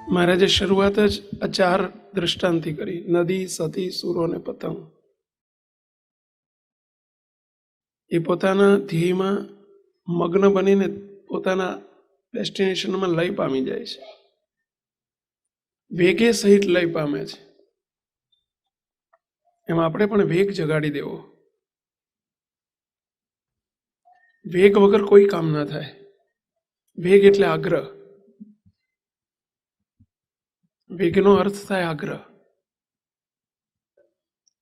મહારાજે શરૂઆત જ આ 4 દ્રષ્ટાંતથી કરી: નદી, સતી, સૂરો અને પતંગ. એ પોતાના ધ્યેયમાં મગ્ન બનીને પોતાના ડેસ્ટિનેશનમાં લય પામી જાય છે, વેગે સહિત લય પામે છે. એમાં આપણે પણ વેગ જગાડી દેવો. વેગ વગર કોઈ કામ ના થાય. વેગ એટલે આગ્રહ. વેગનો અર્થ થાય આગ્રહ.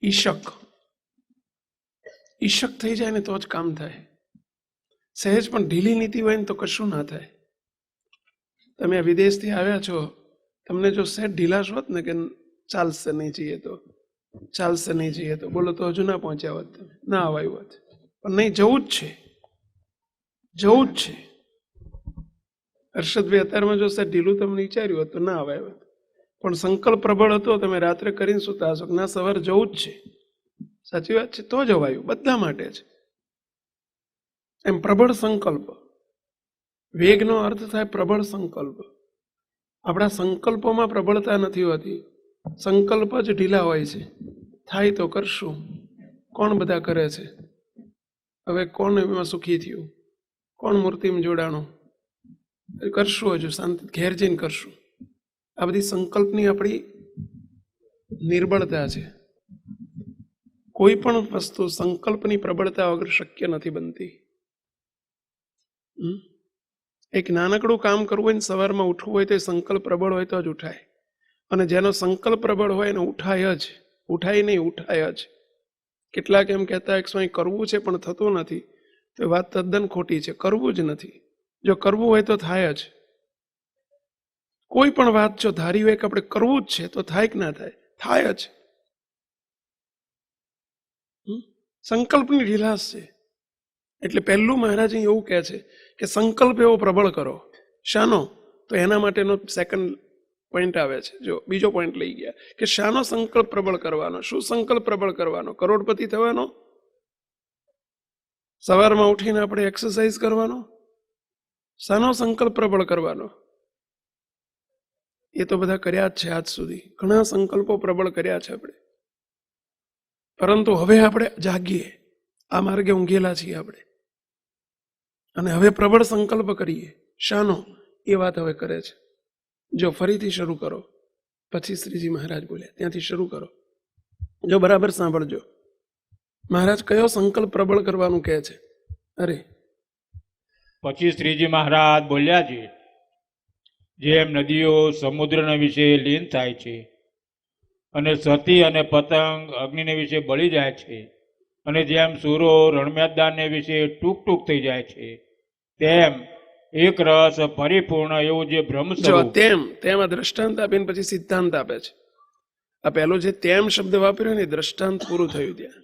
ઈશક થઈ જાય ને તો જ કામ થાય. સહેજ પણ ઢીલી નીતિ હોય ને તો કશું ના થાય. તમે આ વિદેશથી આવ્યા છો, તમને જો સહેજ ઢીલાશ હોત ને કે ચાલશે નહીં જઈએ તો બોલો તો હજુ ના પહોંચ્યા હોત, તમે ના અવાયું હોત. પણ નહીં, જવું જ છે. હર્ષદભાઈ અત્યારમાં જો સહેજ ઢીલું તમને વિચાર્યું હોત તો ના અવાયું હોત. પણ સંકલ્પ પ્રબળ હતો, તમે રાત્રે કરીને સુતા હશો ના સવારે જવું જ છે. સાચી વાત છે, તો જ અવાયું. બધા માટે છે એમ. પ્રબળ સંકલ્પ. વેગનો અર્થ થાય પ્રબળ સંકલ્પ. આપણા સંકલ્પોમાં પ્રબળતા નથી હોતી. સંકલ્પ જ ઢીલા હોય છે. થાય તો કરશું. કોણ બધા કરે છે? હવે કોણ એમાં સુખી થયું? કોણ મૂર્તિમાં જોડાણું? કરશું, હજુ શાંતિ ઘેર જઈને કરશું. આ બધી સંકલ્પની આપણી નિર્બળતા છે. કોઈ પણ વસ્તુ સંકલ્પની પ્રબળતા વગર શક્ય નથી બનતી. એક નાનકડું કામ કરવું હોય ને સવારમાં ઉઠવું હોય તો એ સંકલ્પ પ્રબળ હોય તો જ ઉઠાય. અને જેનો સંકલ્પ પ્રબળ હોય એને ઉઠાય જ. કેટલાક એમ કહેતા એક સ્વામી કરવું છે પણ થતું નથી, તો એ વાત તદ્દન ખોટી છે. કરવું જ નથી. જો કરવું હોય તો થાય જ. કોઈ પણ વાત જો ધારી હોય કે આપણે કરવું જ છે તો થાય કે ના થાય? થાય જ. સંકલ્પની ઢીલાશ છે. એટલે પહેલું મહારાજ એવું કહે છે કે સંકલ્પ એવો પ્રબળ કરો. શાનો? તો એના માટેનો સેકન્ડ પોઈન્ટ આવે છે. જો બીજો પોઈન્ટ લઈ ગયા કે શાનો સંકલ્પ પ્રબળ કરવાનો? શું સંકલ્પ પ્રબળ કરવાનો? કરોડપતિ થવાનો? સવારમાં ઉઠીને આપણે એક્સરસાઇઝ કરવાનો? શાનો સંકલ્પ પ્રબળ કરવાનો? એ તો બધા કર્યા જ છે આજ સુધી. ઘણા સંકલ્પો પ્રબળ કર્યા છે આપણે. પરંતુ હવે આપણે જાગીએ. આ માર્ગે ઊંઘેલા છીએ આપણે, અને હવે પ્રબળ સંકલ્પ કરીએ. શાનો? એ વાત હવે કરે છે. જો ફરીથી શરૂ કરો. પછી શ્રીજી મહારાજ બોલ્યા, ત્યાંથી શરૂ કરો. જો બરાબર સાંભળજો. મહારાજ કયો સંકલ્પ પ્રબળ કરવાનું કહે છે? અરે પછી શ્રીજી મહારાજ બોલ્યા છે, જેમ નદીઓ સમુદ્રના વિશે લીન થાય છે, અને સતી અને પતંગ અગ્નિને વિશે બળી જાય છે, અને જેમ સૂરો રણમેદાનને વિશે ટૂંક થઈ જાય છે, તેમ એક રસ પરિપૂર્ણ એવું જે બ્રહ્મ સ્વરૂપ. તેમ આ દ્રષ્ટાંત આપીને પછી સિદ્ધાંત આપે છે. આ પહેલો જે તેમ શબ્દ વાપર્યો ને દ્રષ્ટાંત પૂરું થયું ત્યાં.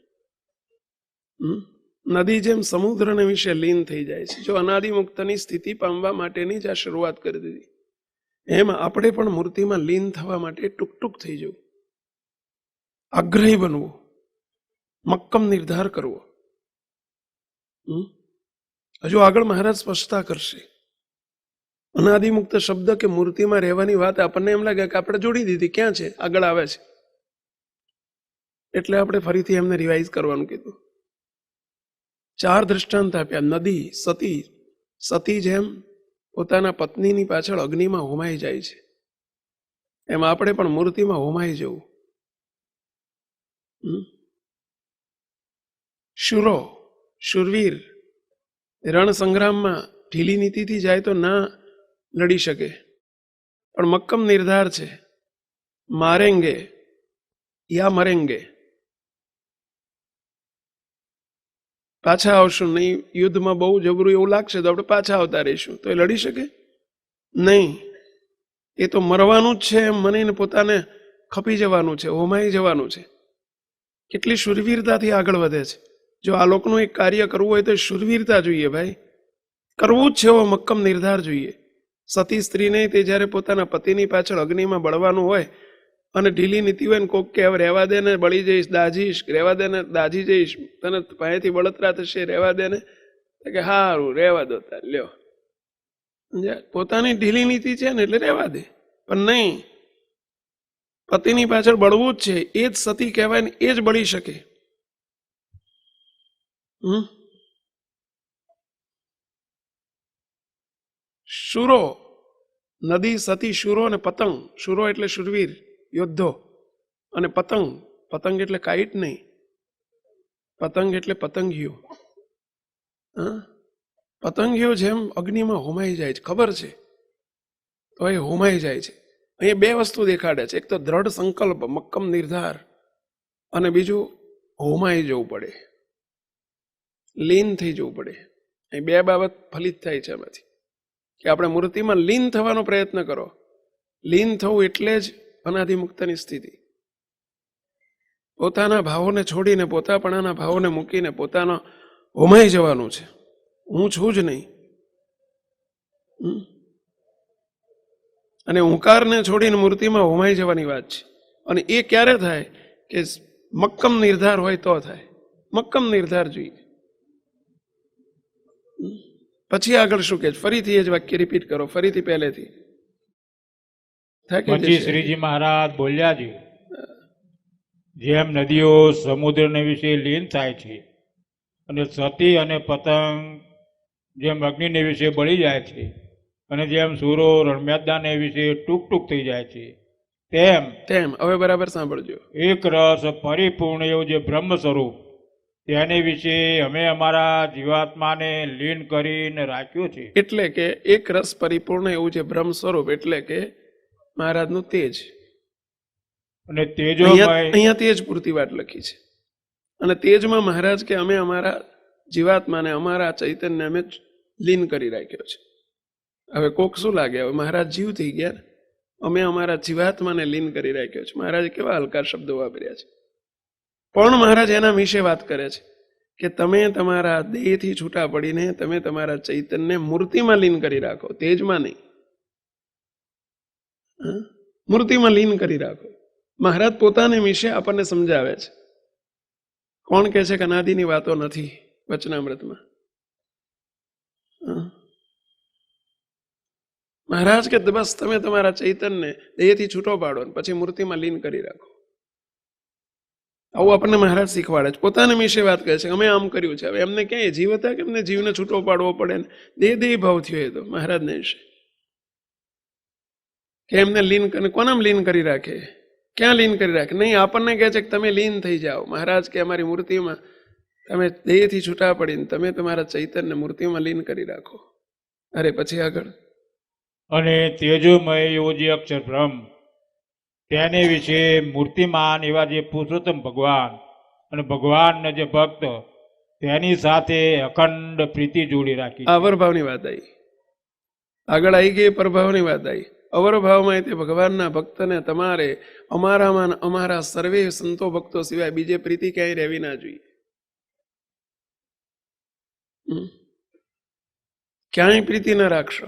નદી જેમ સમુદ્રને વિશે લીન થઈ જાય છે. જો અનાદિ મુક્તની સ્થિતિ પામવા માટેની જ આ શરૂઆત કરી દીધી. એમ આપણે પણ મૂર્તિમાં લીન થવા માટે ટૂંક થઈ જવું, આગ્રહી બનવું, મક્કમ નિર્ધાર કરવો. હજુ આગળ મહારાજ સ્પષ્ટતા કરશે. અનાદિમુક્ત શબ્દ કે મૂર્તિમાં રહેવાની વાત આપણને એમ લાગે કે આપણે જોડી દીધી, ક્યાં છે? આગળ આવે છે. એટલે આપણે ફરીથી એમને રિવાઇઝ કરવાનું કીધું. 4 દ્રષ્ટાંત આપ્યા. નદી, સતી જેમ પોતાના પત્નીની પાછળ અગ્નિમાં હોમાઈ જાય છે, એમ આપણે પણ મૂર્તિમાં હોમાઈ જવું. શૂરવીર રણ સંગ્રામમાં ઢીલી નીતિથી જાય તો ના લડી શકે, પણ મક્કમ નિર્ધાર છે. મારેંગે યા મરેંગે. પાછા આવશું નહીં. યુદ્ધમાં બહુ જબરું એવું લાગશે તો આપણે પાછા આવતા રહીશું, તો એ લડી શકે નહીં. એ તો મરવાનું જ છે એમ મનીને પોતાને ખપી જવાનું છે, હોમાઈ જવાનું છે. કેટલી શૂરવીરતાથી આગળ વધે છે. જો આ લોકોનું એક કાર્ય કરવું હોય તો શૂરવીરતા જોઈએ ભાઈ. કરવું જ છે એવો મક્કમ નિર્ધાર જોઈએ. સતી સ્ત્રીને તે જ્યારે પોતાના પતિની પાછળ અગ્નિમાં બળવાનું હોય અને ઢીલી નીતિ હોય ને કોક કે હવે રહેવા દે ને, બળી જઈશ, દાજીશ, રહેવા દે ને, દાજી જઈશ, તને પાયેથી બળતરા થશે, રહેવા દે ને, કે હારું રહેવા દો તાર લ્યો. પોતાની ઢીલી નીતિ છે ને એટલે રહેવા દે. પણ નહીં, પતિની પાછળ બળવું જ છે, એ જ સતી કહેવાય ને એ જ બળી શકે. શૂરો, નદી, સતી, શૂરો અને પતંગ. શૂરો એટલે શૂરવીર યોદ્ધો, અને પતંગ, પતંગ એટલે કાઈટ નહીં, પતંગ એટલે પતંગિયો. પતંગિયો જેમ અગ્નિમાં હોમાઈ જાય છે, ખબર છે તો એ હોમાઈ જાય છે. અહીંયા બે વસ્તુ દેખાડે છે, એક તો દ્રઢ સંકલ્પ, મક્કમ નિર્ધાર, અને બીજું હોમાઈ જવું પડે, લીન થઈ જવું પડે. અહીં બે બાબત ફલિત થાય છે એમાંથી, કે આપણે મૂર્તિમાં લીન થવાનો પ્રયત્ન કરો. લીન થવું એટલે જ અનાદિમુક્તની સ્થિતિ. પોતાના ભાવોને છોડીને, પોતાપણાના ભાવોને મૂકીને પોતાનો હોમાઈ જવાનું છે. હું છું જ નહીં. અને ઓંકારને છોડીને મૂર્તિમાં હોમાઈ જવાની વાત છે. અને એ ક્યારે થાય? કે મક્કમ નિર્ધાર હોય તો થાય. મક્કમ નિર્ધાર જોઈએ. પછી આગળ શું કે ફરીથી એ જ વાક્ય રિપીટ કરો, ફરીથી પહેલેથી. પછી શ્રીજી મહારાજ બોલ્યા છે, જેમ નદીઓ સમુદ્રને વિશે લીન થાય છે અને સતી અને પતંગ જેમ અગ્નિને વિશે બળી જાય છે, અને જેમ સૂરો રણમેદાને વિશે ટૂંક ટૂંક થઈ જાય છે, તેમ તેમ હવે બરાબર સાંભળજો. એક રસ પરિપૂર્ણ એવું જે બ્રહ્મ સ્વરૂપ, તેને વિશે અમે અમારા જીવાત્માને લીન કરીને રાખ્યું છે. એટલે કે એક રસ પરિપૂર્ણ એવું જે બ્રહ્મ સ્વરૂપ, એટલે કે મહારાજનું તેજ. અને તેજોમય, અહીંયા તેજ પૂરતી વાત લખી છે. અને તેજમાં મહારાજ કે અમે અમારા જીવાત્માને, અમારા ચૈતન્ય અમે લીન કરી રાખ્યો છે. હવે કોક શું લાગે, હવે મહારાજ જીવ થઈ ગયા, અમે અમારા જીવાત્માને લીન કરી રાખ્યો છે. મહારાજે કેવા હલકા શબ્દો વાપર્યા છે. પણ મહારાજ એના વિશે વાત કરે છે કે તમે તમારા દેહથી છૂટા પડીને તમે તમારા ચૈતન્ય મૂર્તિમાં લીન કરી રાખો, તેજમાં નહીં. મૂર્તિમાં લીન કરી રાખો. મહારાજ પોતાને વિશે આપણને સમજાવે છે. કોણ કહે છે કે અનાદિની વાતો નથી વચનામૃતમાં? મહારાજ કે બસ તમે તમારા ચૈતન્ય દેહથી છૂટો પાડો ને પછી મૂર્તિમાં લીન કરી રાખો. આવું આપણને મહારાજ શીખવાડે છે. પોતાને વિશે વાત કરે છે, અમે આમ કર્યું છે. હવે એમને ક્યાંય જીવ હતા કે એમને જીવને છૂટો પાડવો પડે ને દેહ ભાવ થયો એ તો મહારાજને વિશે કે એમને લીન કરીને કોનામ લીન કરી રાખે, ક્યાં લીન કરી રાખે? નહીં, આપણને કહે છે કે તમે લીન થઈ જાઓ. મહારાજ કે અમારી મૂર્તિમાં તમે દેહથી છૂટા પડીને તમે તમારા ચૈતન્ય મૂર્તિમાં લીન કરી રાખો. અરે પછી આગળ, અને તેજોમય એવો જે અક્ષર બ્રહ્મ, તેને વિશે મૂર્તિમાન એવા જે પુરુષોત્તમ ભગવાન અને ભગવાનને જે ભક્ત, તેની સાથે અખંડ પ્રીતિ જોડી રાખી. અવરભાવની વાત આવી, આગળ આવી ગઈ પરભાવની વાત આવી. અવરભાવમાં તે ભગવાનના ભક્તને તમારે અમારામાં અમારા સર્વે સંતો ભક્તો સિવાય બીજે પ્રીતિ ક્યાંય રહેવી ના જોઈએ. ક્યાંય પ્રીતિ ન રાખશો.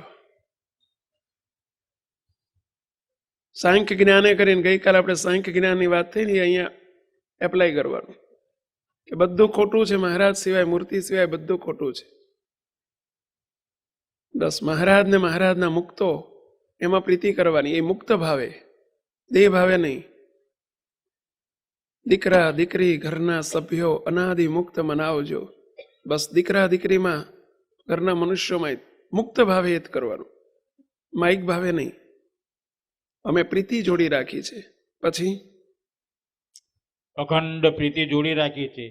સાંખ્ય જ્ઞાને કરીને ગઈકાલે આપણે સાંખ્ય જ્ઞાનની વાત થઈ ને અહીંયા એપ્લાય કરવાનું કે બધું ખોટું છે, મહારાજ સિવાય, મૂર્તિ સિવાય બધું ખોટું છે. બસ મહારાજ ને મહારાજના મુક્તો એમાં પ્રીતિ કરવાની, એ મુક્ત ભાવે, દેહ ભાવે નહીં. દીકરા દીકરી ઘરના સભ્યો અનાદિ મુક્ત મનાવજો. બસ દીકરા દીકરીમાં, ઘરના મનુષ્યોમાં મુક્ત ભાવે એ જ કરવાનું, માઇક ભાવે નહીં. અમે પ્રીતિ જોડી રાખી છે. પછી અખંડ પ્રીતિ જોડી રાખી છે,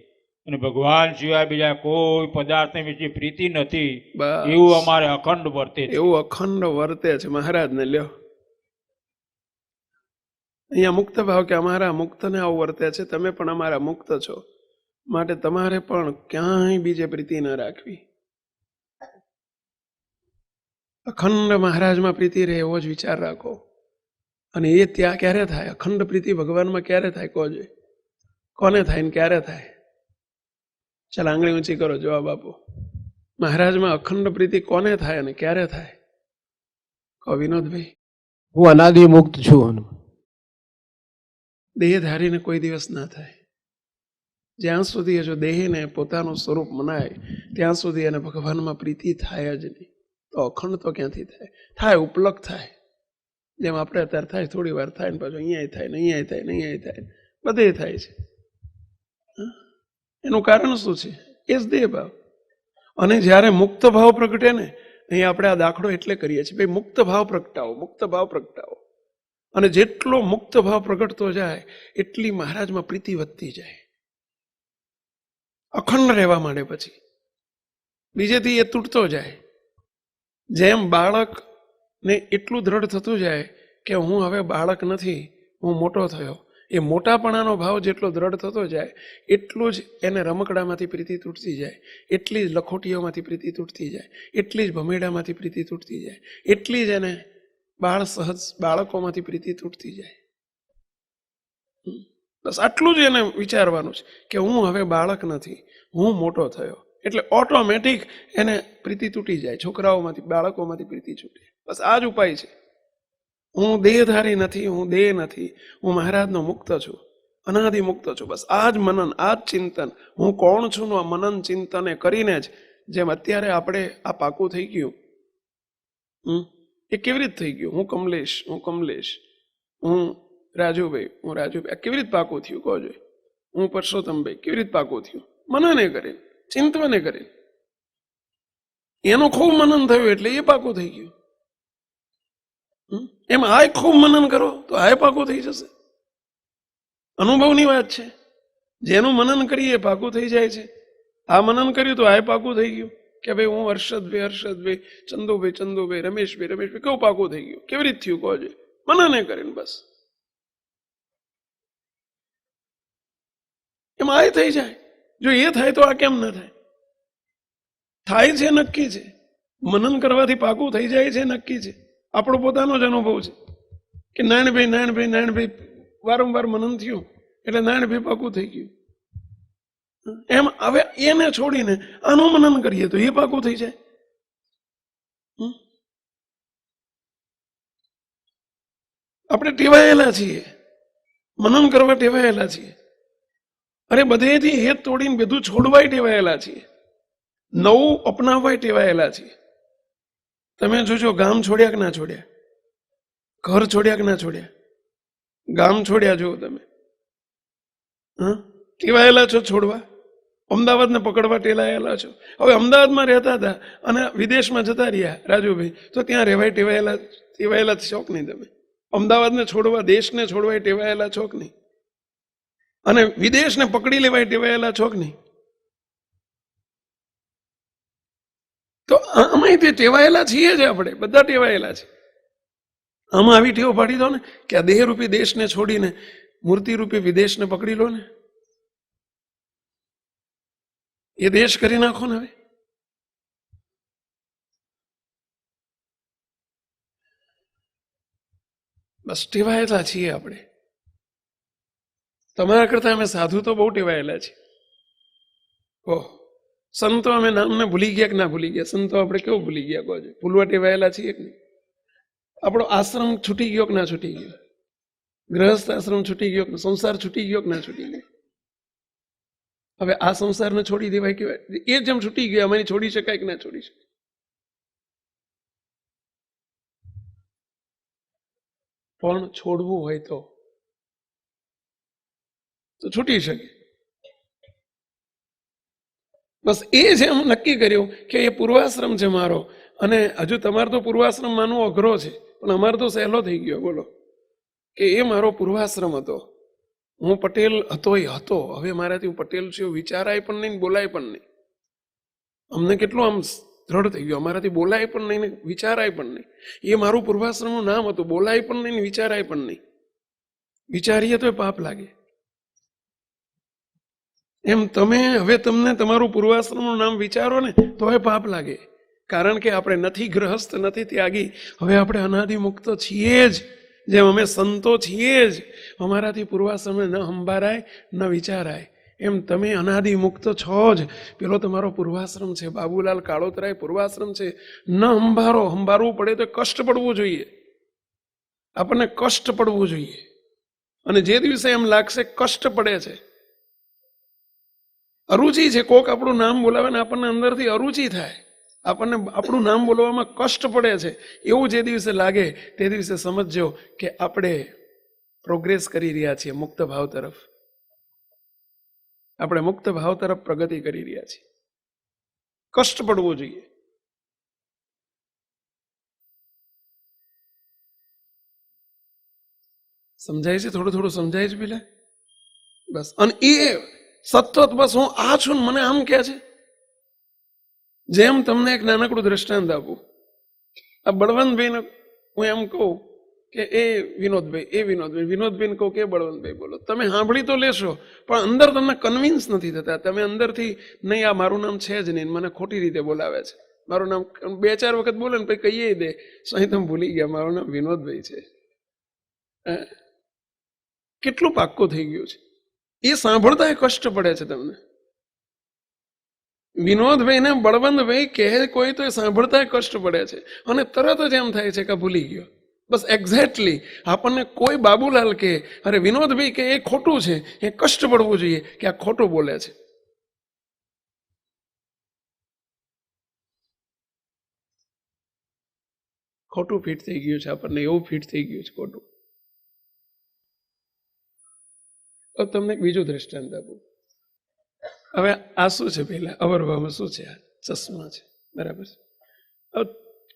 અને ભગવાન સિવાય બીજા કોઈ પદાર્થ વિશે પ્રીતિ નથી, એવું અમારે અખંડ વર્તે છે. એવું અખંડ વર્તે છે મહારાજને. લ્યો અહીંયા મુક્ત ભાવ કે અમારા મુક્તને આવું વર્તે છે. તમે પણ અમારા મુક્ત છો, માટે તમારે પણ ક્યાંય બીજે પ્રીતિ ન રાખવી. અખંડ મહારાજમાં પ્રીતિ રહે એવો જ વિચાર રાખો. અને એ ત્યાં ક્યારે થાય? અખંડ પ્રીતિ ભગવાનમાં ક્યારે થાય? કોજે કોને થાય ને ક્યારે થાય? ચાલ આંગળી ઊંચી કરો, જવાબ આપો. મહારાજમાં અખંડ પ્રીતિ કોને થાય અને ક્યારે થાય? કહો વિનોદભાઈ. હું અનાદિ મુક્ત છું. દેહધારીને કોઈ દિવસ ના થાય. જ્યાં સુધી જો દેહને પોતાનું સ્વરૂપ મનાય ત્યાં સુધી એને ભગવાનમાં પ્રીતિ થાય જ નહીં. તો અખંડ તો ક્યાંથી થાય? થાય ઉપલક થાય. જેમ આપણે અત્યારે થાય, થોડી વાર થાય ને પાછું અહીંયા થાય ને અહીંયા થાય ને અહીંયા થાય, બધે થાય છે. એનું કારણ શું છે? એ જ દેહ ભાવ. અને જ્યારે મુક્ત ભાવ પ્રગટે ને, અહીંયા આપણે આ દાખલો એટલે કરીએ છીએ, ભાઈ મુક્ત ભાવ પ્રગટાવો, મુક્ત ભાવ પ્રગટાવો. અને જેટલો મુક્ત ભાવ પ્રગટતો જાય એટલી મહારાજમાં પ્રીતિ વધતી જાય, અખંડ રહેવા માંડે. પછી બીજેથી એ તૂટતો જાય. જેમ બાળકને એટલું દ્રઢ થતું જાય કે હું હવે બાળક નથી, હું મોટો થયો, એ મોટાપણાનો ભાવ જેટલો દ્રઢ થતો જાય એટલું જ એને રમકડામાંથી પ્રીતિ તૂટતી જાય, એટલી જ લખોટીઓમાંથી પ્રીતિ તૂટતી જાય, એટલી જ ભમેડામાંથી પ્રીતિ તૂટતી જાય, એટલી જ એને બાળકોમાંથી પ્રીતિ તૂટતી જાય. બસ આટલું જ એને વિચારવાનું છે કે હું હવે બાળક નથી, હું મોટો થયો. એટલે ઓટોમેટિક એને પ્રીતિ તૂટી જાય. છોકરાઓમાંથી, બાળકોમાંથી પ્રીતિ છૂટે. બસ આ જ ઉપાય છે. હું દેહધારી નથી, હું દેહ નથી, હું મહારાજનો મુક્ત છું, અનાદિ મુક્ત છું. બસ આ જ મનન, આ જ ચિંતન, હું કોણ છું નું આ મનન ચિંતન એ કરીને જ, જેમ અત્યારે આપણે આ પાકું થઈ ગયું, એ કેવી રીતે થઈ ગયું? હું કમલેશ, હું કમલેશ, હું રાજુભાઈ, હું રાજુભાઈ. કેવી રીતે પાકું થયું કહો જોઈએ? હું પરસોત્તમભાઈ, કેવી રીતે પાકું થયું? મનને કરીને, ચિંતવને કરીને. એનું ખૂબ મનન થયું એટલે એ પાકું થઈ ગયું. એમ આય ખૂબ મનન કરો તો આય પાકું થઈ જશે. અનુભવની વાત છે. જેનું મનન કરીએ પાકું થઈ જાય છે. આ મનન કર્યું તો આય પાકું થઈ ગયું કે ભાઈ હું હર્ષદભાઈ, હર્ષદભાઈ, ચંદુભાઈ, ચંદુભાઈ, રમેશભાઈ, રમેશભાઈ, કેવું પાકું થઈ ગયું? કેવી રીતે થયું કહો જોઈએ? મનને કરીને. બસ એમ આય થઈ જાય. જો એ થાય તો આ કેમ ના થાય? થાય છે, નક્કી છે. મનન કરવાથી પાકું થઈ જાય છે, નક્કી છે. આપણો પોતાનો જ અનુભવ છે કે નારાયણભાઈ, નારાયણભાઈ, નારાયણભાઈ વારંવાર મનન થયું એટલે નારાયણભાઈ પાકું થઈ ગયું. એમ હવે એને છોડીને આનું મનન કરીએ તો એ પાકું થઈ જાય. આપણે ટેવાયેલા છીએ, મનન કરવા ટેવાયેલા છીએ. અરે બધેથી હેત તોડીને બધું છોડવાય ટેવાયેલા છીએ, નવું અપનાવવાય ટેવાયેલા છીએ. તમે જોજો, ગામ છોડ્યા કે ના છોડ્યા, ઘર છોડ્યા કે ના છોડ્યા, ગામ છોડ્યા જુઓ તમે. ટેવાયેલા છો છોડવા. અમદાવાદને પકડવા ટેવાયેલા છો. હવે અમદાવાદમાં રહેતા હતા અને વિદેશમાં જતા રહ્યા રાજુભાઈ, તો ત્યાં રહેવાય ટેવાયેલા છો કે નહીં? તમે અમદાવાદને છોડવા, દેશને છોડવાય ટેવાયેલા છો કે નહીં? અને વિદેશને પકડી લેવાય ટેવાયેલા છો કે નહીં? તો આમાં તે ટેવાયેલા છીએ જ, આપણે બધા ટેવાયેલા છે. આમાં આવી ટેવ પાડી દો ને કે આ દેહરૂપી દેશને છોડીને મૂર્તિરૂપી વિદેશને પકડી લો ને, એ દેશ કરી નાખો ને. હવે બસ ટેવાયેલા છીએ આપણે. તમારા કરતા અમે સાધુ તો બહુ ટેવાયેલા છીએ. ઓહ, સંતો અમે નામને ભૂલી ગયા કે ના ભૂલી ગયા? સંતો આપણે કેવું ભૂલી ગયા કહો? ભૂલવા ટેવાયેલા છીએ કે નહીં? આપણો આશ્રમ છૂટી ગયો કે ના છૂટી ગયો? ગ્રહસ્થ આશ્રમ છૂટી ગયો કે સંસાર છૂટી ગયો કે ના છૂટી ગયો? હવે આ સંસારને છોડી દેવાય કેવાય? એ જેમ છૂટી ગયા અમારી છોડી શકાય કે ના છોડી શકાય? પણ છોડવું હોય તો છૂટી શકે. બસ એ છે એમ નક્કી કર્યું કે એ પૂર્વાશ્રમ છે મારો. અને હજુ તમારે તો પૂર્વાશ્રમ માનવો અઘરો છે, પણ અમારે તો સહેલો થઈ ગયો. બોલો કે એ મારો પૂર્વાશ્રમ હતો. હું પટેલ હતો, એ હતો. હવે મારાથી હું પટેલ છું વિચારાય પણ નહીં, બોલાય પણ નહીં. અમને કેટલું આમ દ્રઢ થઈ ગયું. અમારાથી બોલાય પણ નહીં ને વિચારાય પણ નહીં. એ મારું પૂર્વાશ્રમનું નામ હતું. બોલાય પણ નહીં ને વિચારાય પણ નહીં. વિચારીએ તો પાપ લાગે. એમ તમે હવે તમને તમારું પૂર્વાશ્રમનું નામ વિચારો ને તો એ પાપ લાગે. કારણ કે આપણે નથી ગ્રહસ્થ, નથી ત્યાગી. હવે આપણે અનાદિ મુક્ત છીએ જ. જેમ અમે સંતો છીએ જ, અમારાથી પૂર્વાશ્રમે ન સંભારાય ન વિચારાય. એમ તમે અનાદિ મુક્ત છો જ. પેલો તમારો પૂર્વાશ્રમ છે, બાબુલાલ કાળોતરાય પૂર્વાશ્રમ છે. ન સંભારો. સંભારવું પડે તો કષ્ટ પડવું જોઈએ. આપણને કષ્ટ પડવું જોઈએ. અને જે દિવસે એમ લાગશે કષ્ટ પડે છે, અરુચિ છે, કોક આપણું નામ બોલાવે ને આપણને અંદરથી અરુચિ થાય, આપણને આપણું નામ બોલવામાં કષ્ટ પડે છે, એવું જે દિવસે લાગે તે દિવસે સમજજો કે આપણે પ્રોગ્રેસ કરી રહ્યા છીએ મુક્ત ભાવ તરફ. આપણે મુક્ત ભાવ તરફ પ્રગતિ કરી રહ્યા છીએ. કષ્ટ પડવું જોઈએ. સમજાય છે? થોડું થોડું સમજાય છે પેલા? બસ. અને એ સતત બસ હું આ છું ને મને આમ કહે છે. જેમ તમને એક નાનકડું દ્રષ્ટાંત આપું. આ બળવંતભાઈને હું એમ કહું કે એ વિનોદભાઈ કહું કે બળવંતભાઈ બોલો, તમે સાંભળી તો લેશો પણ અંદર તમને કન્વિન્સ નથી થતા. તમે અંદરથી નહીં આ મારું નામ છે જ નહીં, મને ખોટી રીતે બોલાવે છે. મારું નામ 2-4 વખત બોલે ને પછી કહીએ દે સહી તમે ભૂલી ગયા મારું નામ વિનોદભાઈ છે. કેટલું પાક્કું થઈ ગયું છે. એ સાંભળતા એ કષ્ટ પડે છે તમને. વિનોદભાઈ ને બળવંતભાઈ કહે કોઈ તો એ સાંભળતા એ કષ્ટ પડે છે અને તરત જ એમ થાય છે કે ભૂલી ગયો. બસ એક્ઝેક્ટલી આપણને કોઈ બાબુલાલ કે અરે વિનોદભાઈ કે એ ખોટું છે, એ કષ્ટ પડવું જોઈએ કે આ ખોટું બોલે છે. ખોટું ફિટ થઈ ગયું છે આપણને, એવું ફિટ થઈ ગયું છે ખોટું. તમને એક બીજું દ્રષ્ટાંત આપું. હવે આ શું છે? પેલા અવરભાવમાં શું છે? આ ચશ્મા છે, બરાબર છે. હવે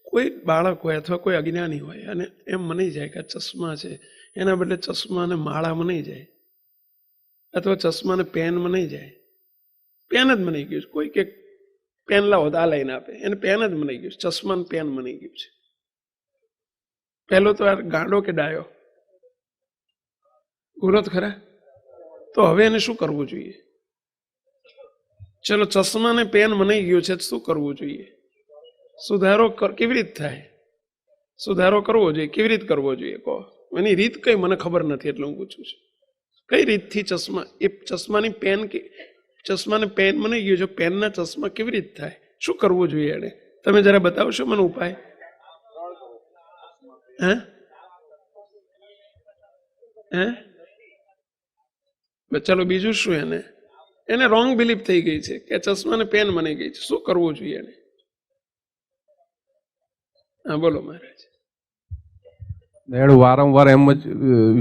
કોઈ બાળક હોય અથવા કોઈ અજ્ઞાની હોય અને એમ મનાઈ જાય કે આ ચશ્મા છે, એના બદલે ચશ્માને માળા મનાઈ જાય અથવા ચશ્માને પેન મનાઈ જાય. પેન જ મનાઈ ગયું છે. કોઈ કે પેન લાવો તો આ લઈને આપે, એને પેન જ મનાઈ ગયું છે. ચશ્માને પેન મનાઈ ગયું છે. પહેલો તો આ ગાંડો કે ડાયો? બોલો તો ખરા. તો હવે એને શું કરવું જોઈએ? ચલો ચશ્માને પેન મનાઈ ગયું છે, શું કરવું જોઈએ? સુધારો કેવી રીતે થાય? સુધારો કરવો જોઈએ. કેવી રીતે કરવો જોઈએ કહો? એની રીત કઈ મને ખબર નથી એટલે હું પૂછું છું. કઈ રીતથી ચશ્માની પેન કે ચશ્માને પેન મનાઈ ગયું છે, પેનના ચશ્મા કેવી રીતે થાય? શું કરવું જોઈએ એને? તમે જરા બતાવશો મને ઉપાય? ચલો બીજું શું? એને રોંગ બિલીફ થઈ ગઈ છે કે ચશ્માને પેન મનાઈ ગઈ છે. શું કરવું જોઈએ એને? હા બોલો મહારાજ. વારંવાર એમ જ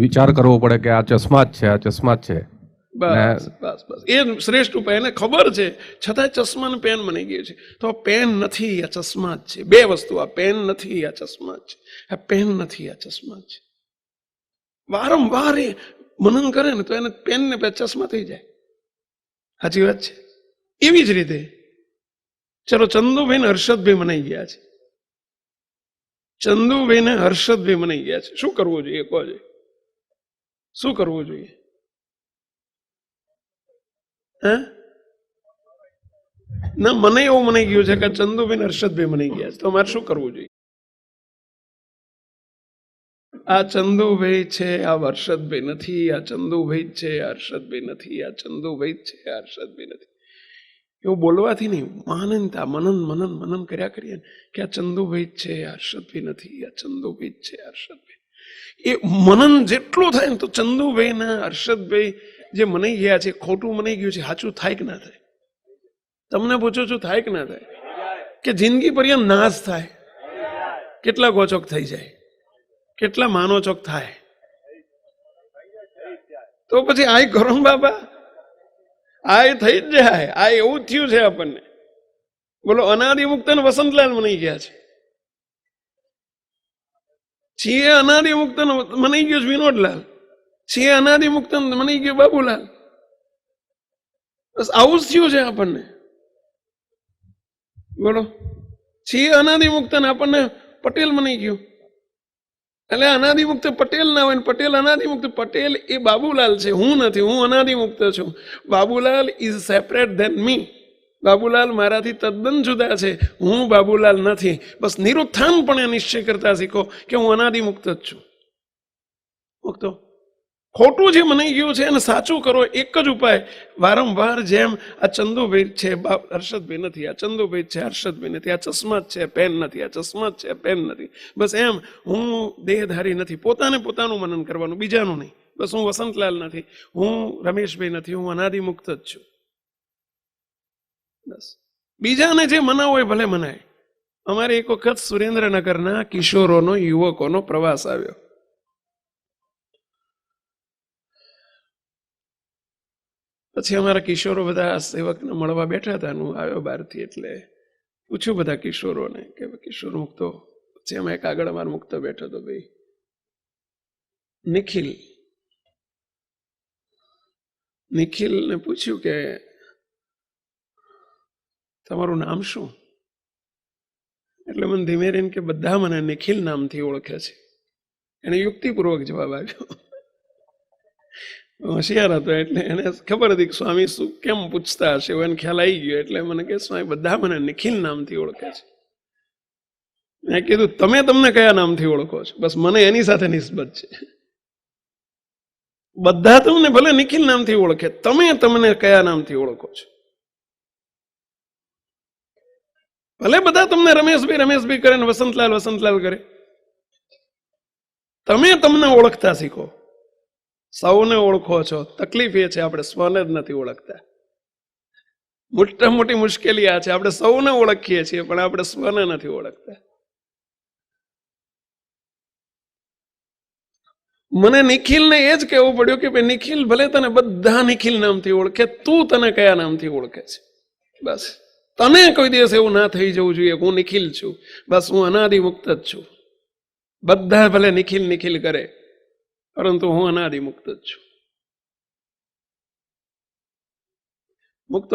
વિચાર કરવો પડે કે આ ચશ્મા જ છે, આ ચશ્મા જ છે. બસ બસ બસ એ શ્રેષ્ઠ ઉપાય. એને ખબર છે છતાં ચશ્માને પેન મનાઈ ગયું છે. તો પેન નથી, આ ચશ્મા જ છે. બે વસ્તુ, આ પેન નથી, આ ચશ્મા જ છે. આ પેન નથી, આ ચશ્મા જ છે. વારંવાર એ મનન કરે ને તો એને પેન ને ચશ્મા થઈ જાય. સાચી વાત છે. એવી જ રીતે ચલો ચંદુભાઈ ને હર્ષદભાઈ મનાઈ ગયા છે. ચંદુભાઈ ને હર્ષદભાઈ મનાઈ ગયા છે. શું કરવું જોઈએ કહો? શું કરવું જોઈએ? ના મને એવું મનાઈ ગયું છે કે ચંદુભાઈ ને હર્ષદભાઈ મનાઈ ગયા છે, તો મારે શું કરવું જોઈએ? આ ચંદુભાઈ છે, આ હર્ષદભાઈ નથી. આ ચંદુભાઈ જ છે, આ હર્ષદભાઈ નથી. આ ચંદુભાઈ જ છે, આ હર્ષદભાઈ નથી. એવું બોલવાથી નહીં, માનનતા મનન કર્યા કરીએ કે આ ચંદુભાઈ જ છે, આ હર્ષદભાઈ નથી. આ ચંદુભાઈ જ છે, આ હર્ષદભાઈ. એ મનન જેટલું થાય ને તો ચંદુભાઈ ના હર્ષદભાઈ જે મનાઈ ગયા છે, ખોટું મનાઈ ગયું છે, સાચું થાય કે ના થાય? તમને પૂછું છું, થાય કે ના થાય? કે જિંદગી પર્યંત નાશ થાય? કેટલા ગોચોક થઈ જાય? કેટલા માનોચોક થાય? તો પછી આ કરો ને બાબા, આ થઈ જ જાય. આ એવું થયું છે આપણને. બોલો અનાદિ મુક્ત ને વસંતલાલ મનાઈ ગયા છે. છીએ અનાદિ મુક્ત મનાઈ ગયો છે વિનોદલાલ. છીએ અનાદિ મુક્ત મનાઈ ગયો બાબુલાલ. બસ આવું જ થયું છે આપણને. બોલો છીએ અનાદિ મુક્ત ને આપણને પટેલ મનાઈ ગયો. એટલે અનાદિ મુક્ત પટેલ ના હોય, પટેલ અનાદિ મુક્ત. પટેલ એ બાબુલાલ છે, હું નથી. હું અનાદિ મુક્ત છું. બાબુલાલ ઇઝ સેપરેટ ધેન મી. બાબુલાલ મારાથી તદ્દન જુદા છે. હું બાબુલાલ નથી. બસ નિરુત્થાનપણે નિશ્ચય કરતા શીખો કે હું અનાદિ મુક્ત જ છું. મુક્તો ખોટું જે મનાઈ ગયું છે એને સાચું કરો. એક જ ઉપાય. વારંવાર જેમ આ ચંદુભાઈ છે, હર્ષદભાઈ નથી. આ ચંદુભાઈ છે, હર્ષદભાઈ નથી. આ ચશ્મા જ છે, પેન નથી. આ ચશ્મા જ છે, પેન નથી. બસ એમ હું દેહધારી નથી. પોતાનું મનન કરવાનું, બીજાનું નહીં. બસ હું વસંતલાલ નથી, હું રમેશભાઈ નથી, હું અનાદિ મુક્ત જ છું. બસ બીજાને જે મનાવો હોય ભલે મનાય, અમારે એક વખત સુરેન્દ્રનગરના કિશોરોનો યુવકોનો પ્રવાસ આવ્યો. પછી અમારા કિશોરો બધા સેવકને મળવા બેઠા હતા. હું આવ્યો બહારથી એટલે પૂછ્યું બધા કિશોરોને કે કિશોર મુક્તો. પછી એમાં એક આગળ અમારો મુક્તો બેઠો હતો, ભાઈ નિખિલને પૂછ્યું કે તમારું નામ શું? એટલે મને ધીમે રહીને કે બધા મને નિખિલ નામથી ઓળખે છે. એને યુક્તિપૂર્વક જવાબ આવ્યો. હોશિયાર હતો એટલે એને ખબર હતી કે સ્વામી શું કેમ પૂછતા હશે, એને ખ્યાલ આવી ગયો. એટલે મને કે સ્વામી બધા મને નિખિલ નામથી ઓળખે છે. મેં કીધું તમે તમને કયા નામથી ઓળખો છો? બસ મને એની સાથે નિસ્બત છે. બધા તમને ભલે નિખિલ નામથી ઓળખે, તમે તમને કયા નામથી ઓળખો છો? ભલે બધા તમને રમેશભાઈ કરે ને વસંતલાલ કરે, તમે તમને ઓળખતા શીખો. સૌને ઓળખો છો, તકલીફ એ છે આપણે સ્વને જ નથી ઓળખતા. મોટી મુશ્કેલી આ છે, આપણે સૌને ઓળખીએ છીએ પણ આપણે સ્વને નથી ઓળખતા. મને નિખિલને એ જ કહેવું પડ્યું કે ભાઈ નિખિલ ભલે તને બધા નિખિલ નામથી ઓળખે, તું તને કયા નામથી ઓળખે છે? બસ તને કોઈ દિવસ એવું ના થઈ જવું જોઈએ હું નિખિલ છું, બસ હું અનાદિ મુક્ત જ છું. બધા ભલે નિખિલ કરે પરંતુ હું અનાદિ મુક્ત જ છું.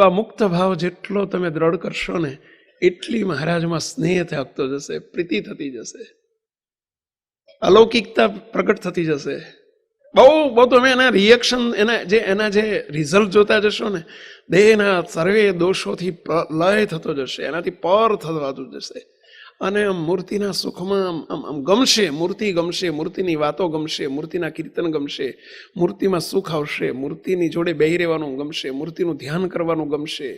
આ મુક્ત ભાવ જેટલો તમે દ્રઢ કરશો ને એટલી મહારાજમાં સ્નેહ થાકતો જશે, પ્રીતિ થતી જશે, અલૌકિકતા પ્રગટ થતી જશે. બહુ તમે એના રિએક્શન, એના જે રિઝલ્ટ જોતા જશો ને, દેહના સર્વે દોષોથી લય થતો જશે, એનાથી પર થવાતું જશે. અને મૂર્તિના સુખમાં આમ ગમશે, મૂર્તિ ગમશે, મૂર્તિની વાતો ગમશે, મૂર્તિના કીર્તન ગમશે, મૂર્તિમાં સુખ આવશે, મૂર્તિની જોડે બેહી રહેવાનું ગમશે, મૂર્તિનું ધ્યાન કરવાનું ગમશે.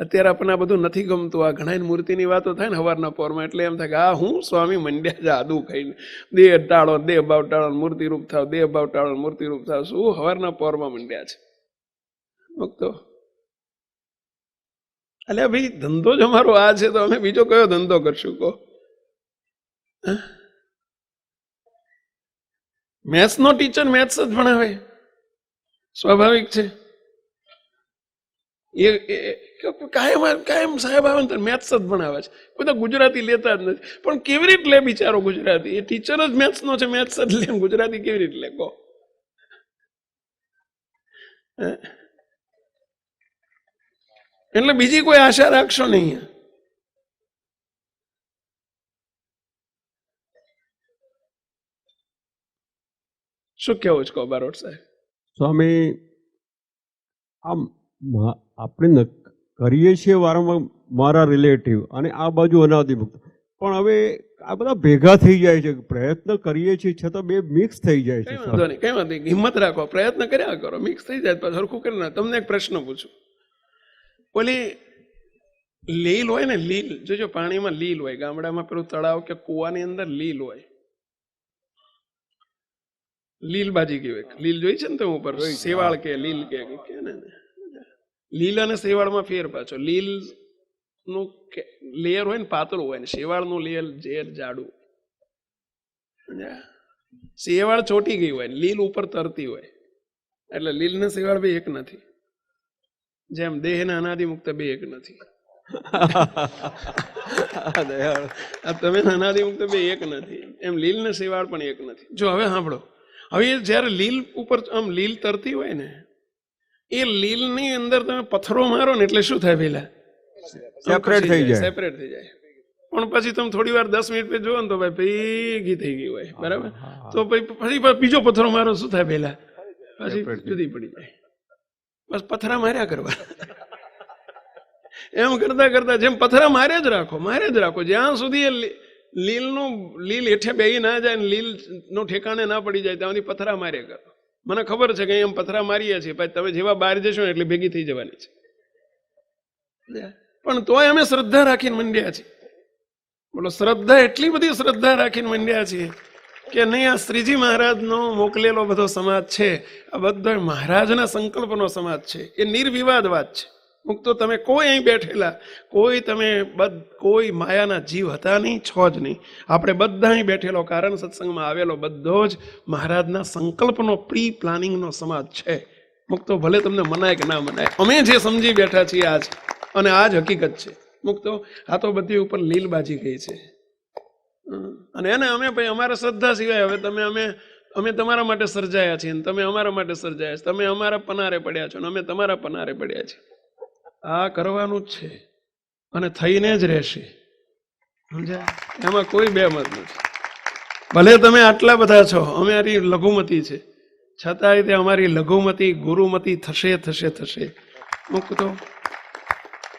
અત્યારે આપણને આ બધું નથી ગમતું. આ ઘણા મૂર્તિની વાતો થાય ને સવારના પોરમાં એટલે એમ થાય કે આ હું સ્વામી મંડ્યા છે આદુ ખાઈને, દેહ ટાળો દેહ ભાવ ટાળો મૂર્તિરૂપ થાવ, દેહ ભાવ ટાળો મૂર્તિરૂપ થાવ. શું સવારના પોરમાં મંડ્યા છે ભક્તો? અલ્યા ભાઈ ધંધો જ અમારો આ છે તો અમે બીજો કયો ધંધો કરશું કહો? મેથ્સ નો ટીચર મેથ્સ જ ભણાવે, સ્વાભાવિક છે. કાયમ સાહેબ આવે ને મેથ્સ જ ભણાવે છે. બધા ગુજરાતી લેતા જ નથી. પણ કેવી રીતે લે બિચારો ગુજરાતી? એ ટીચર જ મેથ્સ નો છે, મેથ્સ જ લે, ગુજરાતી કેવી રીતે લે કહો? એટલે બીજી કોઈ આશા રાખશો નહીં. શું કેવું છે કહો બારોટ સાહેબ? સ્વામી, આમ આપણે કરીએ છીએ વારંવાર મારા રિલેટિવ અને આ બાજુ અનાદિમુક્ત, પણ હવે આ બધા ભેગા થઈ જાય છે. પ્રયત્ન કરીએ છીએ છતાં બે મિક્સ થઈ જાય છે. કઈ વાંધો નહીં, હિંમત રાખો, પ્રયત્ન કર્યા કરો, મિક્સ થઈ જાય પછી સરખું કરી ના. તમને એક પ્રશ્ન પૂછું. ઓલી લીલ હોય ને, લીલ જોજો, પાણીમાં લીલ હોય. ગામડામાં પેલું તળાવ કે કુવાની અંદર લીલ હોય. લીલ બાજી કહેવાય. લીલ જોઈ છે ને તમે ઉપર? શેવાળ કે લીલ કે ને. લીલ અને શેવાળમાં ફેર પાછો. લીલ નું લેયર હોય ને પાતળું હોય ને શેવાળ નું લેયર જાડું. શેવાળ ચોટી ગઈ હોય, લીલ ઉપર તરતી હોય. એટલે લીલ ને શેવાળ બે એક નથી. જેમ દેહ ને અનાદિ મુક્ત બે એક નથી. તમે અનાદિ મુક્ત બે એક નથી, એમ લીલ ને શેવાળ પણ એક નથી. જો હવે સાંભળો, હવે જયારે લીલ ઉપર આમ લીલ તરતી હોય ને, એ લીલ ની અંદર તમે પથ્થરો મારો ને એટલે શું થાય? પેલા સેપરેટ થઈ જાય. પણ પછી તમે થોડી વાર 10 મિનિટ પછી જુઓ ને તો ભાઈ ભેગી થઈ ગઈ હોય, બરાબર? તો પછી બીજો પથ્થરો મારો શું થાય? પેલા પછી જુદી પડી જાય. બસ પથ્થરા માર્યા કરવા. એમ કરતા કરતા જેમ પથ્થરા મારે જ રાખો જ્યાં સુધી લીલ હેઠે બેહી ના જાય ને લીલ નો ઠેકાણે ના પડી જાય ત્યાં સુધી પથ્થરા માર્યા કરો. મને ખબર છે કે એમ પથ્થરા મારીએ છીએ, પછી તમે જેવા બહાર જશો ને એટલે ભેગી થઈ જવાની છે. પણ તોય અમે શ્રદ્ધા રાખીને મંડ્યા છીએ. બોલો, શ્રદ્ધા, એટલી બધી શ્રદ્ધા રાખીને મંડ્યા છીએ કે નહીં, આ શ્રીજી મહારાજનો મોકલેલો બધો સમાજ છે, આ બધો મહારાજના સંકલ્પનો સમાજ છે. એ નિર્વિવાદ વાત છે. મુક્તો તમે કોઈ અહીં બેઠેલા કોઈ તમે કોઈ માયાના જીવ હતા નહીં, છો જ નહીં. આપણે બધા અહીં બેઠેલો કારણ સત્સંગમાં આવેલો બધો જ મહારાજના સંકલ્પનો પ્રી પ્લાનિંગનો સમાજ છે. મુક્તો ભલે તમને મનાય કે ના મનાય, અમે જે સમજી બેઠા છીએ આજ, અને આ જ હકીકત છે. મુક્તો આ તો બધી ઉપર લીલબાજી ગઈ છે, અને એને અમે ભાઈ અમારા શ્રદ્ધા સિવાય હવે તમે અમે તમારા માટે સર્જાયા છીએ, તમે અમારા માટે સર્જાયા છે, તમે અમારા પનારે પડ્યા છો ને અમે તમારા પનારે પડ્યા છીએ. આ કરવાનું જ છે અને થઈને જ રહેશે, સમજ્યા? એમાં કોઈ બે મત નથી. ભલે તમે આટલા બધા છો, અમારી લઘુમતી છે, છતાંય તે અમારી લઘુમતી ગુરુમતી થશે થશે થશે. મુક્તો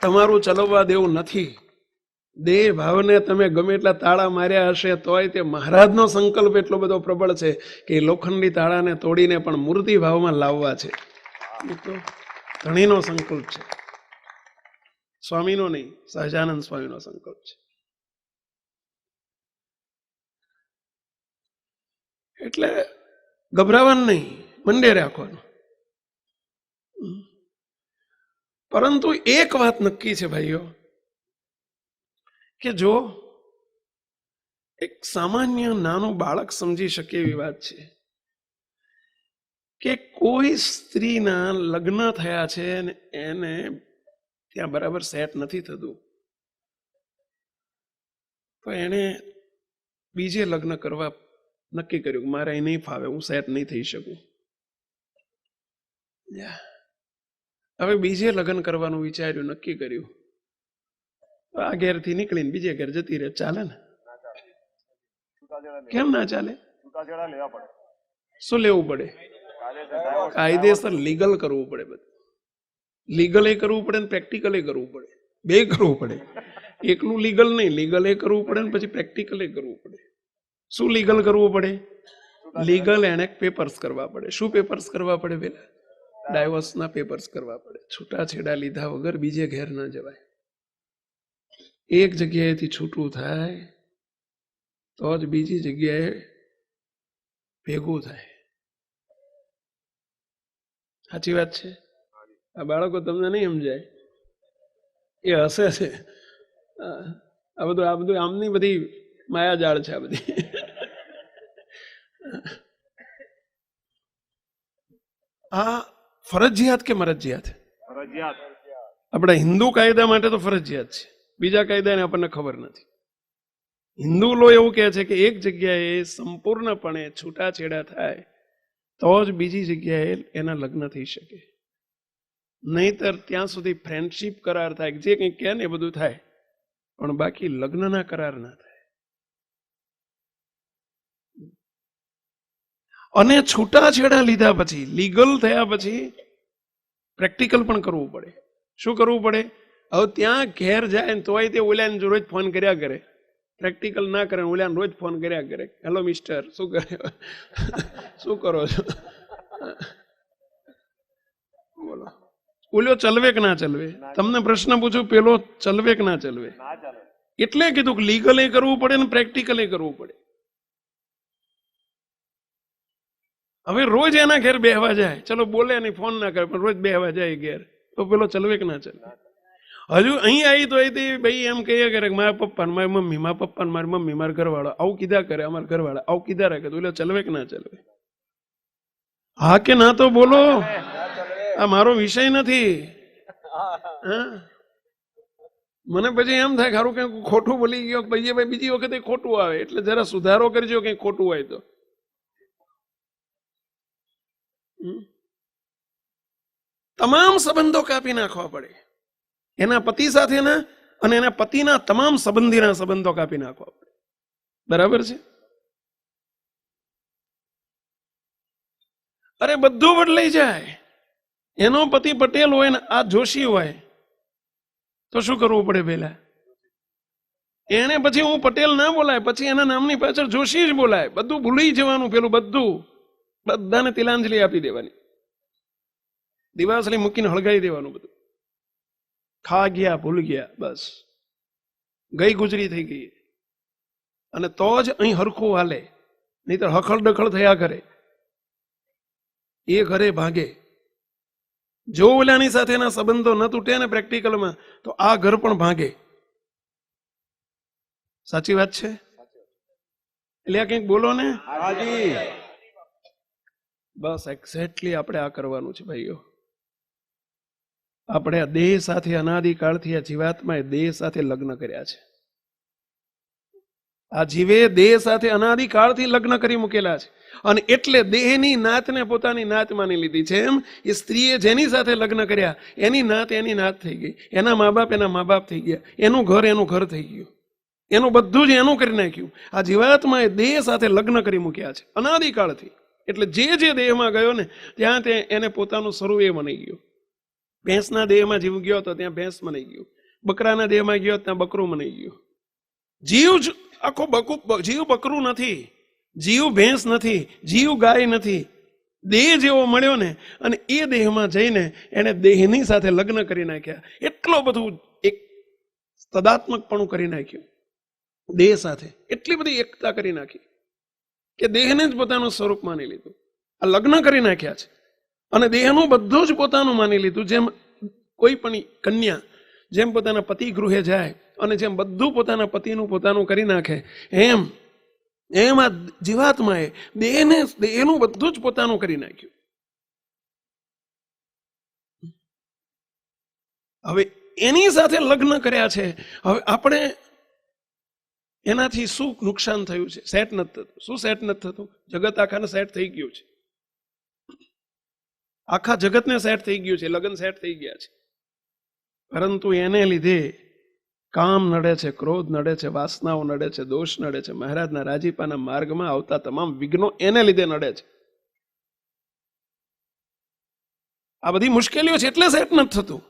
તમારું ચલાવવા દેવું નથી. દેહ ભાવને તમે ગમે એટલા તાળા માર્યા હશે તોય તે મહારાજનો સંકલ્પ એટલો બધો પ્રબળ છે કે લોખંડી તાળાને તોડીને પણ મૂર્તિ ભાવમાં લાવવા છે. ધણીનો સંકલ્પ છે, સ્વામીનો નહીં, સહજાનંદ સ્વામીનો સંકલ્પ છે. એટલે ગભરાવાનું નહીં, મંડે રાખવાનું. પરંતુ એક વાત નક્કી છે ભાઈઓ, કે જો એક સામાન્ય નાનું બાળક સમજી શકે એવી વાત છે કે કોઈ સ્ત્રીના લગ્ન થયા છે અને એને ત્યાં બરાબર સેટ નથી થતું, તો એને બીજે લગ્ન કરવા નક્કી કર્યું, મારે અહીં નહીં ફાવે, હું સેટ નહીં થઈ શકું. હવે બીજે લગ્ન કરવાનું વિચાર્યું, નક્કી કર્યું, આ ઘેરથી નીકળીને બીજે ઘેર જતી રહે, ચાલે ને? કેમ ના ચાલે? શું લેવું પડે? કાયદેસર લીગલ કરવું પડે. બધું લીગલ એ કરવું પડે ને પ્રેક્ટિકલ એ કરવું પડે, બે કરવું પડે. એકલું લીગલ નહીં, લીગલ એ કરવું પડે ને પછી પ્રેક્ટિકલ એ કરવું પડે. શું લીગલ કરવું પડે? લીગલ એને પેપર્સ કરવા પડે. શું પેપર્સ કરવા પડે? પેલા ડાયવોર્સના પેપર્સ કરવા પડે. છૂટાછેડા લીધા વગર બીજે ઘેર ના જવાય. એક જગ્યાએથી છૂટું થાય તો જ બીજી જગ્યાએ ભેગું થાય. સાચી વાત છે? આ બાળકો તમને નહીં સમજાય, એ હસે છે. આ બધું આમની બધી માયાજાળ છે. આ બધી આ ફરજિયાત કે મરજિયાત? આપણા હિન્દુ કાયદા માટે તો ફરજિયાત છે, બીજા કાયદાને આપણને ખબર નથી. હિન્દુ લો એવું કહે છે કે એક જગ્યાએ સંપૂર્ણપણે છૂટાછેડા થાય તો જ બીજી જગ્યાએ એના લગ્ન થઈ શકે, નહીતર ત્યાં સુધી ફ્રેન્ડશીપ કરાર થાય, જે કંઈ કહે ને એ બધું થાય, પણ બાકી લગ્નના કરાર ના થાય. અને છૂટાછેડા લીધા પછી, લીગલ થયા પછી પ્રેક્ટિકલ પણ કરવું પડે. શું કરવું પડે? હવે ત્યાં ઘેર જાય ને તોય તે ઓલાને રોજ ફોન કર્યા કરે, પ્રેક્ટિકલ ના કરે, ઓલાને રોજ ફોન કર્યા કરે, હેલો મિસ્ટર, શું કરે, શું કરો છો, બોલો. ઓલો ચલવે કે ના ચલવે? તમને પ્રશ્ન પૂછું, પેલો ચલવે કે ના ચલવે? એટલે કીધું કે લીગલ એ કરવું પડે ને પ્રેક્ટિકલ એ કરવું પડે. હવે રોજ એના ઘેર બેહવા જાય, ચલો બોલે નહીં, ફોન ના કરે, પણ રોજ બેહવા જાય ઘેર, તો પેલો ચલવે કે ના ચલવે? હજુ અહીં આવી તો ભાઈ એમ કહીએ કરે મારા પપ્પા મારી મમ્મી, મારા પપ્પા મારી મમ્મી, મારા ઘરવાળા આવું કીધા કરે, અમારા ઘરવાળા આવું કીધા રાખે, તો એટલે ચલવે કે ના ચલવે? હા કે ના તો બોલો, આ મારો વિષય નથી. મને પછી એમ થાય ખારું કઈ ખોટું બોલી ગયો, બીજી વખતે ખોટું આવે, એટલે જરા સુધારો કરજો કઈ ખોટું હોય તો. તમામ સંબંધો કાપી નાખવા પડે, એના પતિ સાથેના અને એના પતિના તમામ સંબંધીના સંબંધો કાપી નાખવા પડે. બરાબર છે? અરે બધું બદલાઈ જાય. એનો પતિ પટેલ હોય ને આ જોશી હોય તો શું કરવું પડે? પેલા એને પછી હું પટેલ ના બોલાય, પછી એના નામની પાછળ જોશી જ બોલાય. બધું ભૂલી જવાનું, પેલું બધું બધાને તિલાંજલિ આપી દેવાની, દિવાસળી મૂકીને હળગાઈ દેવાનું. બધું ખા ગયા, ભૂલ ગયા, બસ ગઈ ગુજરી થઈ ગઈ. અને તો જ અહીં હરખું હાલે, નહીતર હખડ ડખડ થયા કરે, એ ઘરે ભાગે. જો ઓલાની સાથેના સંબંધો ન તૂટે ને પ્રેક્ટિકલમાં તો આ ઘર પણ ભાંગે. સાચી વાત છે? એટલે આ કંઈક બોલો ને. બસ એક્ઝેક્ટલી આપણે આ કરવાનું છે ભાઈઓ. આપણે આ દેહ સાથે અનાદિકાળથી આ જીવાત્માએ દેહ સાથે લગ્ન કર્યા છે. આ જીવે દેહ સાથે અનાદિકાળથી લગ્ન કરી મૂકેલા છે, અને એટલે દેહની નાતને પોતાની નાત માની લીધી છે. એમ એ સ્ત્રીએ જેની સાથે લગ્ન કર્યા એની નાત થઈ ગઈ, એના મા બાપ થઈ ગયા, એનું ઘર થઈ ગયું, એનું બધું જ એનું કરી નાખ્યું. આ જીવાત્માએ દેહ સાથે લગ્ન કરી મૂક્યા છે અનાદિકાળથી. એટલે જે દેહમાં ગયો ને ત્યાં તે એને પોતાનું સ્વરૂપ એ મનાઈ ગયું. ભેંસના દેહમાં જીવ ગયો તો ત્યાં ભેંસ મનાઈ ગયું, બકરાના દેહમાં ગયો ત્યાં બકરું મનાઈ ગયું. જીવ જ આખો જીવ બકરું નથી, જીવ ભેંસ નથી, જીવ ગાય નથી. દેહ જેવો મળ્યો ને અને એ દેહમાં જઈને એને દેહની સાથે લગ્ન કરી નાખ્યા. એટલો બધું એક તદાત્મકપણું કરી નાખ્યું દેહ સાથે, એટલી બધી એકતા કરી નાખી કે દેહને જ પોતાનું સ્વરૂપ માની લીધું. આ લગ્ન કરી નાખ્યા છે અને દેહનું બધું જ પોતાનું માની લીધું. જેમ કોઈ પણ કન્યા જેમ પોતાના પતિ ગૃહે જાય અને જેમ બધું પોતાના પતિનું પોતાનું કરી નાખે, એમ આ જીવાત્માએ દેહનું બધું જ પોતાનું કરી નાખ્યું. હવે એની સાથે લગ્ન કર્યા છે. હવે આપણે એનાથી શું નુકસાન થયું છે? સેટ નથી થતું. શું સેટ નથી થતું? જગત આખાને સેટ થઈ ગયું છે. આખા જગતને સેટ થઈ ગયું છે, લગ્ન સેટ થઈ ગયા છે. પરંતુ એને લીધે કામ નડે છે, ક્રોધ નડે છે, વાસનાઓ નડે છે, દોષ નડે છે. મહારાજના રાજીપાના માર્ગમાં આવતા તમામ વિઘ્નો એને લીધે નડે છે. આ બધી મુશ્કેલીઓ છે એટલે સેટ નથી થતું.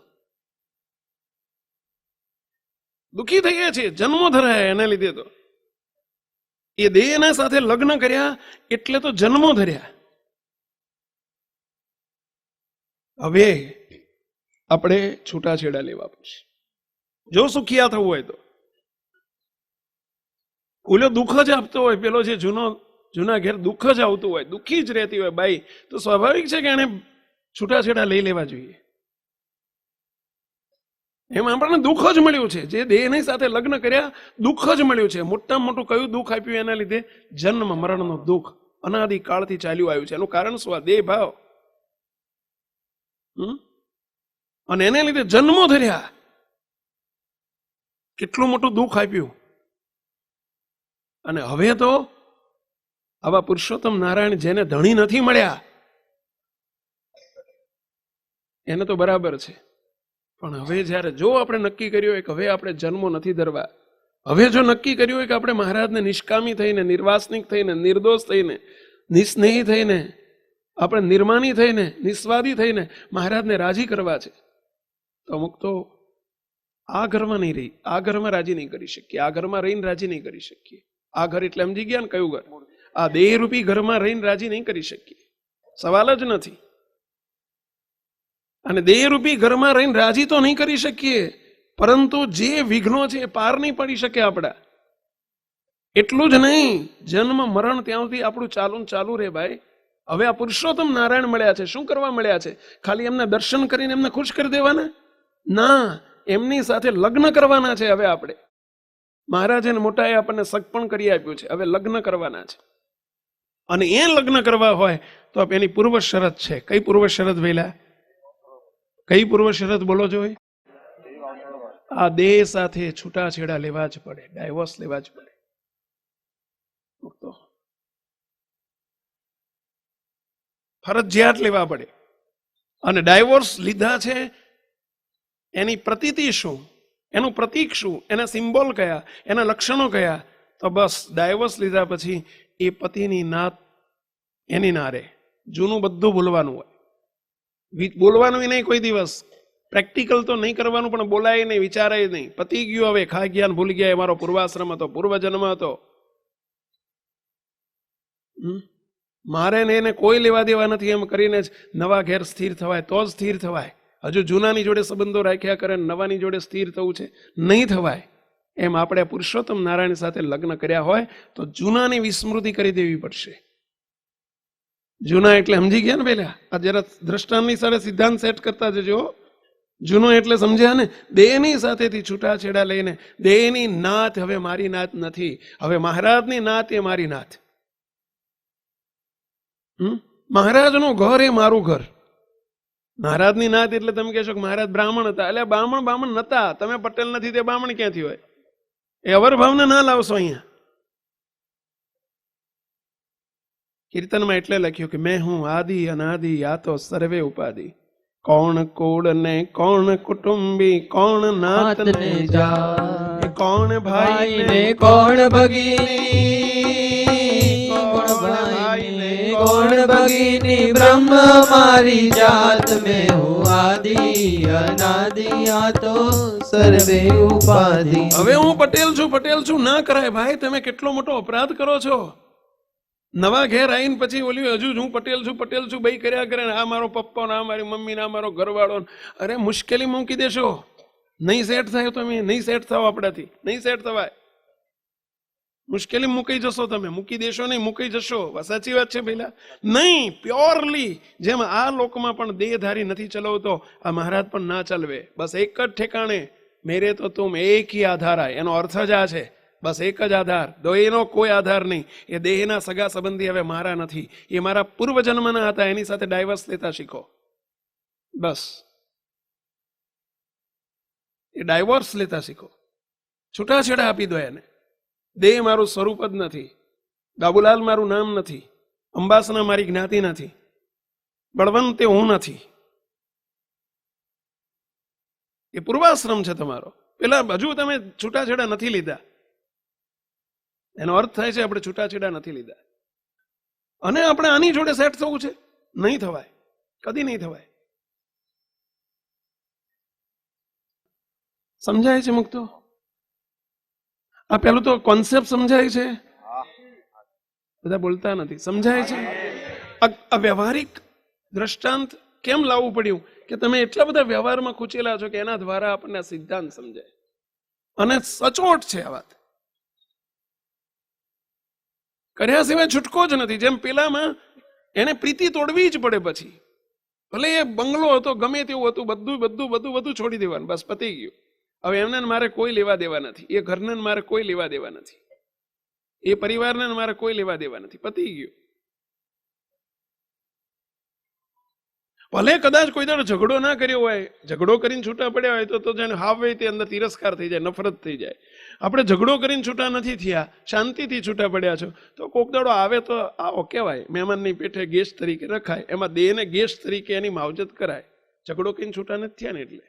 દુઃખી થઈ ગયા છે, જન્મો ધરાયા એના લીધે. તો એ દેહના સાથે લગ્ન કર્યા એટલે તો જન્મો ધર્યા. હવે આપણે છૂટાછેડા લેવા પડશે જો સુખિયા થવું હોય તો. ઓલો દુઃખ જ આપતો હોય, પેલો જે જૂના ઘેર દુઃખ જ આવતું હોય, દુઃખી જ રહેતી હોય બાઈ, તો સ્વાભાવિક છે કે એને છૂટાછેડા લઈ લેવા જોઈએ. એમાં આપણને દુઃખ જ મળ્યું છે. જે દેહની સાથે લગ્ન કર્યા દુઃખ જ મળ્યું છે. મોટામાં મોટું કયું દુઃખ આપ્યું એના લીધે? જન્મ મરણનું દુઃખ અનાદિકાળથી ચાલ્યું આવ્યું છે. એનું કારણ શું? આ દેહ ભાવ. અને એને લીધે જન્મો ધર્યા. કેટલું મોટું દુઃખ આપ્યું. અને હવે તો આવા પુરુષોત્તમ નારાયણ જેને ધણી નથી મળ્યા એને તો બરાબર છે, પણ હવે જ્યારે જો આપણે નક્કી કર્યું હોય કે હવે આપણે જન્મો નથી ધરવા, હવે જો નક્કી કર્યું હોય કે આપણે મહારાજને નિષ્કામી થઈને, નિર્વાસનિક થઈને, નિર્દોષ થઈને, નિસ્નેહી થઈને, આપણે નિર્માની થઈને, નિસ્વાદી થઈને મહારાજને રાજી કરવા છે, તો અમુક તો આ ઘરમાં નહીં રહી, આ ઘરમાં રાજી નહીં કરી શકીએ, આ ઘરમાં રહીને રાજી નહીં કરી શકીએ. આ ઘર એટલે સમજી ગયા ને કયું ઘર? આ દેહરૂપી ઘરમાં રહીને રાજી નહીં કરી શકીએ, સવાલ જ નથી. અને દેહરૂપી ઘરમાં રહીને રાજી તો નહીં કરી શકીએ, પરંતુ જે વિઘ્નો છે એ પાર નહીં પડી શકે આપણા. એટલું જ નહીં, જન્મ મરણ ત્યાં સુધી આપણું ચાલુ રે ભાઈ. હવે આ પુરુષોત્તમ નારાયણ મળ્યા છે, શું કરવા મળ્યા છે? ખાલી એમને દર્શન કરીને એમને ખુશ કરી દેવાના? ના, એમની સાથે લગ્ન કરવાના છે. હવે આપણે મહારાજે મોટાએ આપણને સગપણ કરી આપ્યું છે, હવે લગ્ન કરવાના છે. અને એ લગ્ન કરવા હોય તો એની પૂર્વ શરત છે. કઈ પૂર્વ શરત વેલા? કઈ પૂર્વ શરત બોલો જોઈ? આ દેહ સાથે છૂટાછેડા લેવા જ પડે, ડાયવોર્સ લેવા જ પડે. ફરજિયાત લેવા પડે. અને ડાયવોર્સ લીધા છે એની પ્રતીતિ શું, એનું પ્રતીક શું, એના સિમ્બોલ કયા, એના લક્ષણો કયા? તો બસ ડાયવોર્સ લીધા પછી એ પતિની નાત એની ના રહે. જૂનું બધું ભૂલવાનું હોય, બોલવાનું નહીં કોઈ દિવસ. પ્રેક્ટિકલ તો નહીં કરવાનું, પણ બોલાય નહીં, વિચારાય નહીં. પતી ગયું, હવે ખા ગયા ભૂલી ગયા. મારો પૂર્વાશ્રમ હતો, પૂર્વજન્મ હતો. મારે ને એને કોઈ લેવા દેવા નથી એમ કરીને જ નવા ઘેર સ્થિર થવાય તો જ સ્થિર થવાય. હજુ જૂનાની જોડે સંબંધો રાખ્યા કરે, નવાની જોડે સ્થિર થવું છે, નહીં થવાય. એમ આપણે પુરુષોત્તમ નારાયણ સાથે લગ્ન કર્યા હોય તો જૂનાની વિસ્મૃતિ કરી દેવી પડશે. જૂના એટલે સમજી ગયા ને પેલા? આ જરા દ્રષ્ટાંતની સાથે સિદ્ધાંત સેટ કરતા જજો. જૂનો એટલે સમજ્યા ને? દેહની સાથેથી છૂટાછેડા લઈને દેહની નાત હવે મારી નાત નથી, હવે મહારાજની નાત એ મારી નાત. મહારાજનું ઘર એ મારું ઘર. મહારાજની નાત એટલે તમે કહેશો કે મહારાજ બ્રાહ્મણ હતા. એટલે બામણ નતા. તમે પટેલ નથી તે બામણ ક્યાંથી હોય? એ અવરભાવને ના લાવશો અહીંયા. કીર્તનમાં એટલે લખ્યું કે મેં હું આદિ અનાદિ આ તો સર્વે ઉપાધિ. કોણ કુળ ને કોણ કુટુંબી, કોણ નાત ને જાત, કોણ ભાઈ ને કોણ ભગીની, કોણ ભાઈ ને કોણ ભગીની, બ્રહ્મ મારી જાત, મેં હું આદિ અનાદિ આ તો સર્વે ઉપાધિ. હવે હું પટેલ છું ના કરાય ભાઈ. તમે કેટલો મોટો અપરાધ કરો છો. નવા ઘેર આવીને પછી ઓલી હજુ હું પટેલ છું ભાઈ કર્યા કરે, આ મારો પપ્પા ને આ મારી મમ્મી ને આ મારો ઘરવાળો. અરે મુશ્કેલી મૂકી દેશો. નહીં સેટ થાય તમે, નહીં સેટ થાવ આપણાથી, નહીં સેટ થવાય. મુશ્કેલી મૂકી જશો તમે, મૂકી દેશો નહીં, મૂકી જશો. સાચી વાત છે પેલા? નહીં, પ્યોરલી જેમ આ લોકમાં પણ દેહધારી નથી ચલાવતો, આ મહારાજ પણ ના ચલવે. બસ એક જ ઠેકાણે, મેરે તો તુમ એક ही આધાર આય. એનો અર્થ જ આ છે. બસ એક જ આધાર, એનો કોઈ આધાર નહીં. એ દેહના સગા સંબંધી હવે મારા નથી, એ મારા પૂર્વજન્મના હતા. એની સાથે ડાયવર્સ લેતા શીખો. બસ એ ડાયવોર્સ લેતા શીખો. છૂટાછેડા આપી દો એને. દેહ મારું સ્વરૂપ જ નથી. બાબુલાલ મારું નામ નથી. અંબાસના મારી જ્ઞાતિ નથી. બળવંત તે હું નથી. એ પૂર્વાશ્રમ છે તમારો. પેલા હજુ તમે છૂટાછેડા નથી લીધા. એનો અર્થ થાય છે આપણે છૂટાછેડા નથી લીધા. અને આપણે આની જોડે સેટ થવું છે? નહીં થવાય, કદી નહીં થવાય. સમજાય છે મુક્તો? આ પેલું તો કોન્સેપ્ટ સમજાય છે? બધા બોલતા નથી. સમજાય છે? આ વ્યવહારિક દ્રષ્ટાંત કેમ લાવવું પડ્યું? કે તમે એટલા બધા વ્યવહારમાં ખૂચેલા છો કે એના દ્વારા આપણને સિદ્ધાંત સમજાય. અને સચોટ છે આ વાત. કર્યા સિવાય છૂટકો જ નથી. જેમ પેલામાં એને પ્રીતિ તોડવી જ પડે. પછી ભલે એ બંગલો હતો, ગમે તેવું હતું, બધું છોડી દેવાનું. બસ પતી ગયું. હવે એમને મારે કોઈ લેવા દેવા નથી. એ ઘરને મારે કોઈ લેવા દેવા નથી. એ પરિવારને મારે કોઈ લેવા દેવા નથી. પતી ગયું. ભલે કદાચ કોઈ દાડો ઝઘડો ના કર્યો હોય, ઝઘડો કરીને છૂટા પડ્યા હોય તો જેને હાવ હોય તે અંદર તિરસ્કાર થઈ જાય, નફરત થઈ જાય. આપણે ઝઘડો કરીને છૂટા નથી થયા, શાંતિથી છૂટા પડ્યા છો, તો કોક દાડો આવે તો આવો કહેવાય. મહેમાનની પેઠે ગેસ્ટ તરીકે રખાય. એમાં દેહને ગેસ્ટ તરીકે એની માવજત કરાય. ઝઘડો કરીને છૂટા નથી થયા ને એટલે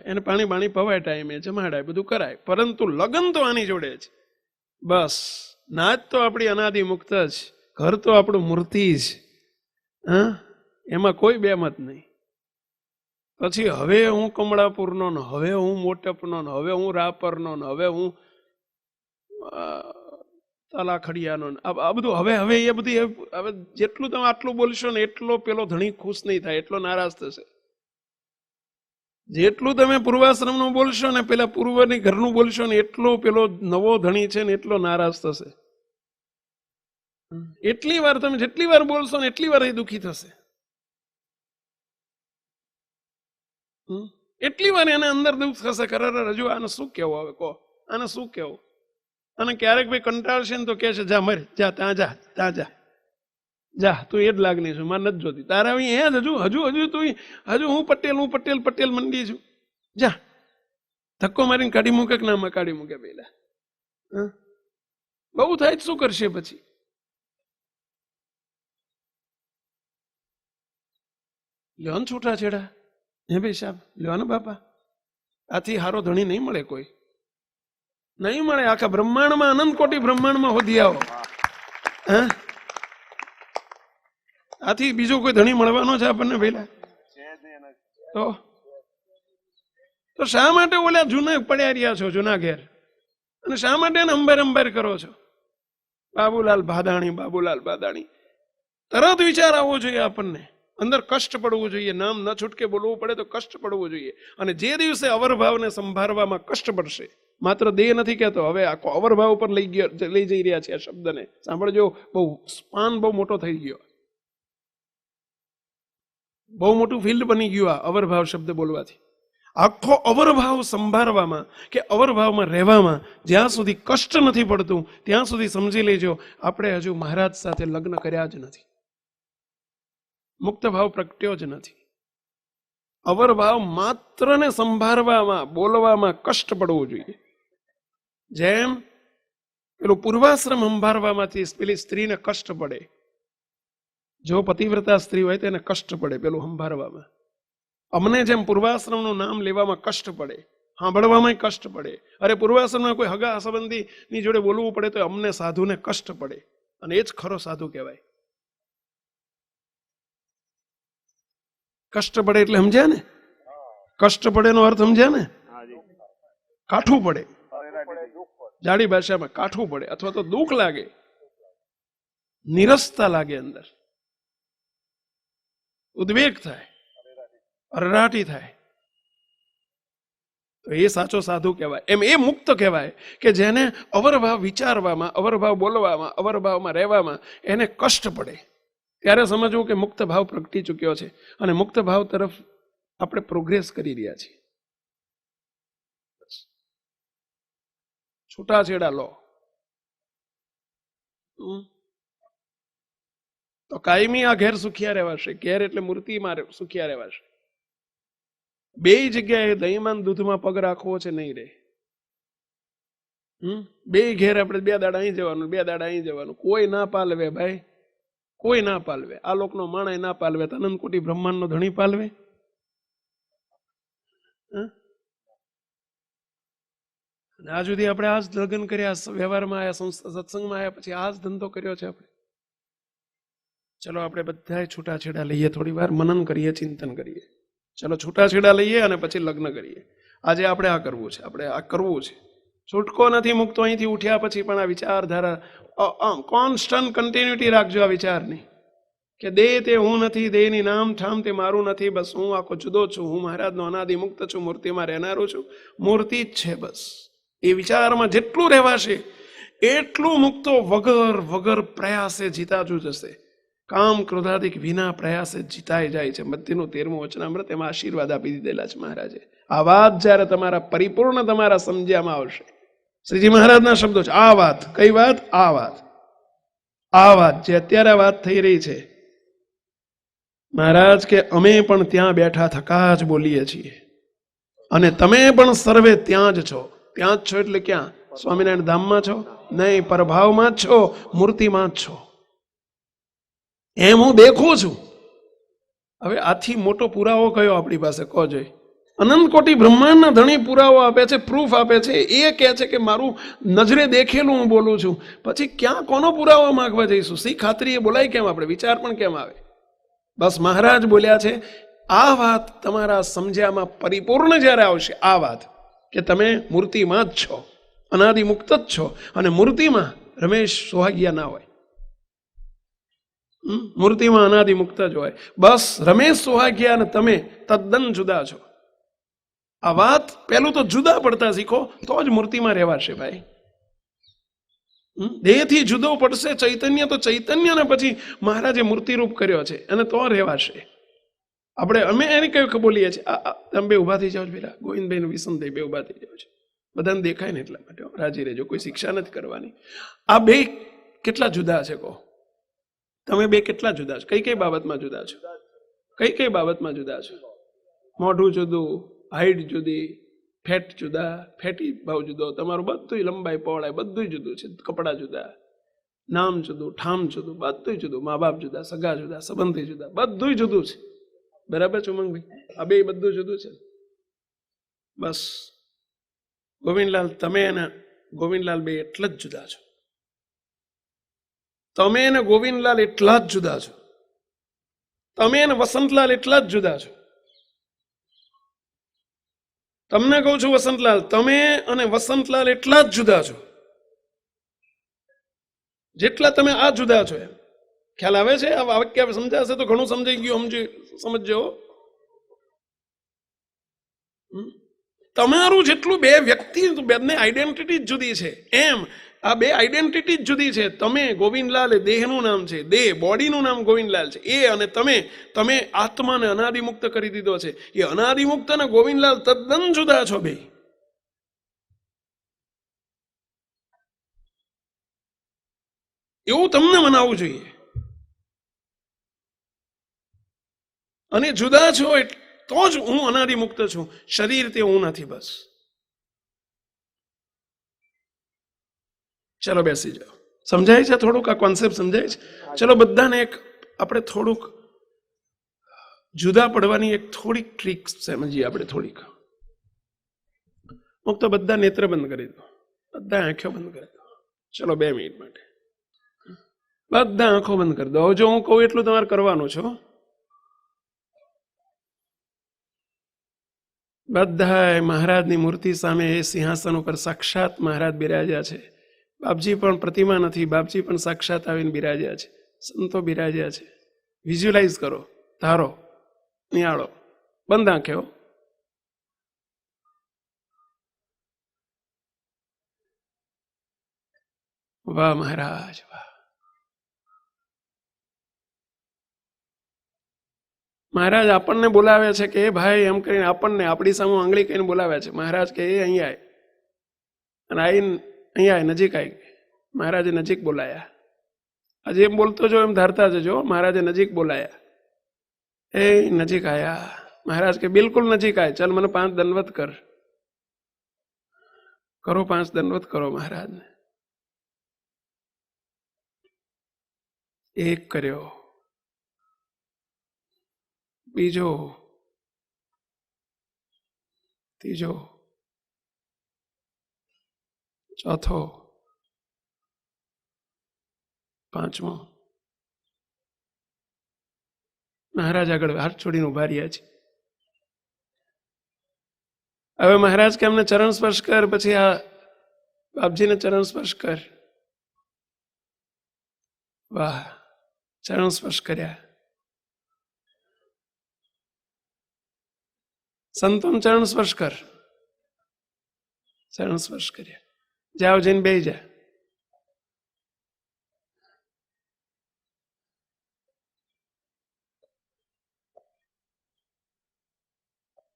એને પાણી બાણી પવાય, ટાઈમે જમાડાય, બધું કરાય. પરંતુ લગ્ન તો આની જોડે જ. બસ નાચ તો આપણી અનાદિ મુક્ત જ. ઘર તો આપણું મૂર્તિ જ. એમાં કોઈ બેમત નહીં. પછી હવે હું કમળાપુરનો ને હવે હું મોટપનો ને હવે હું રાપરનો ને હવે હું તલાખડિયાનો ને આ બધું હવે એ બધી હવે જેટલું તમે આટલું બોલશો ને એટલો પેલો ધણી ખુશ નહીં થાય, એટલો નારાજ થશે. જેટલું તમે પૂર્વાશ્રમનું બોલશો ને પેલા પૂર્વની ઘરનું બોલશો ને એટલો પેલો નવો ધણી છે ને એટલો નારાજ થશે. એટલી વાર તમે જેટલી વાર બોલશો ને એટલી વાર એ દુઃખી થશે. એટલી વાર એને અંદર દુઃખ થશે. ખરેખર હજુ આને શું કેવું? હવે કહો, આને શું કેવું? અને ક્યારેક ભાઈ કંટાળશે ને તો કહે છે જા મર, જા ત્યાં જા તું એ જ લાગણી છું, મારે નથી જોતી તારા. એ હજુ તું હજુ હું પટેલ મંડી છું. જા ધક્કો મારીને કાઢી મૂકે કે ના કાઢી મૂકે પેલા. બહુ થાય શું કરશે પછી? લ્યો ને છૂટાછેડા. હે ભાઈ સાહેબ, લ્યો ને બાપા. આથી હારો ધણી નહીં મળે, કોઈ નહીં મળે. આખા બ્રહ્માંડમાં, અનંત કોટી બ્રહ્માંડમાં હોધી આવો. આથી બીજો કોઈ ધણી મળવાનો છે આપણને પહેલા? તો શા માટે ઓલા જૂના પડ્યા રહ્યા છો, જૂના ઘેર? અને શા માટે એને અંબાર કરો છો? બાબુલાલ બાદાણી. તરત વિચાર આવવો જોઈએ આપણને. અંદર કષ્ટ પડવું જોઈએ. નામ ન છૂટકે બોલવું પડે તો કષ્ટ પડવું જોઈએ. અને જે દિવસે અવરભાવને સંભાળવામાં કષ્ટ પડશે, માત્ર દેહ નથી કહેતો. હવે આખો અવરભાવ ઉપર લઈ જઈ રહ્યા છે આ શબ્દને. સાંભળજો, બહુ સ્પાન બહુ મોટો થઈ ગયો, બહુ મોટું ફિલ્ડ બની ગયું આ અવરભાવ શબ્દ બોલવાથી. આખો અવરભાવ સંભાળવામાં કે અવરભાવમાં રહેવામાં જ્યાં સુધી કષ્ટ નથી પડતું ત્યાં સુધી સમજી લેજો આપણે હજુ મહારાજ સાથે લગ્ન કર્યા જ નથી, મુક્ત ભાવ પ્રગટ્યો જ નથી. અવરભાવ માત્ર ને સંભાળવામાં બોલવામાં કષ્ટ પડવું જોઈએ. જેમ પેલું પૂર્વાશ્રમ સંભાળવામાંથી પેલી સ્ત્રીને કષ્ટ પડે, જો પતિવ્રતા સ્ત્રી હોય તેને કષ્ટ પડે પેલું સંભાળવામાં. અમને જેમ પૂર્વાશ્રમનું નામ લેવામાં કષ્ટ પડે, સાંભળવામાં કષ્ટ પડે. અરે પૂર્વાશ્રમમાં કોઈ હગા સંબંધીની જોડે બોલવું પડે તો અમને સાધુને કષ્ટ પડે, અને એ જ ખરો સાધુ કહેવાય. કષ્ટ પડે એટલે સમજ્યા ને? કષ્ટ પડે નો અર્થ સમજ્યા ને? કાઠું પડે, જાડી ભાષામાં કાઠું પડે, અથવા તો દુઃખ લાગે, નિરસતા લાગે, અંદર ઉદ્વેગ થાય, અરરાટી થાય, તો એ સાચો સાધુ કહેવાય. એમ એ મુક્ત કહેવાય કે જેને અવરભાવ વિચારવામાં, અવરભાવ બોલવામાં, અવરભાવમાં રહેવામાં એને કષ્ટ પડે. ત્યારે સમજવું કે મુક્ત ભાવ પ્રગટી ચૂક્યો છે અને મુક્ત ભાવ તરફ આપણે પ્રોગ્રેસ કરી રહ્યા છીએ. છૂટાછેડા લો તો કાયમી આ ઘેર સુખિયા રહેવાશે. ઘેર એટલે મૂર્તિમાં સુખિયા રહેવાશે. બે જગ્યાએ દહીંમાં દૂધમાં પગ રાખવો છે નહીં રે. બે ઘેર આપણે 2 દાડા અહીં જવાનું, 2 દાડા અહીં જવાનું. કોઈ ના પાલવે ભાઈ, કોઈ ના પાલવે. આ લોકનો માણસ ના પાલવે તો અનંતકોટી બ્રહ્માંડનો ધણી પાલવે? આજ સુધી આપણે આ જ લગ્ન કર્યા, વ્યવહારમાં આવ્યા, સત્સંગમાં આવ્યા, પછી આ જ ધંધો કર્યો છે આપણે. ચલો આપણે બધા છૂટાછેડા લઈએ, થોડી વાર મનન કરીએ, ચિંતન કરીએ. ચલો છૂટાછેડા લઈએ અને પછી લગ્ન કરીએ. આજે આપણે આ કરવું છે, આપણે આ કરવું છે. છૂટકો નથી મુક્તો અહીંથી ઉઠ્યા પછી પણ આ વિચારધારા કોન્સ્ટન્ટ કન્ટિન્યુટી રાખજો આ વિચારની કે દેહ તે હું નથી, દેહની નામ ઠામ તે મારું નથી, બસ હું આખો જુદો છું, હું મહારાજનો અનાદિ મુક્ત છું, મૂર્તિમાં રહેનારો છું, મૂર્તિ જ છે બસ. એ વિચારમાં જેટલું રહેવાશે એટલું મુક્તો વગર પ્રયાસે જીતાતું જશે. કામ ક્રોધાદિક વિના પ્રયાસે જીતાઈ જાય છે. મધ્યનું 13મું વચનામૃત એમાં આશીર્વાદ આપી દીધેલા છે મહારાજે. આ વાત જ્યારે તમારા પરિપૂર્ણ તમારા સમજ્યામાં આવશે, શ્રીજી મહારાજના શબ્દો છે. આ વાત કઈ વાત? આ વાત જે અત્યારે વાત થઈ રહી છે. મહારાજ કે અમે પણ ત્યાં બેઠા થકા જ બોલીએ છીએ અને તમે પણ સર્વે ત્યાં જ છો. ત્યાં જ છો એટલે ક્યાં? સ્વામિનારાયણ ધામમાં છો? નહીં, પરભાવમાં જ છો, મૂર્તિમાં જ છો. એમ હું દેખું છું. હવે આથી મોટો પુરાવો કયો આપણી પાસે? કહો જોઈ. અનંત કોટી બ્રહ્માંડના ધણી પુરાવો આપે છે, પ્રૂફ આપે છે. એ કહે છે કે મારું નજરે દેખેલું હું બોલું છું. પછી ક્યાં કોનો પુરાવો માંગવા જઈશું? સી ખાતરી એ બોલાય કેમ? આપણે વિચાર પણ કેમ આવે? બસ મહારાજ બોલ્યા છે આ વાત તમારા સમજ્યામાં પરિપૂર્ણ જ્યારે આવશે, આ વાત કે તમે મૂર્તિમાં જ છો, અનાદિ મુક્ત જ છો, અને મૂર્તિમાં રમેશ સોહાગિયા ના હોય, મૂર્તિમાં અનાદિ મુક્ત જ હોય. બસ રમેશ સોહાગિયા અને તમે તદ્દન જુદા છો. આ વાત પેલું તો જુદા પડતા શીખો તો જ મૂર્તિમાં રહેવાશે ભાઈ. દેહથી જુદો પડશે ચૈતન્ય, તો ચૈતન્યને પછી મહારાજે મૂર્તિરૂપ કર્યો છે અને તો રહેવાશે. અમે એને કયું બોલીએ છીએ તમે બે ઉભા થઈ જાઓ પેલા ગોવિંદભાઈ વિસનભાઈ બે ઉભા થઈ જાઓ છે, બધાને દેખાય ને એટલા માટે રાજી રહેજો, કોઈ શિક્ષા નથી કરવાની. આ બે કેટલા જુદા છે કહો? તમે બે કેટલા જુદા છો? કઈ બાબતમાં જુદા છો? કઈ બાબતમાં જુદા છો? મોઢું જુદું, હાઈટ જુદી, ફેટ જુદા, ફેટી ભાવ જુદો, તમારું બધું લંબાઈ પહોળાઈ બધું જુદું છે, કપડા જુદા, નામ જુદું, ઠામ જુદું, બધું જુદું, મા બાપ જુદા, સગા જુદા, સંબંધી જુદા, બધું જુદું છે. બરાબર છે ઉમંગભાઈ? આ બે બધું જુદું છે. બસ ગોવિંદલાલ, તમે અને ગોવિંદલાલ બે એટલા જ જુદા છો. તમે અને ગોવિંદલાલ એટલા જ જુદા છો. તમે અને વસંતલાલ એટલા જ જુદા છો. તમને કહું છું વસંતલાલ, તમે અને વસંતલાલ એટલા જ જુદા છો જેટલા તમે આ જુદા છો. એમ ખ્યાલ આવે છે? આ વાક્ય સમજાશે તો ઘણું સમજાઈ ગયું. સમજો. તમારું જેટલું બે વ્યક્તિ બેને આઈડેન્ટિટી જ જુદી છે એમ આ બે આઈડેન્ટિટી જ જુદી છે. તમે ગોવિંદલાલ એ દેહનું નામ છે, દેહ બોડીનું નામ ગોવિંદલાલ છે. એ અને તમે આત્માને અનાદિમુક્ત કરી દીધો છે. એ અનાદિમુક્ત અને ગોવિંદલાલ તદ્દન જુદા છો બે. એવું તમને મનાવવું જોઈએ. અને જુદા છો તો જ હું અનાદિમુક્ત છું. શરીર તે હું નથી. બસ ચલો બેસી જાઓ. સમજાય છે થોડુંક આ કોન્સેપ્ટ સમજાય છે? ચલો બધાને એક આપણે થોડુંક જુદા પડવાની એક થોડીક ટ્રીક સમજીએ આપણે થોડીક. હું તો બધા નેત્ર બંધ કરી દો, બધા આંખો બંધ કરી દો. ચલો 2 મિનિટ માટે બધા આંખો બંધ કરી દો. હવે જો હું કહું એટલું તમારે કરવાનું છો. બધા મહારાજની મૂર્તિ સામે એ સિંહાસન ઉપર સાક્ષાત મહારાજ બિરાજ્યા છે. બાપજી પણ પ્રતિમા નથી, બાપજી પણ સાક્ષાત આવીને બિરાજ્યા છે. સંતો બિરાજ્યા છે. વિઝ્યુલાઇઝ કરો, ધારો, નિહાળો, બંધ આંખે હો. વાહ મહારાજ વાહ. મહારાજ આપણને બોલાવે છે કે એ ભાઈ એમ કરીને આપણને આપણી સામે આંગળી કહીને બોલાવે છે. મહારાજ કે એ અહીંયા આય, અને આવીને અહીંયા આય, નજીક આવી. મહારાજે નજીક બોલાયા. આજે એમ બોલતો જો એમ ધારતા જજો. મહારાજે નજીક બોલાયા. એ નજીક આયા. મહારાજ કે બિલકુલ નજીક આય. ચાલ મને 5 દંડવત કર. કરો 5 દંડવત કરો મહારાજને. એક કર્યો, બીજો, ત્રીજો, ચોથો, 5મો. મહારાજ આગળ હાથ છોડીને ઉભા રહ્યા છે. હવે મહારાજ કે અમને ચરણ સ્પર્શ કર. પછી આ બાપજીને ચરણ સ્પર્શ કર. વાહ, ચરણ સ્પર્શ કર્યા. સંતોન ચરણ સ્પર્શ કર. ચરણ સ્પર્શ કર્યા. જાઓ જઈને બેસી જા.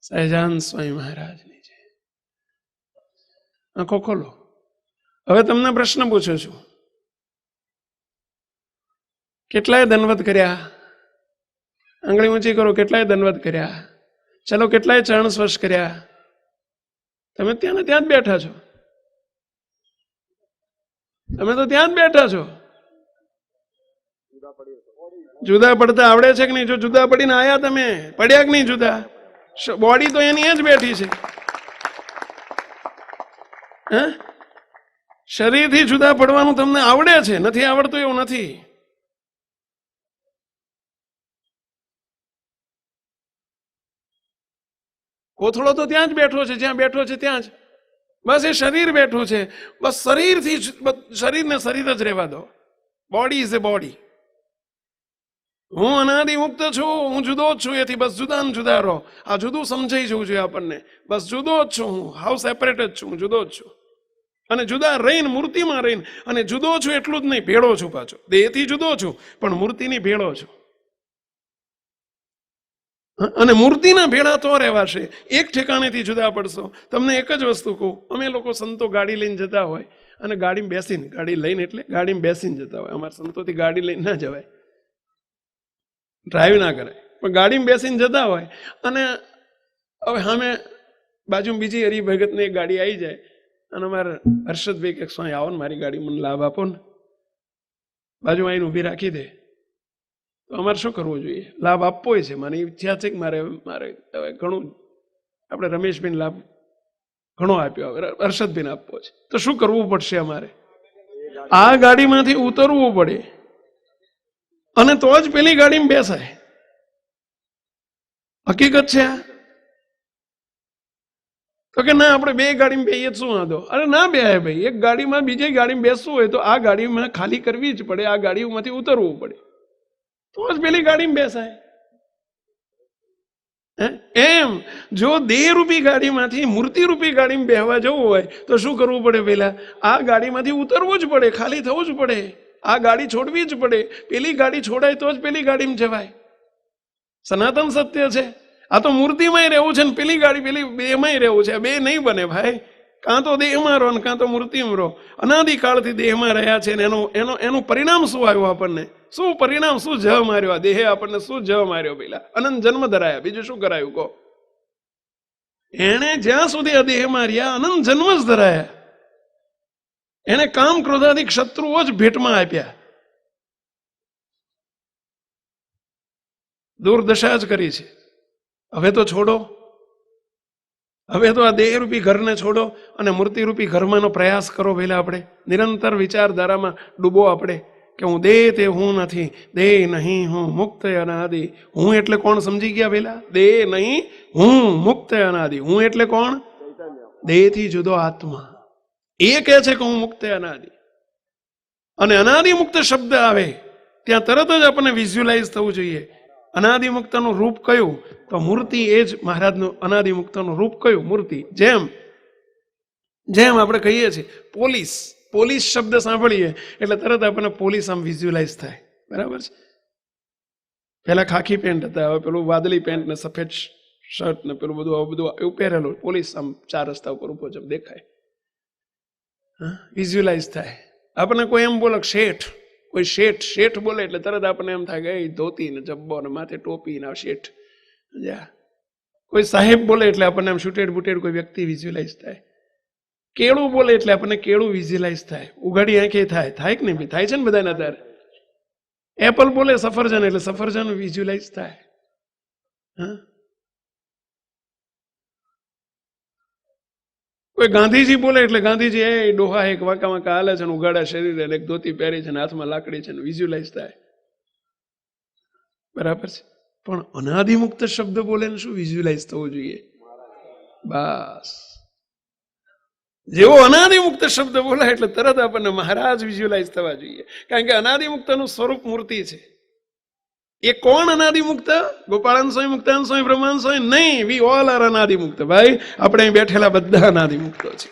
સહજાન સ્વામી મહારાજની છે. આંખો ખોલો. હવે તમને પ્રશ્ન પૂછું છું. કેટલાય દંડવત કર્યા? આંગળી ઊંચી કરો. કેટલાય દંડવત કર્યા? ચલો કેટલાય ચરણ સ્પર્શ કર્યા? તમે ત્યાં ને ત્યાં જ બેઠા છો. તમે તો ત્યાં જ બેઠા છો. જુદા પડતા આવડે છે કે નહીં? જો જુદા પડીને આયા તમે, પડ્યા કે નહીં જુદા? બોડી તો એની જ બેઠી છે. હે, શરીરથી જુદા પડવાનું તમને આવડે છે, નથી આવડતું એવું નથી. કોથળો તો ત્યાં જ બેઠો છે, જ્યાં બેઠો છે ત્યાં જ. બસ એ શરીર બેઠું છે. બસ શરીરથી શરીરને શરીર જ રહેવા દો. Body is A body. હું અનાદિ મુક્ત છું, હું જુદો જ છું. એથી બસ જુદા ને જુદા રહો. આ જુદું સમજાઈ જવું જોઈએ આપણને. બસ જુદો જ છું હું, હાઉ સેપરેટ જ છું, હું જુદો જ છું. અને જુદા રહીને, મૂર્તિમાં રહીને, અને જુદો છું એટલું જ નહીં, ભેળો છું પાછો. દેહથી જુદો છું પણ મૂર્તિની ભેળો છું. અને મૂર્તિના ભેળા તો રહેવાશે. એક ઠેકાણેથી જુદા પડશો. તમને એક જ વસ્તુ કહું, અમે લોકો સંતો ગાડી લઈને જતા હોય અને ગાડીમાં બેસીને, ગાડી લઈને એટલે ગાડીમાં બેસીને જતા હોય. અમારા સંતોથી ગાડી લઈને ના જવાય, ડ્રાઈવ ના કરાય, પણ ગાડીમાં બેસીને જતા હોય. અને હવે સામે બાજુમાં બીજી હરિભગતની એક ગાડી આવી જાય અને અમારા હર્ષદભાઈ કે સ્વામી આવો ને મારી ગાડી મને લાભ આપો ને, બાજુમાં આવીને ઊભી રાખી દે. તો અમારે શું કરવું જોઈએ? લાભ આપવો છે. મારી ઈચ્છા છે કે મારે હવે ઘણું આપણે રમેશભાઈને લાભ ઘણો આપ્યો, હવે હર્ષદભાઈને આપવો છે. તો શું કરવું પડશે? અમારે આ ગાડીમાંથી ઉતરવું પડે અને તો જ પેલી ગાડીમાં બેસાય. હકીકત છે આ. તો કે ના આપણે 2 ગાડીમાં બેસીએ શું વાંધો? અરે ના બેહાય ભાઈ. એક ગાડીમાં બીજી ગાડીમાં બેસવું હોય તો આ ગાડીમાં ખાલી કરવી જ પડે, આ ગાડીમાંથી ઉતરવું પડે, તો જ પેલી ગાડીમાં બેસાય. એમ જો દેહરૂપી ગાડીમાંથી મૂર્તિરૂપી ગાડીમાં બેહવા જવું હોય તો શું કરવું પડે? પહેલા આ ગાડીમાંથી ઉતરવું જ પડે, ખાલી થવું જ પડે, આ ગાડી છોડવી જ પડે. પેલી ગાડી છોડાય તો જ પેલી ગાડીમાં જવાય. સનાતન સત્ય છે. આ તો મૂર્તિમાંય રહેવું છે ને પેલી ગાડી પેલી બેમાંય રહેવું છે. બે નહીં બને ભાઈ. કાં તો દેહમાં રહો ને કાં તો મૂર્તિમાં રહો. અનાદિકાળથી દેહમાં રહ્યા છે ને એનું પરિણામ શું આવ્યું આપણને? શું પરિણામ? શું જહ માર્યો? આ દેહે આપણને શું જહ માર્યો? પેલા અનંત જન્મ ધરાયા, બીજું શું કરાયું કહો? એને જ્યાં સુધી આ દેહમાં રહ્યા અનંત જન્મ જ ધરાયા. એને કામ ક્રોધાદિક શત્રુઓ જ ભેટમાં આપ્યા, દુર્દશા જ કરી છે. હવે તો છોડો, હવે તો આ દેહરૂપી ઘરને છોડો અને મૂર્તિરૂપી ઘરમાંનો પ્રયાસ કરો. પહેલા આપણે નિરંતર વિચારધારામાં ડૂબો આપણે કે હું દેહ તે હું નથી, દેહ નહીં હું મુક્ત અનાદિ. હું એટલે કોણ સમજી ગયા? પહેલા દેહ નહીં હું મુક્ત અનાદિ. હું એટલે કોણ? દેહથી જુદો આત્મા. એ કહે છે કે હું મુક્ત અનાદિ. અને અનાદિ મુક્ત શબ્દ આવે ત્યાં તરત જ આપણને વિઝ્યુલાઇઝ થવું જોઈએ. અનાદિમુક્તનું રૂપ કયું? તો મૂર્તિ. એ જ મહારાજનું અનાદિમુક્તનું રૂપ કયું? મૂર્તિ. જેમ આપણે કહીએ છીએ પોલીસ, પોલીસ શબ્દ સાંભળીએ એટલે તરત આપણને પોલીસ આમ વિઝ્યુલાઇઝ થાય. બરાબર છે? પહેલા ખાખી પેન્ટ હતા, હવે પેલું વાદળી પેન્ટ ને સફેદ શર્ટ ને પેલું બધું આવું બધું એવું પહેરેલું પોલીસ આમ ચાર રસ્તા ઉપર ઉભો જેમ દેખાય, વિઝ્યુલાઇઝ થાય. આપણને કોઈ એમ બોલે શેઠ, કોઈ શેઠ બોલે એટલે તરત આપણને એમ થાય કે એ ધોતી ને જબ્બો ને માથે ટોપી ને શેઠ. કોઈ સાહેબ બોલે એટલે આપણને એમ શૂટેડ બુટેડ કોઈ વ્યક્તિ વિઝ્યુલાઇઝ થાય. કેળું બોલે એટલે આપણને કેળું વિઝ્યુલાઇઝ થાય. ઉઘાડી આંખે થાય કે નહીં? થાય છે ને બધાને અત્યારે. એપલ બોલે સફરજન એટલે સફરજન વિઝ્યુલાઇઝ થાય. કોઈ ગાંધીજી બોલે એટલે ગાંધીજી એ ડોહા એક વાંકા વાંકા હાલે છે ને ઉઘાડા શરીરે એક ધોતી પહેરી છે ને હાથમાં લાકડી છે ને વિઝ્યુલાઇઝ થાય. બરાબર છે? પણ અનાદિમુક્ત શબ્દ બોલે ને શું વિઝ્યુલાઇઝ થવું જોઈએ? બસ જેવો અનાદિમુક્ત શબ્દ બોલાય એટલે તરત આપણને મહારાજ વિઝ્યુલાઇઝ થવા જોઈએ. કારણ કે અનાદિમુક્તનું સ્વરૂપ મૂર્તિ છે. એ કોણ અનાદિમુક્ત? ગોપાળન સ્વામી, મુક્તાન સ્વામી, બ્રહ્માન સ્વામી નહીં. વી ઓલ આર અનાદિમુક્ત. ભાઈ આપણે અહીં બેઠેલા બધા અનાદિમુક્તો છે.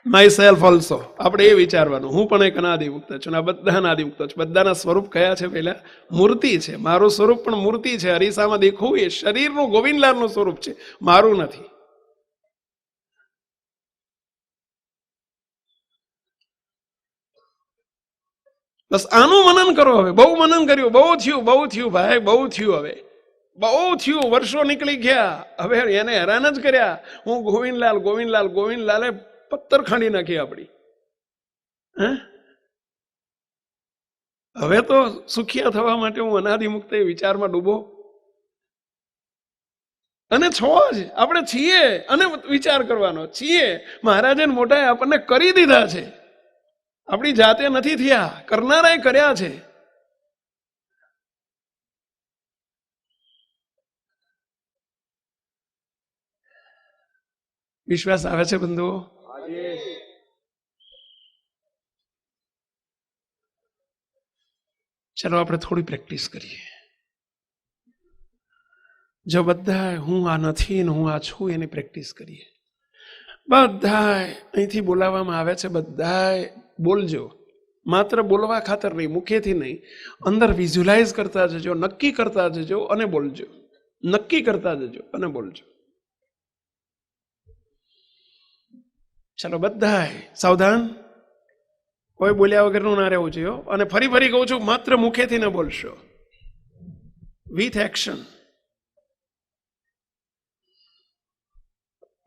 Myself also. આપણે એ વિચારવાનું હું પણ એક અનાદિમુક્ત છું. આ બધા અનાદિમુક્ત છે. બધાના સ્વરૂપ કયા છે? પહેલા મૂર્તિ છે. મારું સ્વરૂપ પણ મૂર્તિ છે. અરીસામાં દેખવું એ શરીરનું ગોવિંદલાલનું સ્વરૂપ છે, મારું નથી. બસ આનું મનન કરો. હવે બહુ મનન કર્યું, બહુ થયું ભાઈ, બહુ થયું. હવે બહુ થયું, વર્ષો નીકળી ગયા. હવે એને હેરાન જ કર્યા. હું ગોવિંદલાલે પત્તર ખાંડી નાખી આપણી. હવે તો સુખિયા થવા માટે હું અનાદિમુક્ત એ વિચારમાં ડૂબો. અને છો જ આપણે છીએ અને વિચાર કરવાનો છીએ. મહારાજે મોટા આપણને કરી દીધા છે, આપણી જાતે નથી થયા, કરનારાએ કર્યા છે. વિશ્વાસ આવે છે બંધુઓ? ચલો આપણે થોડી પ્રેક્ટિસ કરીએ. જો બધા હું આ નથી ને હું આ છું એની પ્રેક્ટિસ કરીએ. બધા અહીંથી બોલાવવામાં આવે છે, બધા બોલજો. માત્ર બોલવા ખાતર નહીં, મુખેથી નહીં, અંદર વિઝ્યુલાઇઝ કરતા જજો, નક્કી કરતા જજો અને બોલજો. નક્કી કરતા જજો અને બોલજો. ચલો બધા સાવધાન, કોઈ બોલ્યા વગરનું ના રહેવું જોઈએ. અને ફરી કહું છું, માત્ર મુખેથી ન બોલશો, વિથ એક્શન.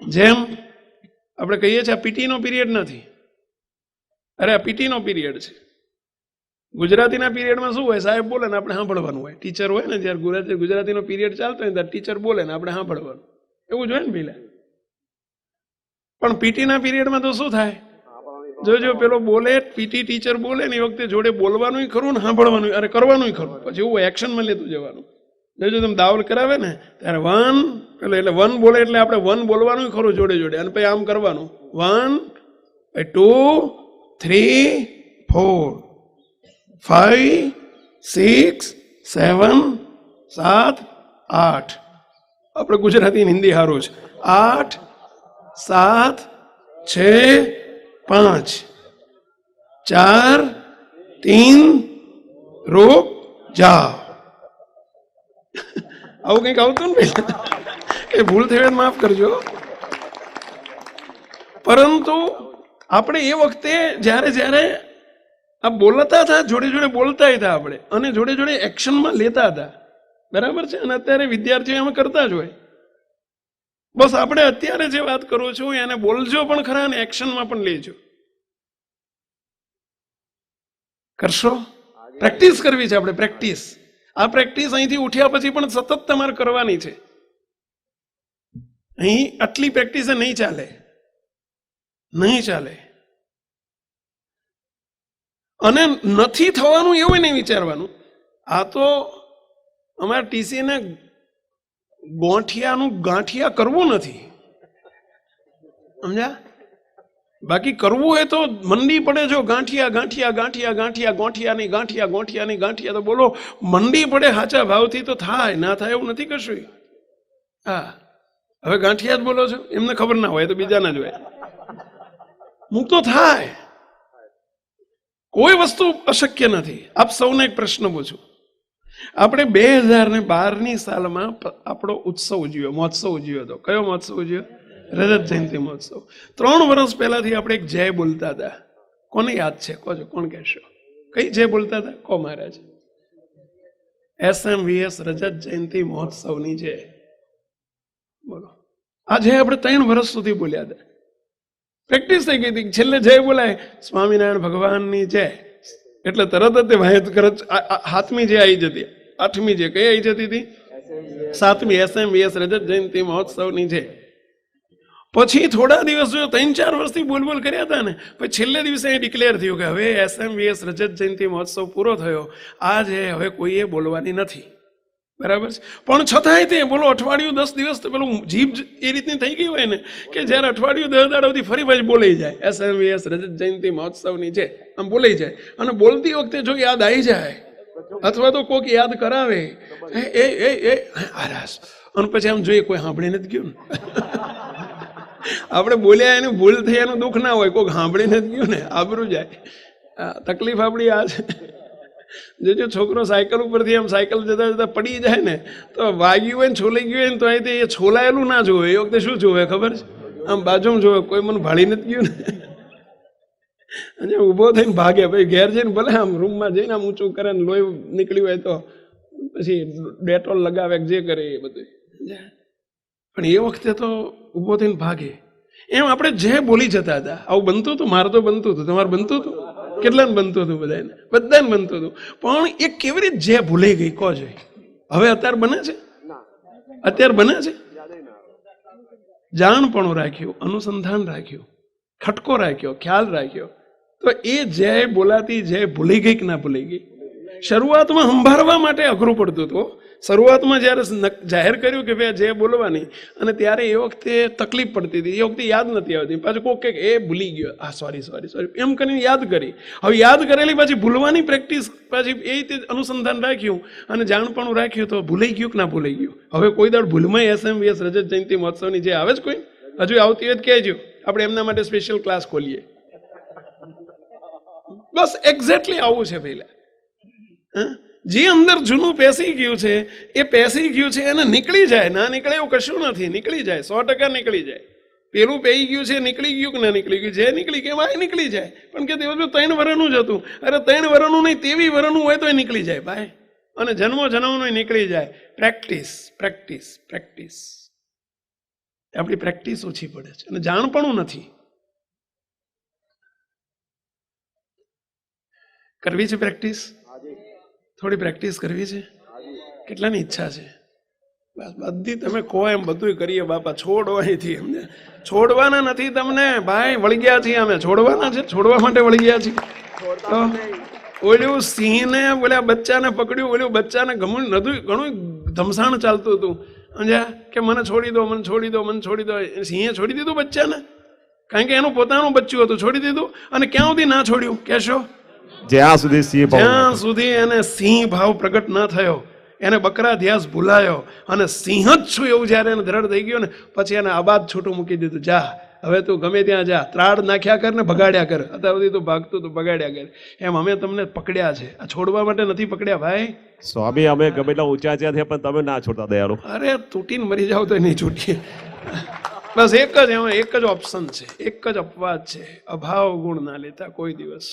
જેમ આપણે કહીએ છીએ આ પીટીનો પીરિયડ નથી, અરે આ પીટીનો પીરિયડ છે. ગુજરાતીના પીરિયડમાં શું હોય? સાહેબ બોલે ને આપણે સાંભળવાનું હોય. ટીચર હોય ને જ્યારે ગુજરાતીનો પીરિયડ ચાલતો હોય ત્યારે ટીચર બોલે ને આપણે સાંભળવાનું, એવું જ હોય ને પેલા. પણ પીટીના પીરિયડમાં તો શું થાય? જોજો પેલો બોલે, પીટી ટીચર બોલે ને એ વખતે જોડે બોલવાનું ખરું ને સાંભળવાનું અરે કરવાનું ખરું. પછી એવું એક્શનમાં લેતું જવાનું. જોજો તમે દાવલ કરાવે ને ત્યારે વન પેલો એટલે વન બોલે એટલે આપણે વન બોલવાનું ખરું જોડે અને પછી આમ કરવાનું 1 2 3 4 5 6 7 7 8 આપણે ગુજરાતી અને હિન્દી હારું છે 8 7 6 5 4 3 रुक जाओ આવું કંઈક આવતું ને એ ભૂલ થઈ હોય તો માફ કરજો. પરંતુ આપણે એ વખતે જ્યારે જ્યારે આ બોલતા હતા જોડે જોડે બોલતા હતા આપણે અને જોડે જોડે એક્શનમાં લેતા હતા. બરાબર છે. અને અત્યારે વિદ્યાર્થીઓ એમાં કરતા જ હોય. બસ આપણે અત્યારે જે વાત કરું છું એને બોલજો પણ ખરા અને એક્શનમાં પણ લેજો. કરશો? પ્રેક્ટિસ કરવી છે આપણે. પ્રેક્ટિસ. આ પ્રેક્ટિસ અહીંથી ઉઠ્યા પછી પણ સતત તમારે કરવાની છે. અહીં આટલી પ્રેક્ટિસ નહીં ચાલે, નહીં ચાલે. અને નથી થવાનું એવું નહીં વિચારવાનું. આ તો અમારા ટીસીને ગાંઠિયા કરવું નથી, સમજ્યા? બાકી કરવું હોય તો મંડી પડે. જો ગાંઠિયા તો બોલો મંડી પડે સાચા ભાવથી તો થાય. ના થાય એવું નથી કશું. હા, હવે ગાંઠિયા જ બોલો છો, એમને ખબર ના હોય તો બીજાના જ હોય. મૂકતો થાય. કોઈ વસ્તુ અશક્ય નથી. આપ સૌને એક પ્રશ્ન પૂછું. આપણે 2012ની સાલમાં આપણો ઉત્સવ ઉજવ્યો, મહોત્સવ ઉજવ્યો હતો. કયો મહોત્સવ ઉજવ્યો? રજત જયંતિ મહોત્સવ. 3 વર્ષ પહેલાથી આપણે એક જય બોલતા હતા. કોને યાદ છે? કોજો, કોણ કહેશો? કઈ જય બોલતા હતા? કો મહારાજ. SMVS રજત જયંતિ મહોત્સવની જય. બોલો. આ જય આપણે 3 વર્ષ સુધી બોલ્યા હતા. પ્રેક્ટિસ થઈ ગઈ હતી. છેલ્લે જય બોલાય સ્વામિનારાયણ ભગવાનની જય એટલે તરત જ તે હાથમી જે આવી જતી. 8મી જે કઈ આવી જતી હતી? 7મી SMVS રજત જયંતિ મહોત્સવની છે. પછી થોડા દિવસ જો 3-4 વર્ષથી બોલ કર્યા હતા ને, પછી છેલ્લે દિવસે ડિક્લેર થયું કે હવે SMVS રજત જયંતિ મહોત્સવ પૂરો થયો. આ જે હવે કોઈએ બોલવાની નથી. બરાબર છે. પણ છતાંય તે બોલો અઠવાડિયું 10 દિવસ તો પેલું જીભ એ રીતની થઈ ગઈ હોય ને કે જ્યારે અઠવાડિયું 10 દાડાથી ફરી પાછી બોલાઈ જાય SMVS રજત જયંતિ મહોત્સવની છે, આમ બોલાઈ જાય. અને બોલતી વખતે જો યાદ આવી જાય અથવા તો કોઈક યાદ કરાવે એ આરાસ, અને પછી આમ જોઈએ કોઈ સાંભળી નથી ગયું ને. આપણે બોલ્યા એની ભૂલ થઈ એનું દુઃખ ના હોય, કોઈક સાંભળી નથી ગયું ને આબરૂ જાય. તકલીફ આપણી આ છે. જો છોકરો સાયકલ ઉપરથી આમ સાયકલ જતા જતા પડી જાય ને તો વાગ્યું હોય ને છોલાઈ ગયું હોય ને તો અહીંથી એ છોલાયેલું ના જોવે. એ વખતે શું જોવે ખબર છે? આમ બાજુમાં જોવે કોઈ મને ભાળી નથી ગયું ને. અને ઊભો થઈને ભાગે. ભાઈ ઘેર જઈને ભલે આમ રૂમમાં જઈને આમ ઊંચું કરે ને લોહી નીકળ્યું હોય તો પછી ડેટોલ લગાવે જે કરે એ બધું. પણ એ વખતે તો ઊભો થઈને ભાગે. એમ આપણે જે બોલી જતા હતા. આવું બનતું હતું? મારે તો બનતું હતું. તમારે બનતું હતું? કેટલાને બનતું હતું? બધાને બનતું હતું. પણ એ કેવી રીતે જે ભૂલાઈ ગઈ કહો જોઈ. હવે અત્યારે બને છે? અત્યારે બને છે? જાણપણું રાખ્યું, અનુસંધાન રાખ્યું, ખટકો રાખ્યો, ખ્યાલ રાખ્યો તો એ જય બોલાતી જય ભૂલી ગઈ કે ના ભૂલી ગઈ? શરૂઆતમાં સંભાળવા માટે અઘરું પડતું હતું. શરૂઆતમાં જ્યારે જાહેર કર્યું કે ભાઈ જય બોલવાની, અને ત્યારે એ વખતે તકલીફ પડતી હતી. એ વખતે યાદ નથી આવતી. પાછું કોક કે એ ભૂલી ગયો, આ સોરી એમ કરીને યાદ કરી. હવે યાદ કરેલી પાછી ભૂલવાની પ્રેક્ટિસ પાછી એ રીતે અનુસંધાન રાખ્યું અને જાણપણું રાખ્યું તો ભૂલાઈ ગયું કે ના ભૂલાઈ ગયું? હવે કોઈ દાડ ભૂલમાં SMVS રજત જયંતિ મહોત્સવની જે આવે જ કોઈ હજુ આવતી હોય કહેજો. આપણે એમના માટે સ્પેશિયલ ક્લાસ ખોલીએ. બસ એક્ઝેક્ટલી આવું છે પહેલા. જે અંદર જૂનું પેસી ગયું છે એ પેસી ગયું છે, એને નીકળી જાય. ના નીકળે એવું કશું નથી. નીકળી જાય, 100% નીકળી જાય. પેલું પેઈ ગયું છે નીકળી ગયું કે ના નીકળી ગયું? જે નીકળી ગયું એમાં નીકળી જાય. પણ કે તે 3 વર્ષનું જ હતું. અરે 3 વર્ષનું નહીં, 23 વર્ષનું હોય તો એ નીકળી જાય ભાઈ. અને જન્મનું નીકળી જાય. Practice practice practice. આપણી પ્રેક્ટિસ ઓછી પડે છે અને જાણપણું નથી. કરવી છે પ્રેક્ટિસ? થોડી પ્રેક્ટિસ કરવી છે? કેટલાની ઈચ્છા છે? બસ બધી તમે કહો એમ બધું કરીએ બાપા. છોડો અહીંથી. અમને છોડવાના નથી તમને ભાઈ. વળી ગયા છીએ અમે. છોડવાના છે, છોડવા માટે વળી ગયા છીએ. તો ઓલું સિંહને બોલ્યા બચ્ચાને પકડ્યું, ઓલું બચ્ચાને ઘણું ધમસાણ ચાલતું હતું. સમજ્યા કે મને છોડી દો, મને છોડી દો, મને છોડી દો. સિંહે છોડી દીધું બચ્ચાને? કારણ કે એનું પોતાનું બચ્ચું હતું. છોડી દીધું. અને ક્યાં સુધી ના છોડ્યું કહેશો? જ્યાં સુધી એને સિંહ ભાવ પ્રગટ ના થયો એને બકરા ધ્યાસ ભૂલાયો અને સિંહ જ છું એવું જ્યારે એને દ્રઢ થઈ ગયો ને પછી એને આબાદ છૂટું મૂકી દીધું. જા હવે તું ગમે ત્યાં જા, ત્રાડ નાખ્યા કર ને ભગાડ્યા કર. અત્યાર સુધી તું ભાગતું તું ભગાડ્યા કર. એમ અમે તમને પકડ્યા છે, આ છોડવા માટે નથી પકડ્યા ભાઈ. સ્વામી અમે ગમે એટલા ઊંચા થયા છે પણ તમે ના છોડતા દયાળુ. અરે તૂટીને મરી જાવ તો નહીં છૂટીએ. બસ એક જ એમાં એક જ ઓપ્શન છે, એક જ અપવાદ છે, અભાવ ગુણ ના લેતા કોઈ દિવસ.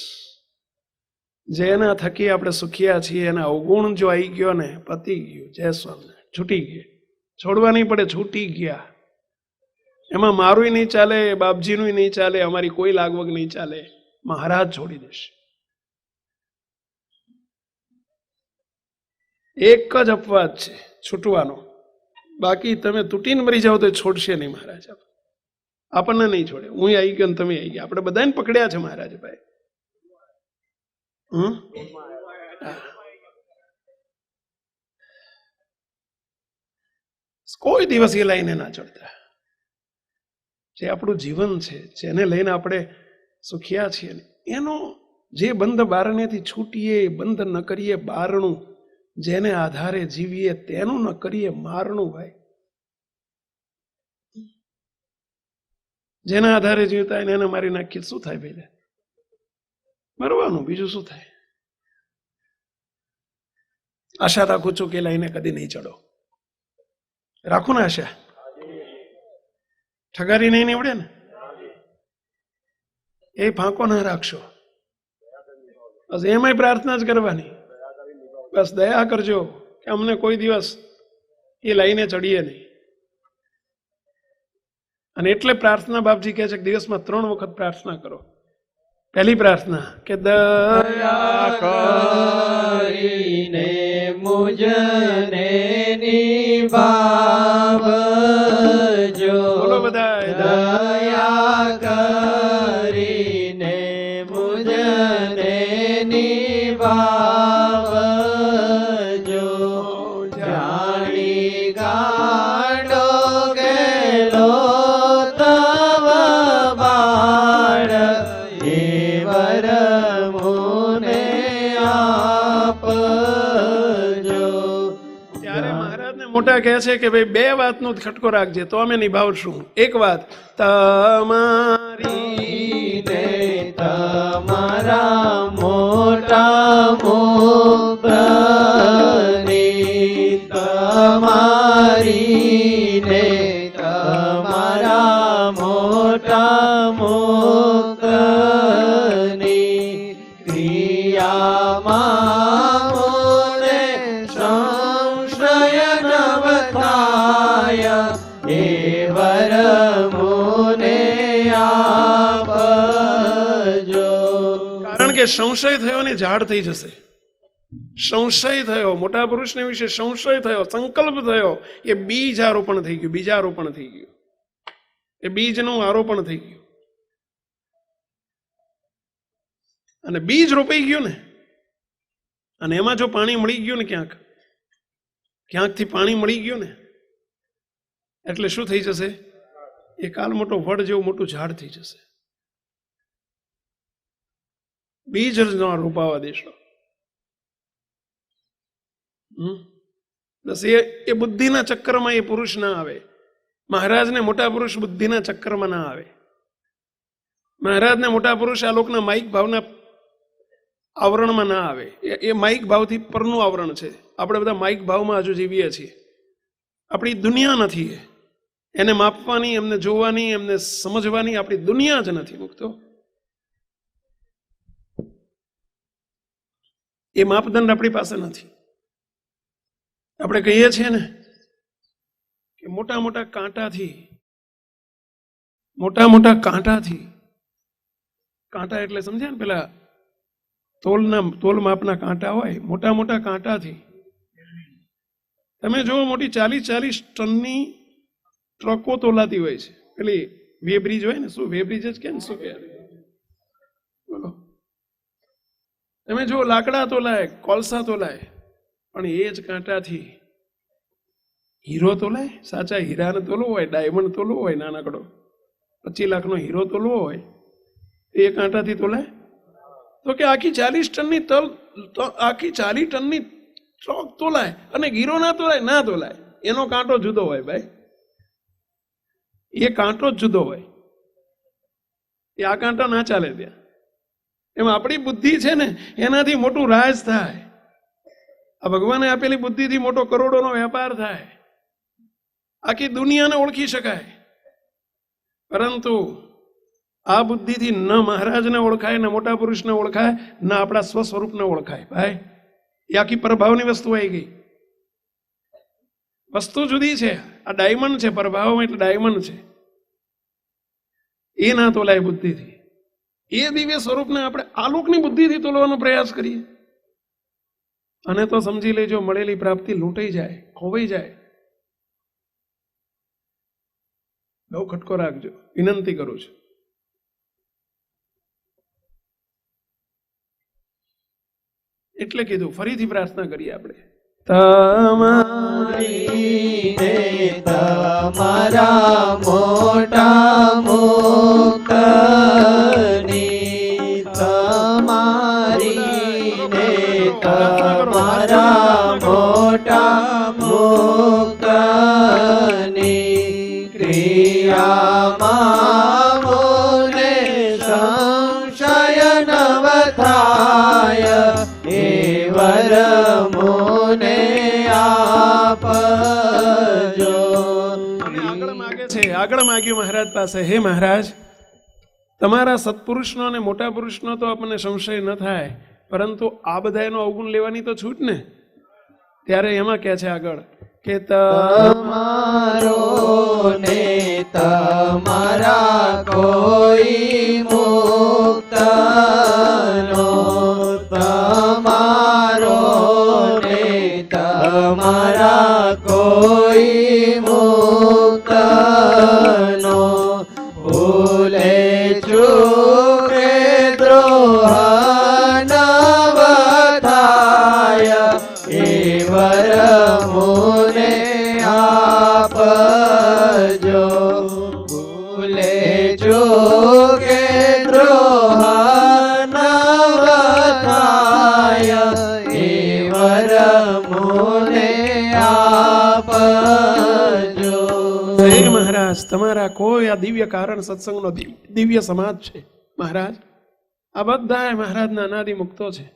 જેના થકી આપણે સુખિયા છીએ એના અવગુણ જો આવી ગયો ને પતી ગયું. જય સ્વામી, છૂટી ગયા. છોડવા નહીં પડે, છૂટી ગયા. એમાં મારું નહીં ચાલે, બાપજીનું નહીં ચાલે, અમારી કોઈ લાગવગ નહીં ચાલે. મહારાજ છોડી દેશે. એક જ અપવાદ છે છૂટવાનો. બાકી તમે તૂટીને મરી જાઓ તો છોડશે નહીં મહારાજ. આપણને નહીં છોડે. હું આવી ગયો ને તમે આવી ગયા, આપણે બધાને પકડ્યા છે મહારાજ ભાઈ. કોઈ દિવસ એ લઈને ના ચડતા. જે આપણું જીવન છે, જેને લઈને આપણે સુખિયા છીએ, એનો જે બંધ બારણેથી છૂટીએ, બંધ ન કરીએ બારણું, જેને આધારે જીવીએ તેનું ન કરીએ મારણું. ભાઈ જેના આધારે જીવતા એને મારી નાખીએ શું થાય? ભાઈ મરવાનું, બીજું શું થાય? આશા રાખું છું કે લઈને કદી નહીં ચડો. રાખું ને આશા? ઠગારી નહીં નીવડે ને એ ફાંકો ના રાખશો. બસ એમાંય પ્રાર્થના જ કરવાની. બસ દયા કરજો કે અમને કોઈ દિવસ એ લઈને ચડીએ નહીં. અને એટલે પ્રાર્થના બાપજી કહે છે કે દિવસમાં 3 વખત પ્રાર્થના કરો. પહેલી પ્રાર્થના કે દયા કરીને મુજને નિભાવજો. બોલો બધા. દયા કરીને મુજને નિભાવજો. જાણી ગાંડો ગેલો તવ બાળ એ વર મુને આપજો. ત્યારે મહારાજને મોટા કહે છે કે ભાઈ 2 વાતનો ખટકો રાખજે તો અમે નિભાવશું. એક વાત, તમારી ને તમારા મોટા મોકની, તમારી ને તમારા મોટા મોકની ક્રિયામાં મોને સંશય નવ થાય એ વર મુને આપજો. કારણ કે સંશય થયો ને ઝાડ થઈ જશે. સંશય થયો, મોટા પુરુષને વિશે સંશય થયો, સંકલ્પ થયો, એ બીજ આરોપણ થઈ ગયું. બીજારોપણ થઈ ગયું. એ બીજનું આરોપણ થઈ ગયું. અને બીજ રોપાઈ ગયું ને, અને એમાં જો પાણી મળી ગયું ને ક્યાંકથી પાણી મળી ગયું ને એટલે શું થઈ જશે? એ કાલ મોટો વડ જેવું મોટું ઝાડ થઈ જશે. બીજ જ ન રોપાવા દેશો. બસ એ બુદ્ધિના ચક્કરમાં એ પુરુષ ના આવે. મહારાજને મોટા પુરુષ બુદ્ધિના ચક્કરમાં ના આવે. મહારાજને મોટા પુરુષ આ લોકના માઇક ભાવના આવરણમાં ના આવે. એ માઇક ભાવથી પરનું આવરણ છે. આપણે બધા માઇક ભાવમાં હજુ જીવીએ છીએ. આપણી દુનિયા નથી. એને માપવાની, એમને જોવાની, એમને સમજવાની આપણી દુનિયા જ નથી મુકતો. એ માપદંડ આપણી પાસે નથી. આપણે કહીએ છીએ ને કે મોટા મોટા કાંટાથી, કાંટા એટલે સમજ્યા ને, પેલા તોલ માપના કાંટા હોય, મોટા કાંટાથી તમે જો મોટી 40 ટનની ટ્રકો તોલાતી હોય છે. પેલી વેબ્રિજ હોય ને, શું વેબ્રિજ જ કે શું કે બોલો, તમે જો લાકડા તોલાય, કોલસા તોલાય, પણ એ જ કાંટાથી હીરો તોલાય. સાચા હીરાને તોલવો હોય, ડાયમંડ તોલવો હોય, નાનકડો 25 લાખનો હીરો તોલવો હોય, એ કાંટાથી તોલાય? તો કે આખી 40 ટનની શોખ તોલાય અને ગીરો ના તોલાય, ના તોલાય. એનો કાંટો જુદો હોય ભાઈ, એ કાંટો જ જુદો હોય. એ આ કાંટો ના ચાલે ત્યાં. એમ આપણી બુદ્ધિ છે ને એનાથી મોટું રાજ થાય. આ ભગવાને આપેલી બુદ્ધિથી મોટો કરોડોનો વેપાર થાય, આખી દુનિયાને ઓળખી શકાય. પરંતુ આ બુદ્ધિથી ન મહારાજને ઓળખાય, ન મોટા પુરુષને ઓળખાય, ન આપણા સ્વસ્વરૂપને ઓળખાય. ભાઈ એ આખી પ્રભાવની વસ્તુ આવી ગઈ. વસ્તુ જુદી છે. આ ડાયમંડ છે, પ્રભાવમાં એટલે ડાયમંડ છે. એ ના તોલાય બુદ્ધિથી. એ દિવ્ય સ્વરૂપને આપણે આલોકની બુદ્ધિથી તોલવાનો પ્રયાસ કરીએ અને તો સમજી લેજો મળેલી પ્રાપ્તિ લૂંટાઈ જાય, ખોવાઈ જાય. બહુ ખટકો રાખજો, વિનંતી કરું છું. એટલે કીધું, ફરીથી પ્રાર્થના કરીએ આપણે. તમારી ને તમારા મોટા મુક્તની, તમારી ને તમારા મોટા મુક્તની ક્રિયામાં મોને સંશય નવ થાય, એ વર મોને આપજો. આગળ માગે છે, આગળ માગ્યું મહારાજ પાસે, હે મહારાજ તમારા સત્પુરુષનો અને મોટા પુરુષનો તો આપણને સંશય ન થાય, પરંતુ આ બધા એનો અવગુણ લેવાની તો છૂટ ને. ત્યારે એમાં કહે છે આગળ કે તમારો ને તમારા કોઈ મુક્તનો, તમારો ને તમારા કોઈ મુક્તનો ભૂલે ચૂકે દ્રોહ નવ થાય, એ વર મોને આપજો. ભૂલે ચૂકે દ્રોહ નવ થાય, એ વર મોને આપજો. હે મહારાજ તમારા કોઈ આ દિવ્ય કારણ સત્સંગનો દિવ્ય સમાજ છે મહારાજ. આ બધા મહારાજના અનાદિ મુક્તો છે.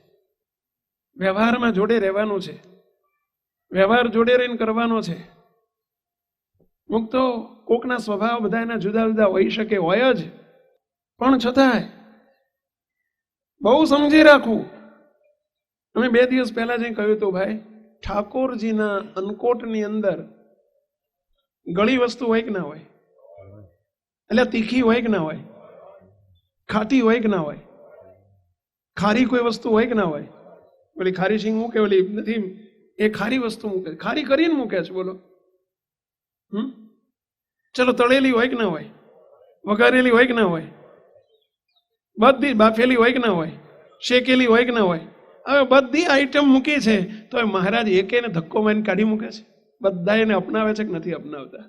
વ્યવહારમાં જોડે રહેવાનું છે, વ્યવહાર જોડે રહીને કરવાનો છે. મુક્તો કોકના સ્વભાવ બધા એના જુદા જુદા હોઈ શકે, હોય જ, પણ છતાંય બહુ સમજી રાખવું. અમે 2 દિવસ પહેલા જઈ કહ્યું હતું, ભાઈ ઠાકોરજીના અન્નકોટની અંદર ગળી વસ્તુ હોય કે ના હોય? એટલે તીખી હોય કે ના હોય? ખાટી હોય કે ના હોય? ખારી કોઈ વસ્તુ હોય કે ના હોય? ઓલી ખારી સિંગ મૂકે, ઓલી નથી, એ ખારી વસ્તુ મૂકે, ખારી કરીને મૂકે છે. બોલો, ચલો તળેલી હોય કે ના હોય? વઘારેલી હોય કે ના હોય? બધી બાફેલી હોય કે ના હોય? શેકેલી હોય કે ના હોય? હવે બધી આઈટમ મૂકી છે તો એ મહારાજ એકેને ધક્કો મારીને કાઢી મૂકે છે? બધા એને અપનાવે છે કે નથી અપનાવતા?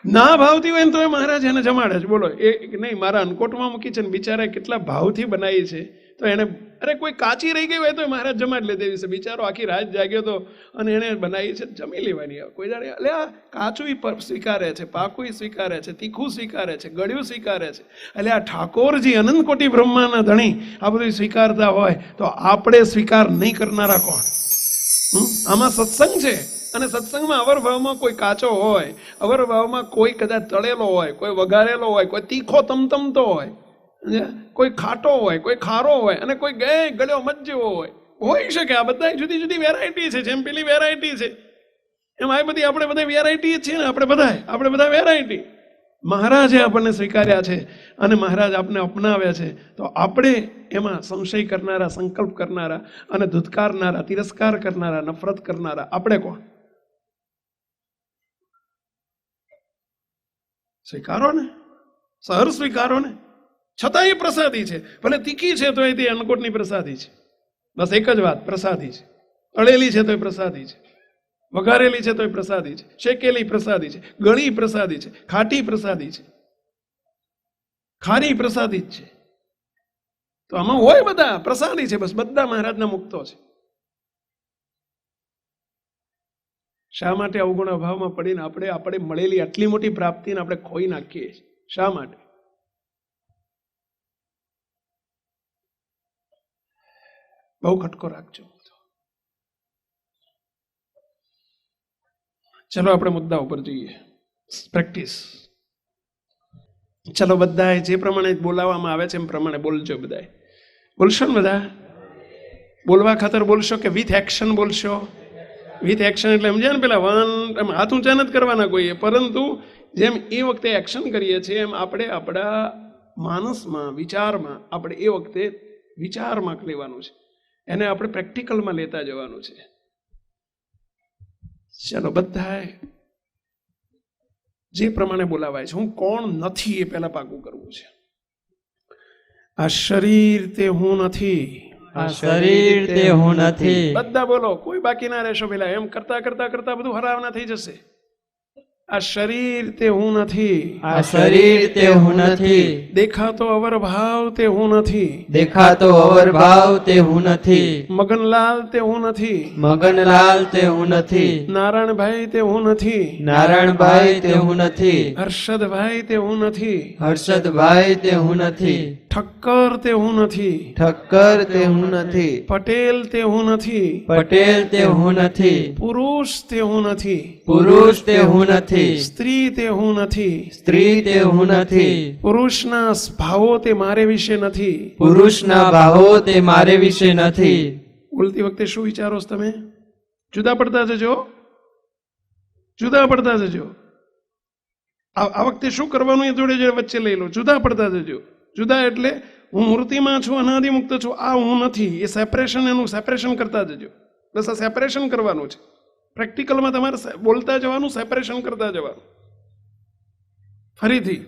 ના ભાવતી હોય ને તો એ મહારાજ એને જમાડે છે. બોલો, એ નહીં મારા અન્નકોટમાં મૂકી છે ને બિચારા કેટલા ભાવથી બનાવી છે, તો એને અરે કોઈ કાચી રહી ગઈ હોય તો મહારાજ જમાડી લે દેવી છે. બિચારો આખી રાત જાગ્યો તો અને એને બનાવી છે, જમી લેવાની. કોઈ જાણે એટલે આ કાચું સ્વીકારે છે, પાકું સ્વીકારે છે, તીખું સ્વીકારે છે, ગળ્યું સ્વીકારે છે. એટલે આ ઠાકોરજી અનંત કોટી બ્રહ્માના ધણી આ બધું સ્વીકારતા હોય તો આપણે સ્વીકાર નહીં કરનારા કોણ? આમાં સત્સંગ છે. અને સત્સંગમાં અવરભાવમાં કોઈ કાચો હોય, અવરભાવમાં કોઈ કદાચ તળેલો હોય, કોઈ વઘારેલો હોય, કોઈ તીખો તમતમતો હોય, કોઈ ખાટો હોય, કોઈ ખારો હોય, અને કોઈ ગળ્યો મત જેવો હોઈ શકે. આ બધા જુદી જુદી વેરાયટી છે. જેમ પેલી વેરાયટી છે એમ આ બધી આપણે બધા વેરાયટી છીએ ને. આપણે બધા વેરાયટી મહારાજે આપણને સ્વીકાર્યા છે અને મહારાજ આપને અપનાવ્યા છે. તો આપણે એમાં સંશય કરનારા, સંકલ્પ કરનારા અને ધુતકારનારા, તિરસ્કાર કરનારા, નફરત કરનારા આપણે કોણ? સ્વીકારો ને, સહર સ્વીકારો ને. છતાં એ પ્રસાદી છે. ભલે તીખી છે તો એ તે અન્નકોટની પ્રસાદી છે. બસ એક જ વાત, પ્રસાદી છે. તળેલી છે તો એ પ્રસાદી છે, વઘારેલી છે તો એ પ્રસાદી છે, શેકેલી પ્રસાદી છે, ગળી પ્રસાદી છે, ખાટી પ્રસાદી છે, ખારી પ્રસાદી જ છે. તો તો આમાં હોય બધા પ્રસાદી છે, બસ બધા મહારાજના મુક્તો છે. શા માટે અવગુણ અભાવમાં પડીને આપણે મળેલી આટલી મોટી પ્રાપ્તિને આપણે ખોઈ નાખીએ? શા માટે? બહુ ખટકો રાખજો. ચલો આપણે મુદ્દા ઉપર જઈએ. પ્રેક્ટિસ. ચલો બધા જે પ્રમાણે બોલાવવામાં આવે છે એમ પ્રમાણે બોલજો. બધા બોલશો ને? બધા બોલવા ખાતર બોલશો કે વિથ એક્શન બોલશો? વિથ એક્શન એટલે સમજ્યા ને, પેલા વન હાથ ઊંચા નથી કરવાના કોઈએ, પરંતુ જેમ એ વખતે એક્શન કરીએ છીએ એમ આપણે આપણા માનસમાં, વિચારમાં આપણે એ વખતે વિચારમાં લેવાનું છે, એને આપણે પ્રેક્ટિકલમાં લેતા જવાનું છે. ચલો બધા જે પ્રમાણે બોલાવાય છે. હું કોણ નથી એ પહેલા પાકું કરવું છે. આ શરીર તે હું નથી. આ શરીર તે હું નથી. બધા બોલો, કોઈ બાકી ના રહેશો. પેલા એમ કરતા કરતા કરતા બધું હરાવના થઈ જશે. આ શરીર તે હું નથી. આ શરીર તે હું નથી. દેખાતો અવર ભાવ તે હું નથી. દેખાતો અવર ભાવ તે હું નથી. મગનલાલ તે હું નથી. મગનલાલ તે હું નથી. નારાયણભાઈ તે હું નથી. નારાયણભાઈ તે હું નથી. હર્ષદભાઈ તે હું નથી. હર્ષદભાઈ તે હું નથી. ઠક્કર તે હું નથી. ઠક્કર તે હું નથી. પટેલ તે હું નથી. પટેલ તે હું નથી. પુરુષ તે હું નથી. પુરુષ તે હું નથી. સ્ત્રી તે હું નથી. સ્ત્રી તે હું નથી. પુરુષના ભાવો તે મારે વિશે નથી. પુરુષના ભાવો તે મારે વિશે નથી. બોલતી વખતે શું વિચારો છો તમે? જુદા પડતા જજો, જુદા પડતા જજો. આ વખતે શું કરવાનું એ જોડે જોડે વચ્ચે લઈ લો. જુદા પડતા જજો. જુદા એટલે હું મૂર્તિમાં છું, અનાદિ મુક્ત છું, આ હું નથી. એ સેપરેશન, એનું સેપરેશન કરતા જજો. બસ આ સેપરેશન કરવાનું છે. પ્રેક્ટિકલમાં તમારે બોલતા જવાનું, સેપરેશન કરતા જવાનું. ફરીથી,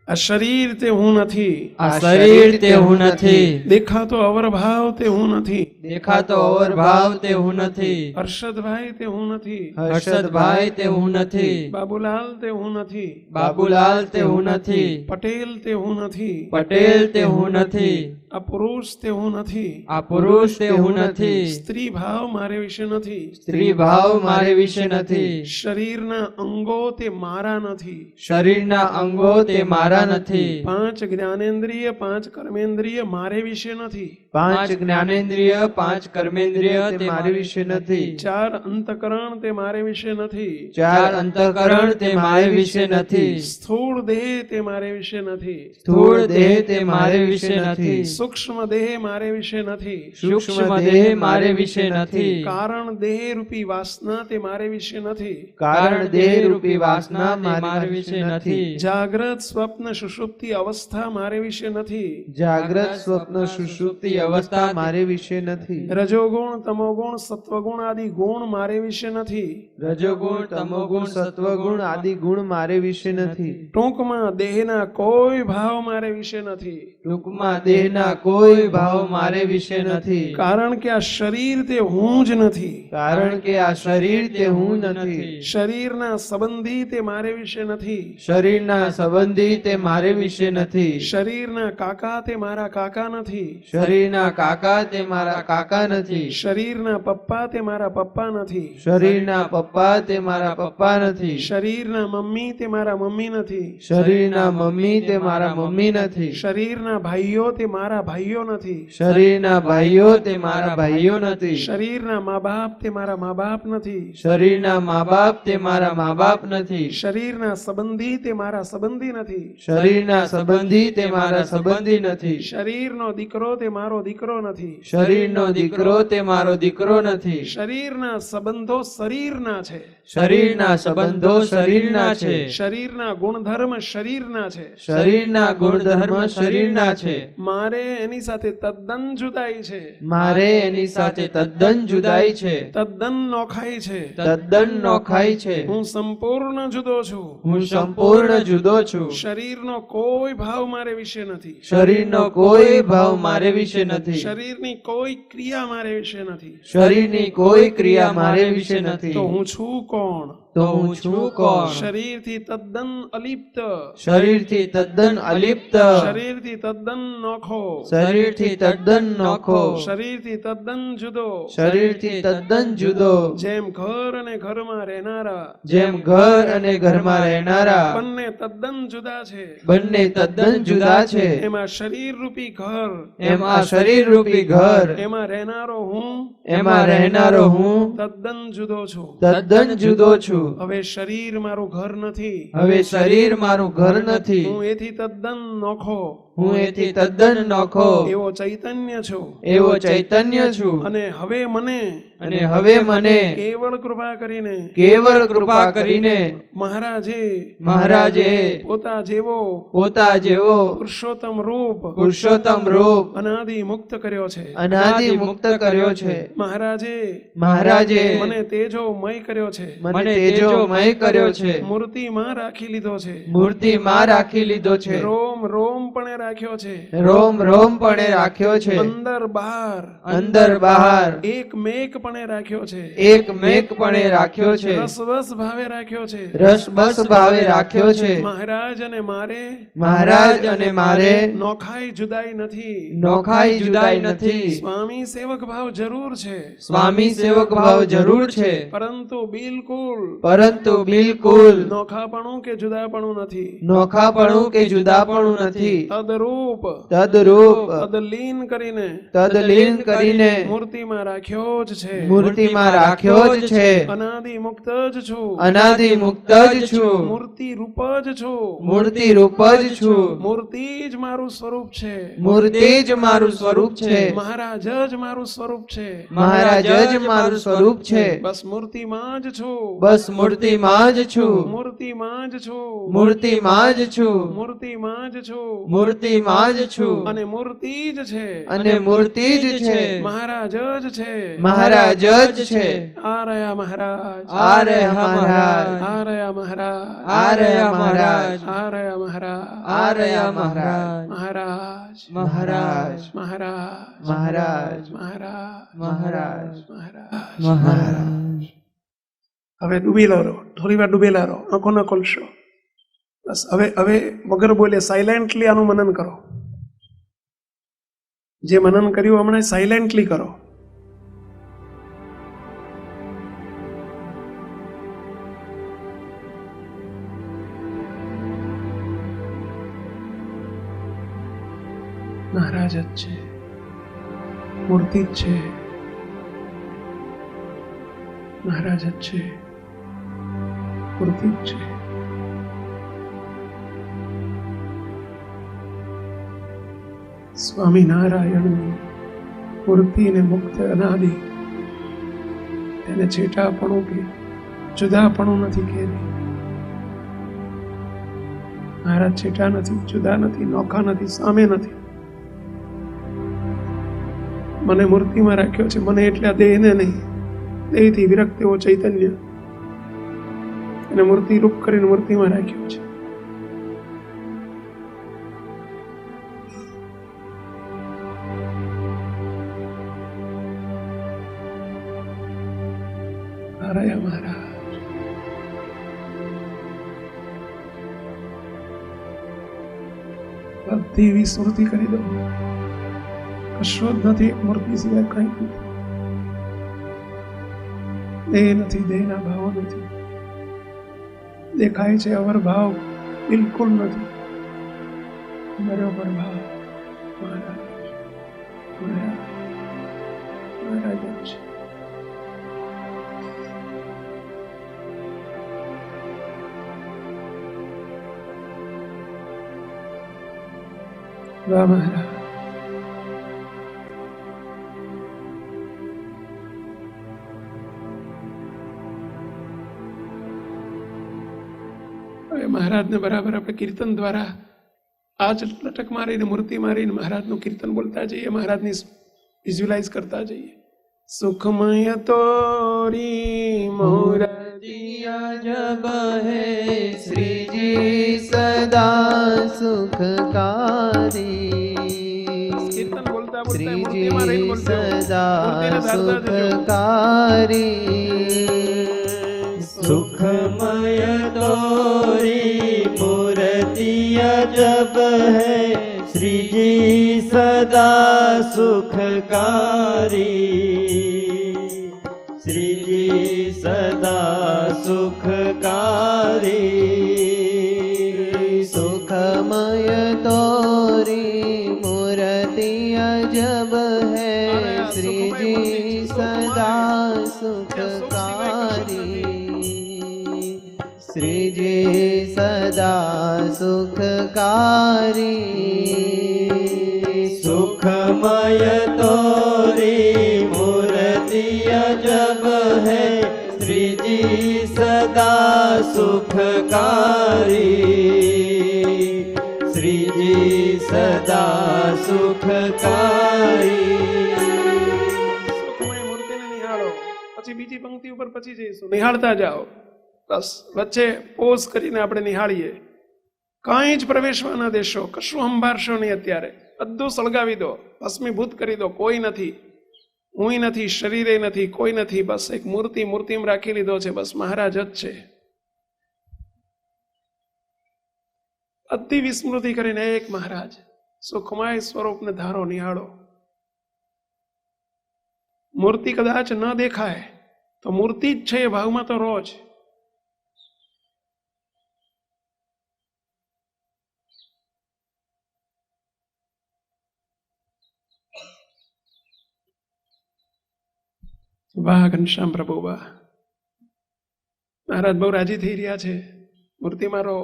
આ શરીર તે હું નથી. આ શરીર તે હું નથી. દેખાતો અવર ભાવ તે હું નથી. દેખાતો અવર ભાવ તે હું નથી. હર્ષદભાઈ તે હું નથી. હર્ષદભાઈ તે હું નથી. બાબુલાલ તે હું નથી. બાબુલાલ તે હું નથી. પટેલ તે હું નથી. પટેલ તે હું નથી. આ પુરુષ તે હું નથી. આ પુરુષ તે હું નથી. સ્ત્રી ભાવ મારે વિશે નથી. સ્ત્રી ભાવ મારે વિશે નથી. શરીરના અંગો તે મારા નથી. શરીરના અંગો તે મારા નથી. 5 જ્ઞાનેન્દ્રિય 5 કર્મેન્દ્રિય મારે વિશે નથી. 5 જ્ઞાનેન્દ્રિય 5 કર્મેન્દ્રિય તે મારે વિશે નથી. 4 અંતકરણ તે મારે વિશે નથી. 4 અંતઃકરણ તે મારે વિશે નથી. સ્થૂળ દેહ તે મારે વિશે નથી. સ્થૂળ દેહ તે મારે વિશે નથી. સૂક્ષ્મ દેહ મારે વિશે નથી. સૂક્ષ્મ દેહ મારે વિશે નથી. કારણ દેહ રૂપી વાસના તે મારે વિશે નથી. કારણ દેહ રૂપી વાસના મારે વિશે નથી. જાગ્રત સ્વપ્ન સુષુપ્તિ અવસ્થા મારે વિશે નથી. જાગ્રત સ્વપ્ન સુષુપ્તિ અવસ્થા મારે વિશે નથી. રજોગુણ તમોગુણ સત્વગુણ આદિ ગુણ મારે વિશે નથી. રજોગુણ તમોગુણ સત્વગુણ આદિ ગુણ મારે વિશે નથી. ટૂંકમાં દેહના કોઈ ભાવ મારે વિશે નથી. ટૂંકમાં દેહના કોઈ ભાવ મારે વિશે નથી. કારણ કે આ શરીર તે હું જ નથી. કારણ કે આ શરીર તે હું નથી. શરીરના સંબંધી તે મારે વિશે નથી. શરીરના સંબંધી તે મારે વિશે નથી. શરીરના કાકા તે મારા કાકા નથી. શરીરના કાકા તે મારા કાકા નથી. શરીરના પપ્પા તે મારા પપ્પા નથી. શરીરના પપ્પા તે મારા પપ્પા નથી. શરીરના મમ્મી તે મારા મમ્મી નથી. શરીરના મમ્મી તે મારા મમ્મી નથી. શરીરના ભાઈઓ તે મારા ભાઈઓ નથી. શરીરના ભાઈઓ તે મારા ભાઈઓ નથી. શરીરના મા બાપ તે મારા મા બાપ નથી. શરીરના મા બાપ તે મારા મા બાપ નથી. શરીરના સંબંધી તે મારા સંબંધી નથી. શરીરના સંબંધી તે મારા સંબંધી નથી. શરીરનો દીકરો તે મારો દીકરો નથી. શરીરનો દીકરો તે મારો દીકરો નથી. શરીરના સંબંધો શરીરના છે. શરીરના સંબંધો શરીરના છે. શરીરના ગુણધર્મ શરીરના છે. શરીરના ગુણધર્મ શરીરના છે. મારે એની સાથે તદ્દન જુદાઈ છે. મારે એની સાથે તદ્દન જુદાઈ છે. તદ્દન નોખાઈ છે. તદ્દન નોખાઈ છે. હું સંપૂર્ણ જુદો છું. હું સંપૂર્ણ જુદો છું. શરીરનો કોઈ ભાવ મારે વિશે નથી. શરીરનો કોઈ ભાવ મારે વિશે નથી. શરીરની કોઈ ક્રિયા મારે વિશે નથી. શરીરની કોઈ ક્રિયા મારે વિશે નથી. તો હું છું કોણ? તો હું છું કોણ? શરીરથી તદ્દન અલિપ્ત, શરીરથી તદ્દન અલિપ્ત, શરીરથી તદ્દન નોખો, શરીરથી તદ્દન નોખો, શરીરથી તદ્દન જુદો, શરીરથી તદ્દન જુદો, જેમ ઘર અને ઘરમાં રહેનારા જેમ ઘર અને ઘરમાં રહેનારા બંને તદ્દન જુદા છે, બંને તદ્દન જુદા છે, એમાં શરીર રૂપી ઘર, એમ આ શરીર રૂપી ઘર, એમાં રહેનારો હું એમાં રહેનારો હું તદ્દન જુદો છું. તદ્દન જુદો છું. હવે શરીર મારું ઘર નથી, હવે શરીર મારું ઘર નથી, હું એથી તદ્દન નોખો, હું એથી તદ્દન નોખો, એવો ચૈતન્ય છું. એવો ચૈતન્ય છું. અને હવે મને અને હવે મને કેવળ કૃપા કરીને કેવળ કૃપા કરીને મહારાજે પોતા જેવો પોતા જેવો પુરુષોત્તમ રૂપ પુરુષોત્તમ રૂપ અનાદિ મુક્ત કર્યો છે. અનાદિ મુક્ત કર્યો છે. મહારાજે મને તેજોમય કર્યો છે, મને તેજોમય કર્યો છે, મૂર્તિમાં રાખી લીધો છે, મૂર્તિમાં રાખી લીધો છે, રોમ રોમ પણ રાખ્યો છે, રોમ રોમ પણ રાખ્યો છે, અંદર બહાર અંદર બહાર એક મેક પણ રાખ્યો છે, એક મેક પણ રાખ્યો છે, રસવસ ભાવે રાખ્યો છે, રસ બસ ભાવે રાખ્યો છે. મહારાજ અને મારે નોખાઈ જુદાઈ નથી, નોખાઈ જુદાઈ નથી. સ્વામી સેવક ભાવ જરૂર છે, સ્વામી સેવક ભાવ જરૂર છે, પરંતુ બિલકુલ નોખાપણું કે જુદાપણું નથી, નોખાપણું કે જુદાપણું નથી. તદરૂપ તદલીન કરીને મૂર્તિમાં રાખ્યો જ છે, મૂર્તિમાં રાખ્યો જ છે. અનાદિ મુક્ત જ છું, અનાદિ મુક્ત જ છું, મૂર્તિ રૂપ જ છું, મૂર્તિ રૂપ જ છું, મૂર્તિ જ મારું સ્વરૂપ છે, મૂર્તિ જ મારું સ્વરૂપ છે, મહારાજ જ મારું સ્વરૂપ છે, મહારાજ જ મારું સ્વરૂપ છે. બસ મૂર્તિમાં જ છું, બસ મૂર્તિમાં જ છું, મૂર્તિમાં જ છું, મૂર્તિમાં જ છું, મૂર્તિમાં જ છું, મૂર્તિમાં જ છું. અને મૂર્તિ જ છે, અને મૂર્તિ જ છે, મહારાજ જ છે, મહારાજ જ છે. આ રહ્યા મહારાજ, આ રહ્યા મહારાજ, આ રહ્યા મહારાજ, આ રહ્યા મહારાજ, આ રહ્યા મહારાજ, આ રહ્યા મહારાજ, મહારાજ મહારાજ, મહારાજ મહારાજ, મહારાજ મહારાજ, મહારાજ. મહારાજ. હવે ડૂબેલા રહો, થોડી વાર ડૂબેલા રહો, આંખો ના ખોલશો. બસ હવે વગર બોલે સાયલેન્ટલી આનું મનન કરો. જે મનન કર્યું હમણાં સાયલેન્ટલી કરો. મહારાજ જ છે, મૂર્તિ જ છે, મહારાજ જ છે, મૂર્તિ જ છે. સ્વામિનારાયણ મૂર્તિ ને મુક્ત અનાદિ, એને છેટાપણું કે જુદાપણું નથી કહેતી. મહારાજ છેટા નથી, જુદા નથી, નોખા નથી, સામે નથી. મને મૂર્તિમાં રાખ્યો છે, મને એટલે દેહને નહીં, દેહથી વિરક્ત એવો ચૈતન્ય અને મૂર્તિ રૂપ કરીને મૂર્તિમાં રાખ્યો છે. હરયા મહારાજ. બધી વિસ્મૃતિ કરી દો, કશો જ નથી મૂર્તિ સિવાય કંઈ નથી. દેહ નથી, દેહના ભાવો નથી, દેખાય છે અવર ભાવ બિલકુલ નથી, બરોબર ભાવ મહારાજ મહારાજ મહારાજ જ છે. વાહ મહારાજ. હવે મહારાજને બરાબર આપણે કીર્તન દ્વારા આ જ લટક મારીને મૂર્તિ મારીને મહારાજનું કીર્તન બોલતા જઈએ, મહારાજની વિઝ્યુલાઇઝ કરતા જઈએ. સુખમય તોરી મોરતિયા જબ હે શ્રીજી સદા સુખકારી, કીર્તન બોલતા બોલતા શ્રીજી મૂર્તિમાં રહીને બોલતા સદા મૂર્તિને ધારતા જજો. સુખકારી, सुखमय तोरी मूर्ति अजब है श्री जी सदा सुखकारी श्री जी सदा सुखकारी सुखमय तोरी मूर्ति अजब है श्री जी सदा सुखकारी श्री जी सदा सुखकारी सुखमय तोरी मूर्ति अजब है श्री जी सदा सुखकारी श्री जी सदा सुखकारी સુખમય મૂર્તિને નિહાળો. પછી બીજી પંક્તિ ઉપર પછી જઈશું. નિહાળતા જાઓ. બસ વચ્ચે પોઝ કરીને આપણે નિહાળીએ. કાંઈ જ પ્રવેશવા ના દેશો, કશું સંભાળશો નહીં. અત્યારે બધું સળગાવી દો, ભસ્મીભૂત કરી દો. કોઈ નથી, હું નથી, શરીરે નથી, કોઈ નથી. બસ એક મૂર્તિમાં રાખી લીધો છે. બસ મહારાજ જ છે. બધી વિસ્મૃતિ કરીને એક મહારાજ સુખમય સ્વરૂપને ધારો, નિહાળો. મૂર્તિ કદાચ ન દેખાય તો મૂર્તિ જ છે એ ભાવમાં તો રહો જ. વાહ ઘનશ્યામ પ્રભુ વાહ. મહારાજ બહુ રાજી થઈ રહ્યા છે. મૂર્તિમાં રહો.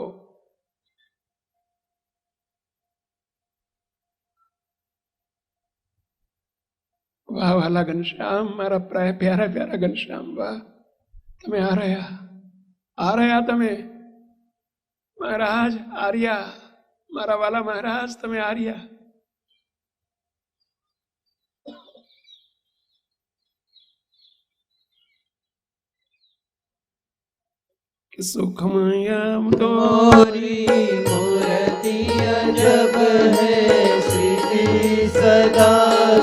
વાહ વાલા ઘનશ્યામ, મારા પ્યારા પ્યારા ઘનશ્યામ. વાહ, તમે આ રહ્યા તમે મહારાજ. આર્યા, મારા વાલા મહારાજ, તમે આર્યા. सुखमय तोरी मूर्ति अजब है श्री जी सदा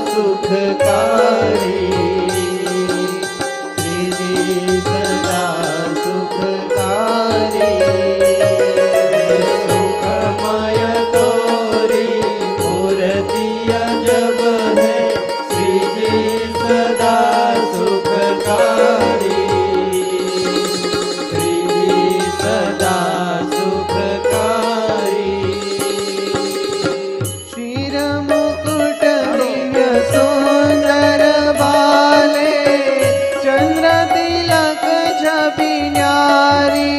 सुखकारी श्री जी सदा सुखकारी सुखमय तोरी मूर्ति अजब है श्री जी सदा सुखकारी सुंदर बाले चंद्र तिलक छवि न्यारी.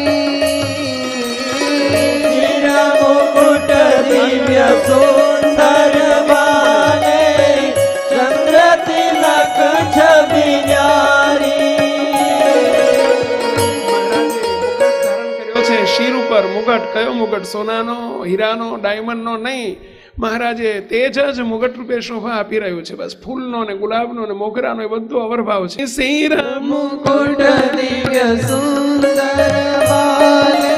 શિર ઉપર મુગટ. કયો મુગટ? સોનાનો, હીરાનો, ડાયમંડનો નહીં. મહારાજે તેજ જ મુગટ રૂપે શોભા આપી રહ્યું છે. બસ ફૂલનો ને ગુલાબનો ને મોગરાનો એ બધો અવરભાવ છે. શિર મુકુટ દિવ્ય સુંદર બાલે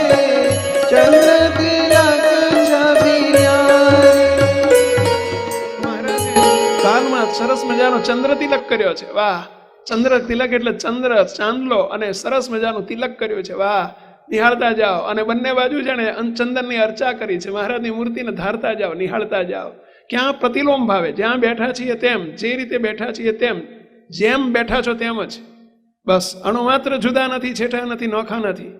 ચંદ્ર તિલક છબી કાનમાં સરસ મજાનો ચંદ્ર તિલક કર્યો છે. વાહ, ચંદ્ર તિલક એટલે ચંદ્ર, ચાંદલો, અને સરસ મજાનું તિલક કર્યું છે. વાહ, નિહાળતા જાઓ. અને બંને બાજુ જાણે ચંદનની અર્ચા કરી છે. મહારાજની મૂર્તિને ધારતા જાઓ, નિહાળતા જાઓ. ક્યાં પ્રતિલોમ ભાવે, જ્યાં બેઠા છીએ તેમ, જે રીતે બેઠા છીએ તેમ, જેમ બેઠા છો તેમ જ. બસ અણુ માત્ર જુદા નથી, છેટા નથી, નોખા નથી.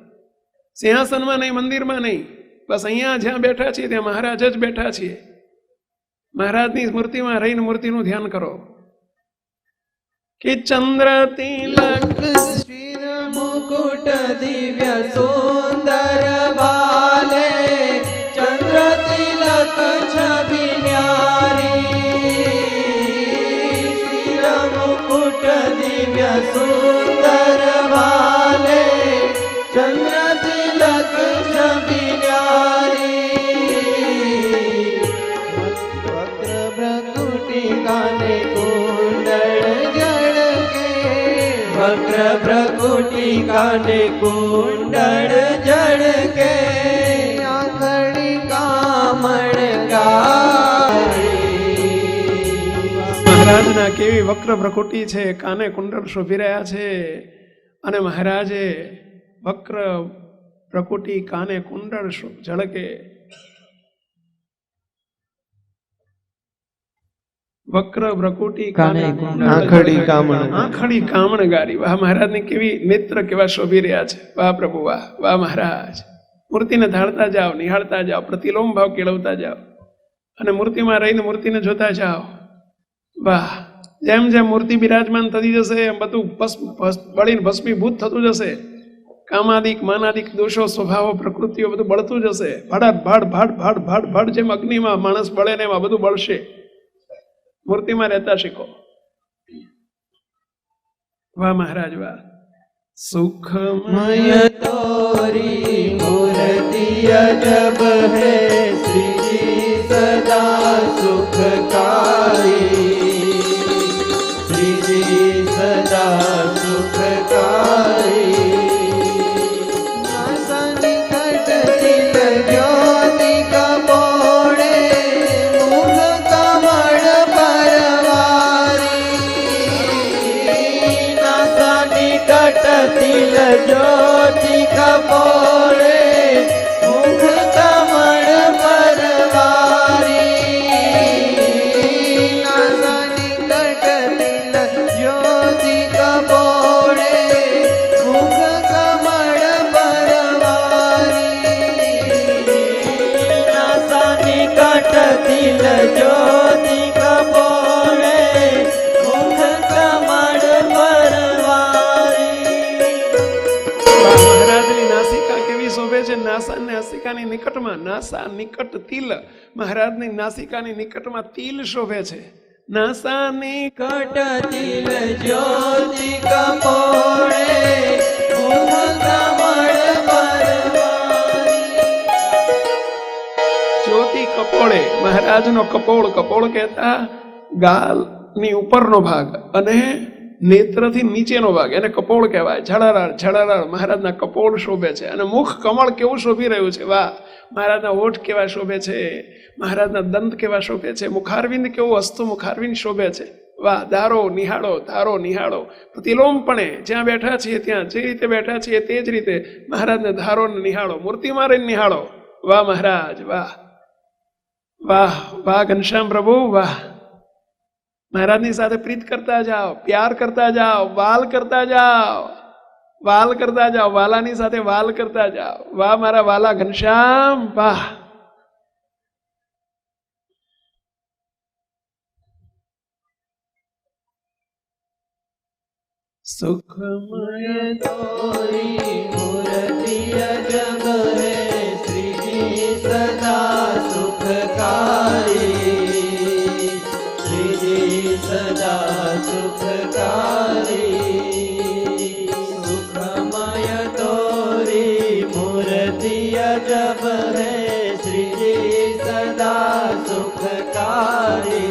સિંહાસનમાં નહીં, મંદિરમાં નહીં. બસ અહીંયા જ્યાં બેઠા છીએ ત્યાં મહારાજ જ બેઠા છીએ. મહારાજની મૂર્તિમાં રહીને મૂર્તિનું ધ્યાન કરો. કે ચંદ્ર તિલક શિર મુકુટ દિવ્ય સુંદર બાલે ચંદ્ર તિલક છબી ન્યારી. શિર મુકુટ દિવ્ય સુંદર બાલે ચંદ્ર તિલક છબી ન્યારી. કાને કુંડળ જડકે વક્ર પ્રકુટી કાને કુંડળ જડકે આંખડી કામણ મહારાજના કેવી વક્ર પ્રકૃતિ છે, કાને કુંડળ શોભી રહ્યા છે. અને મહારાજે વક્ર પ્રકુટી કાને કુંડળ ઝળકે, વક્ર પ્રકુટી કાને કુંડળ આંખડી કામણ. આંખડી કામણ ગારી. વાહ મહારાજની કેવી નેત્ર કેવા શોભી રહ્યા છે. વાહ પ્રભુ વાહ. વાહ મહારાજ. મૂર્તિને ધારતા જાઓ, નિહાળતા જાઓ, પ્રતિલોમ ભાવ કેળવતા જાઓ અને મૂર્તિમાં રહીને મૂર્તિને જોતા જાઓ. વાહ. જેમ જેમ મૂર્તિ બિરાજમાન થતી જશે એમ બધું બળીને ભસ્મીભૂત થતું જશે. કામાદિક માનાદિક દોષો સ્વભાવો પ્રકૃતિઓ બધું બળતું જશે. ભાડ ભાડ ભાડ ભાડ ભાડ ભાડ જેમ અગ્નિમાં માણસ બળે ને એમાં બધું બળશે. મૂર્તિમાં રહેતા શીખો. વાહ મહારાજ વાહ. સુખમય तोरी मूर्ति अजब है श्री सदा सुखकारी, श्री सदा सुखकारी. निकट तिल ज्योति कपोड़े मुख कमल परवारी. निकट तिल ज्योति कपोड़े मुख कमल परवारी. निकट तिल ज्योति कपोड़े मुख कमल परवारी. निकट तिल ज्योति कपोड़े मुख कमल परवारी. મહારાજની નાસિકા કેવી શોભે છે. નાસા નાસિકાની નિકટમાં નાસા નિકટ તિલ. મહારાજની નાસિકાની નિકટમાં તિલ શોભે છે. નાસા નિકટ कट तिल ज्योति कपोड़े मुख कमल परवारी. જ્યોતિ કપોળે. મહારાજનો કપોળ. કપોળ કહેતા ગાલની ઉપરનો ભાગ અને નેત્રથી નીચેનો ભાગ એને કપોળ કહેવાય. ઝળારાળ ઝળારાળ મહારાજના કપોળ શોભે છે. અને મુખ કમળ કેવું શોભી રહ્યું છે. વાહ. મહારાજના ઓઠ કેવા શોભે છે. મહારાજના દંત કેવા શોભે છે. મુખારવિંદ કેવું હસ્તુ મુખારવિંદ શોભે છે. વાહ. ધારો નિહાળો, ધારો નિહાળો. પ્રતિલોમપણે જ્યાં બેઠા છીએ ત્યાં જે રીતે બેઠા છીએ તે જ રીતે મહારાજને ધારો ને નિહાળો. મૂર્તિમાં રહીને નિહાળો. વાહ મહારાજ વાહ. વાહ વાહ ઘનશ્યામ પ્રભુ વાહ. મહારાજની સાથે પ્રીત કરતા જાઓ, પ્યાર કરતા જાઓ, વાલ કરતા જાઓ, વાલ કરતા જાઓ. વાલાની સાથે વાલ કરતા જાઓ. વાહ મારા વાલા ઘનશ્યામ વાહ. સુખમય तोरी मूर्ति अजब है श्री सदा सुखकारी, श्री सदा सुखकारी. सुखमय तोरी मूर्ति अजब है श्री सदा सुखकारी,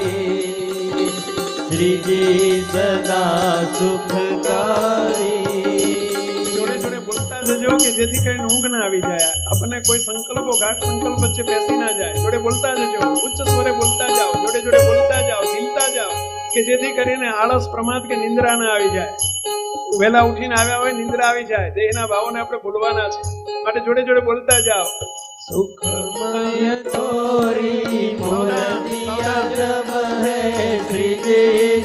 श्री सदा सुखकारी. જોડે જોડે બોલતા જજો કે જેથી કરીને ઊંઘ ના આવી જાય. આપણને કોઈ સંકલ્પો ઘાટ સંકલ્પ વચ્ચે બેસી ના જાય. જોડે બોલતા જજો, ઉચ્ચ સ્વરે બોલતા જાઓ, જોડે જોડે બોલતા જાઓ, ઝીલતા જાઓ કે જેથી કરીને આળસ પ્રમાદ કે નિંદ્રા ના આવી જાય. વહેલા ઉઠીને આવ્યા હોય નિંદ્રા આવી જાય. દેહના ભાવોને આપણે ભૂલવાના છે માટે જોડે જોડે બોલતા જાઓ. સુખમય तोरी मूर्ति अजब है श्री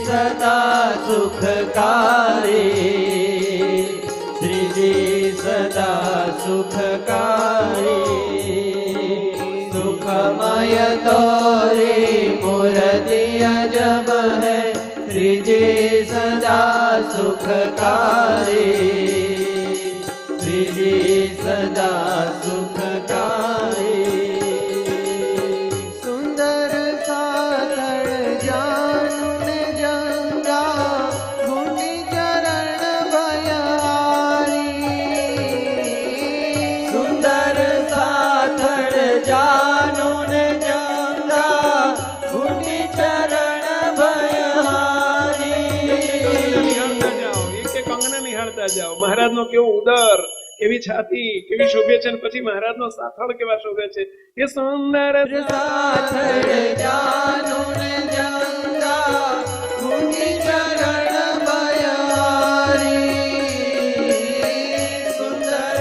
सदा सुखकारी, श्री सदा सुखकारी. सुखमय तोरी मूर्ति अजब है श्री सदा सुखकारी, श्री सदा सुखकारी. सुंदर सातड़ जानू ने जंगा घुटी चरण भयारी. सुंदर सातड़ जानू ने जंगा घुटी चरण भयारी. નિહાળતા જાઓ, એક એક અંગને નિહાળતા જાઓ. મહારાજનો કેવો ઉદર, કેવી છાતી, કેવી શોભે છે. અને પછી મહારાજનો સાથળ કેવા શોભે છે. એ સુંદર साथड़ जानू ने जंगा घुटी चरण भयारी. सुंदर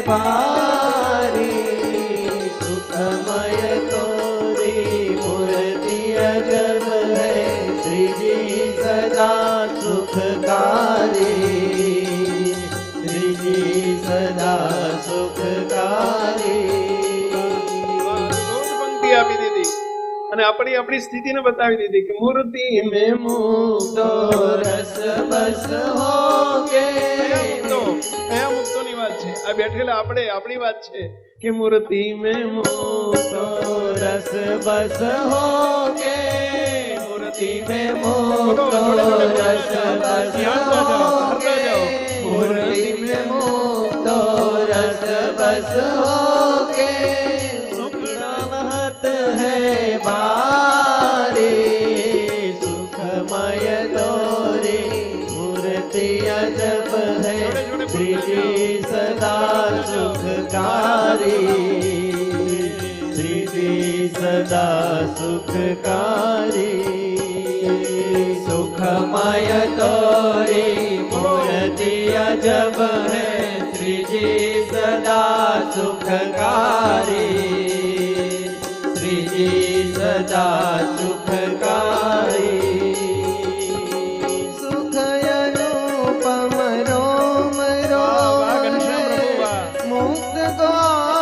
भारी सुखमय तोरी मूर्ति अजब है श्री जी सदा सुखकारी श्री जी सदा सुखकारी રોજ પંક્તિ આપી દીધી અને આપણી આપણી સ્થિતિને બતાવી દીધી કે મૂર્તિ में मुक्तो रस बस हो के કયા મુક્તોની વાત છે? આ બેઠેલા આપણે આપણી વાત છે કે મૂર્તિ મેં मुक्तो रस बस हो के मूर्ति में मुक्तो रस बस हो के मूर्ति में मुक्तो रस बस हो के सुख महत है बारी सुखमय तोरी मूर्ति अजब है श्री जी सदा सुखकारी श्री जी सदा सुखकारी सुखमय तोरी मूर्ति अजब है श्री जी सदा सुखकारी श्री जी सदा सुखकारी सुख अनुपम रोम रोम मुक्त को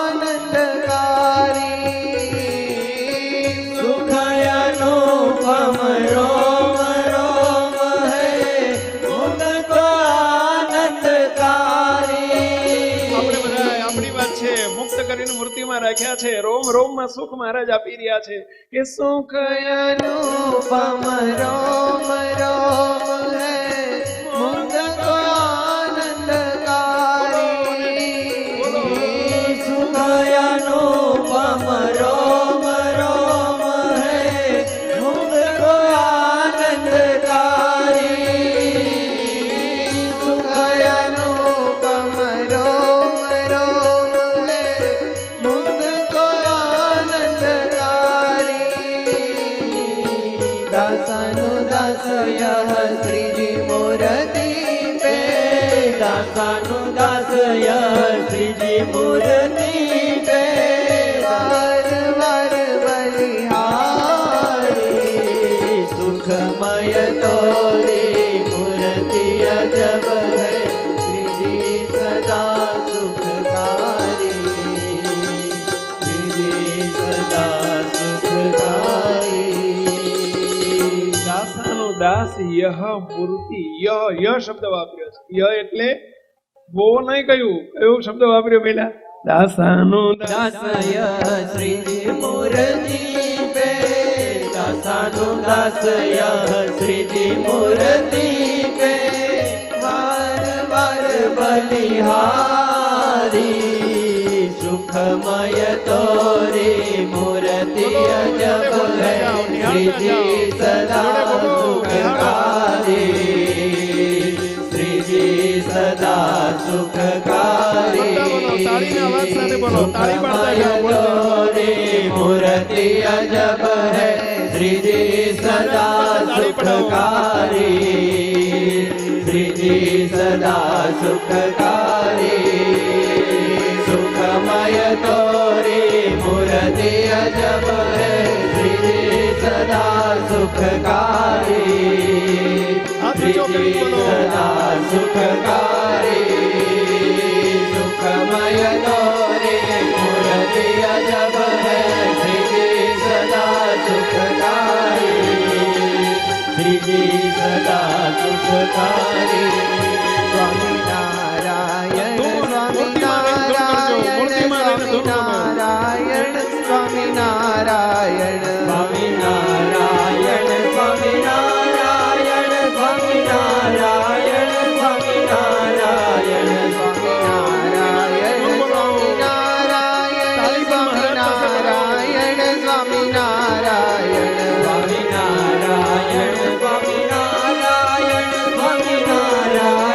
आनंदकारी सुख अनुपम रोम रोम है मुक्त को आनंदकारी આપણે બધા આપણી વાત છે મુક્ત કરીને મૂર્તિમાં રાખ્યા છે રોમ રોમમાં સુખ મહારાજ આપી રહ્યા છે કે સુખ अनुपम रोम रोम है मुक्त को आनंदकारी सुख अनुपम रोम रोम है मुक्त को आनंदकारी सुख अनुपम रोम रोम है मुक्त को आनंदकारी दासानु दास यह श्री जी मूर्ति पे दासानु दास यह श्री जी मूर्ति पे वार वार बलिहारी सुखमय तोरी मूर्ति अजब है श्री जी सदा सुखकारी श्री जी सदा सुखकारी દાસાનો દાસ યહ મૂર્તિ ય શબ્દ વાપર્યો છે ય એટલે બો નહીં કહ્યું કયો શબ્દ વાપર્યો પહેલા દાસાનો દાસ दासय श्री मूर्ति पे दासानु दासय श्री मूर्ति पे वार वार बलिहारी सुखमय तोरी मूर्ति अजब है श्री जी सदा सुखकारी श्री जी सदा सुखकारी तोरी मूर्ति अजब है श्री जी सदा सुखकारी श्री जी सदा सुखकारी सुखमय तोरी मूर्ति अजब है श्री जी सदा सुखकारी श्री जी सदा सुखकारी सुखमय तोरी मूर्ति अजब है श्री जी सदा सुखकारी श्री जी सदा सुखकारी स्वामी नारायण स्वामी नारायण स्वामी नारायण स्वामी नारायण स्वामी नारायण स्वामी नारायण स्वामी नारायण स्वामी नारायण स्वामी नारायण स्वामी नारायण स्वामी नारायण स्वामी नारायण स्वामी नारायण स्वामी नारायण स्वामी नारायण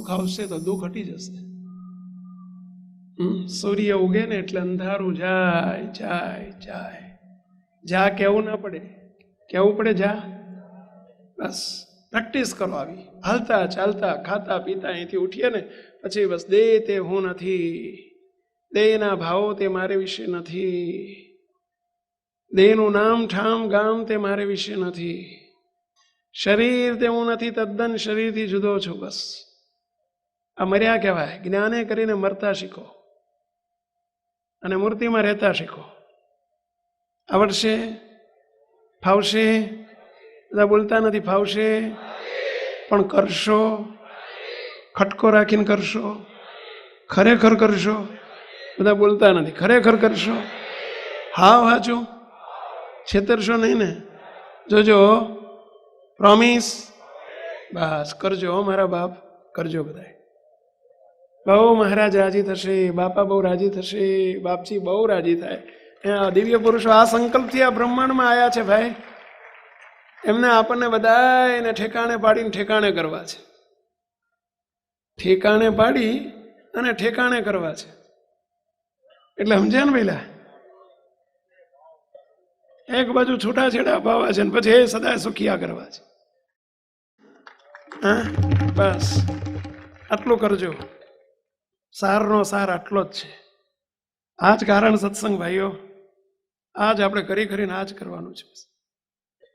સુખ આવશે તો દુઃખ હટી જશે. સૂર્ય ઉગે ને એટલે અંધારું જાય જાય જાય. જા કેવું ના પડે, કેવું પડે જા. બસ પ્રેક્ટિસ કરો આવી, હાલતા ચાલતા ખાતા પીતા અહીંથી ઉઠીએ ને પછી બસ દે તે હું નથી, દેના ભાવો તે મારે વિશે નથી, દેનું નામ ઠામ ગામ તે મારે વિશે નથી, શરીર તે હું નથી, તદ્દન શરીરથી જુદો છું. બસ આ મર્યા કહેવાય. જ્ઞાને કરીને મરતા શીખો અને મૂર્તિમાં રહેતા શીખો. આવડશે? ફાવશે? બધા બોલતા નથી ફાવશે, પણ કરશો? ખટકો રાખીને કરશો? ખરેખર કરશો? બધા બોલતા નથી. ખરેખર કરશો? હાવ હાચું? છેતરશો નહીં ને? જોજો, પ્રોમિસ. બસ કરજો મારા બાપ, કરજો બધા. બહુ મહારાજ રાજી થશે, બાપા બહુ રાજી થશે, બાપજી બહુ રાજી થાય. આ દિવ્ય પુરુષો આ સંકલ્પથી આ બ્રહ્માંડમાં આવ્યા છે ભાઈ. એમને આપણને બધાને ઠેકાણે પાડીને ઠેકાણે કરવા છે. ઠેકાણે પાડી અને ઠેકાણે કરવા છે. એટલે સમજ્યા ને પેલા? એક બાજુ છૂટાછેડા અપાવવા છે ને પછી એ સદાય સુખિયા કરવા છે. હા બસ આટલું કરજો. સારનો સાર આટલો જ છે. આ જ કારણ સત્સંગ ભાઈઓ, આ જ આપણે કરી કરીને આ જ કરવાનું છે.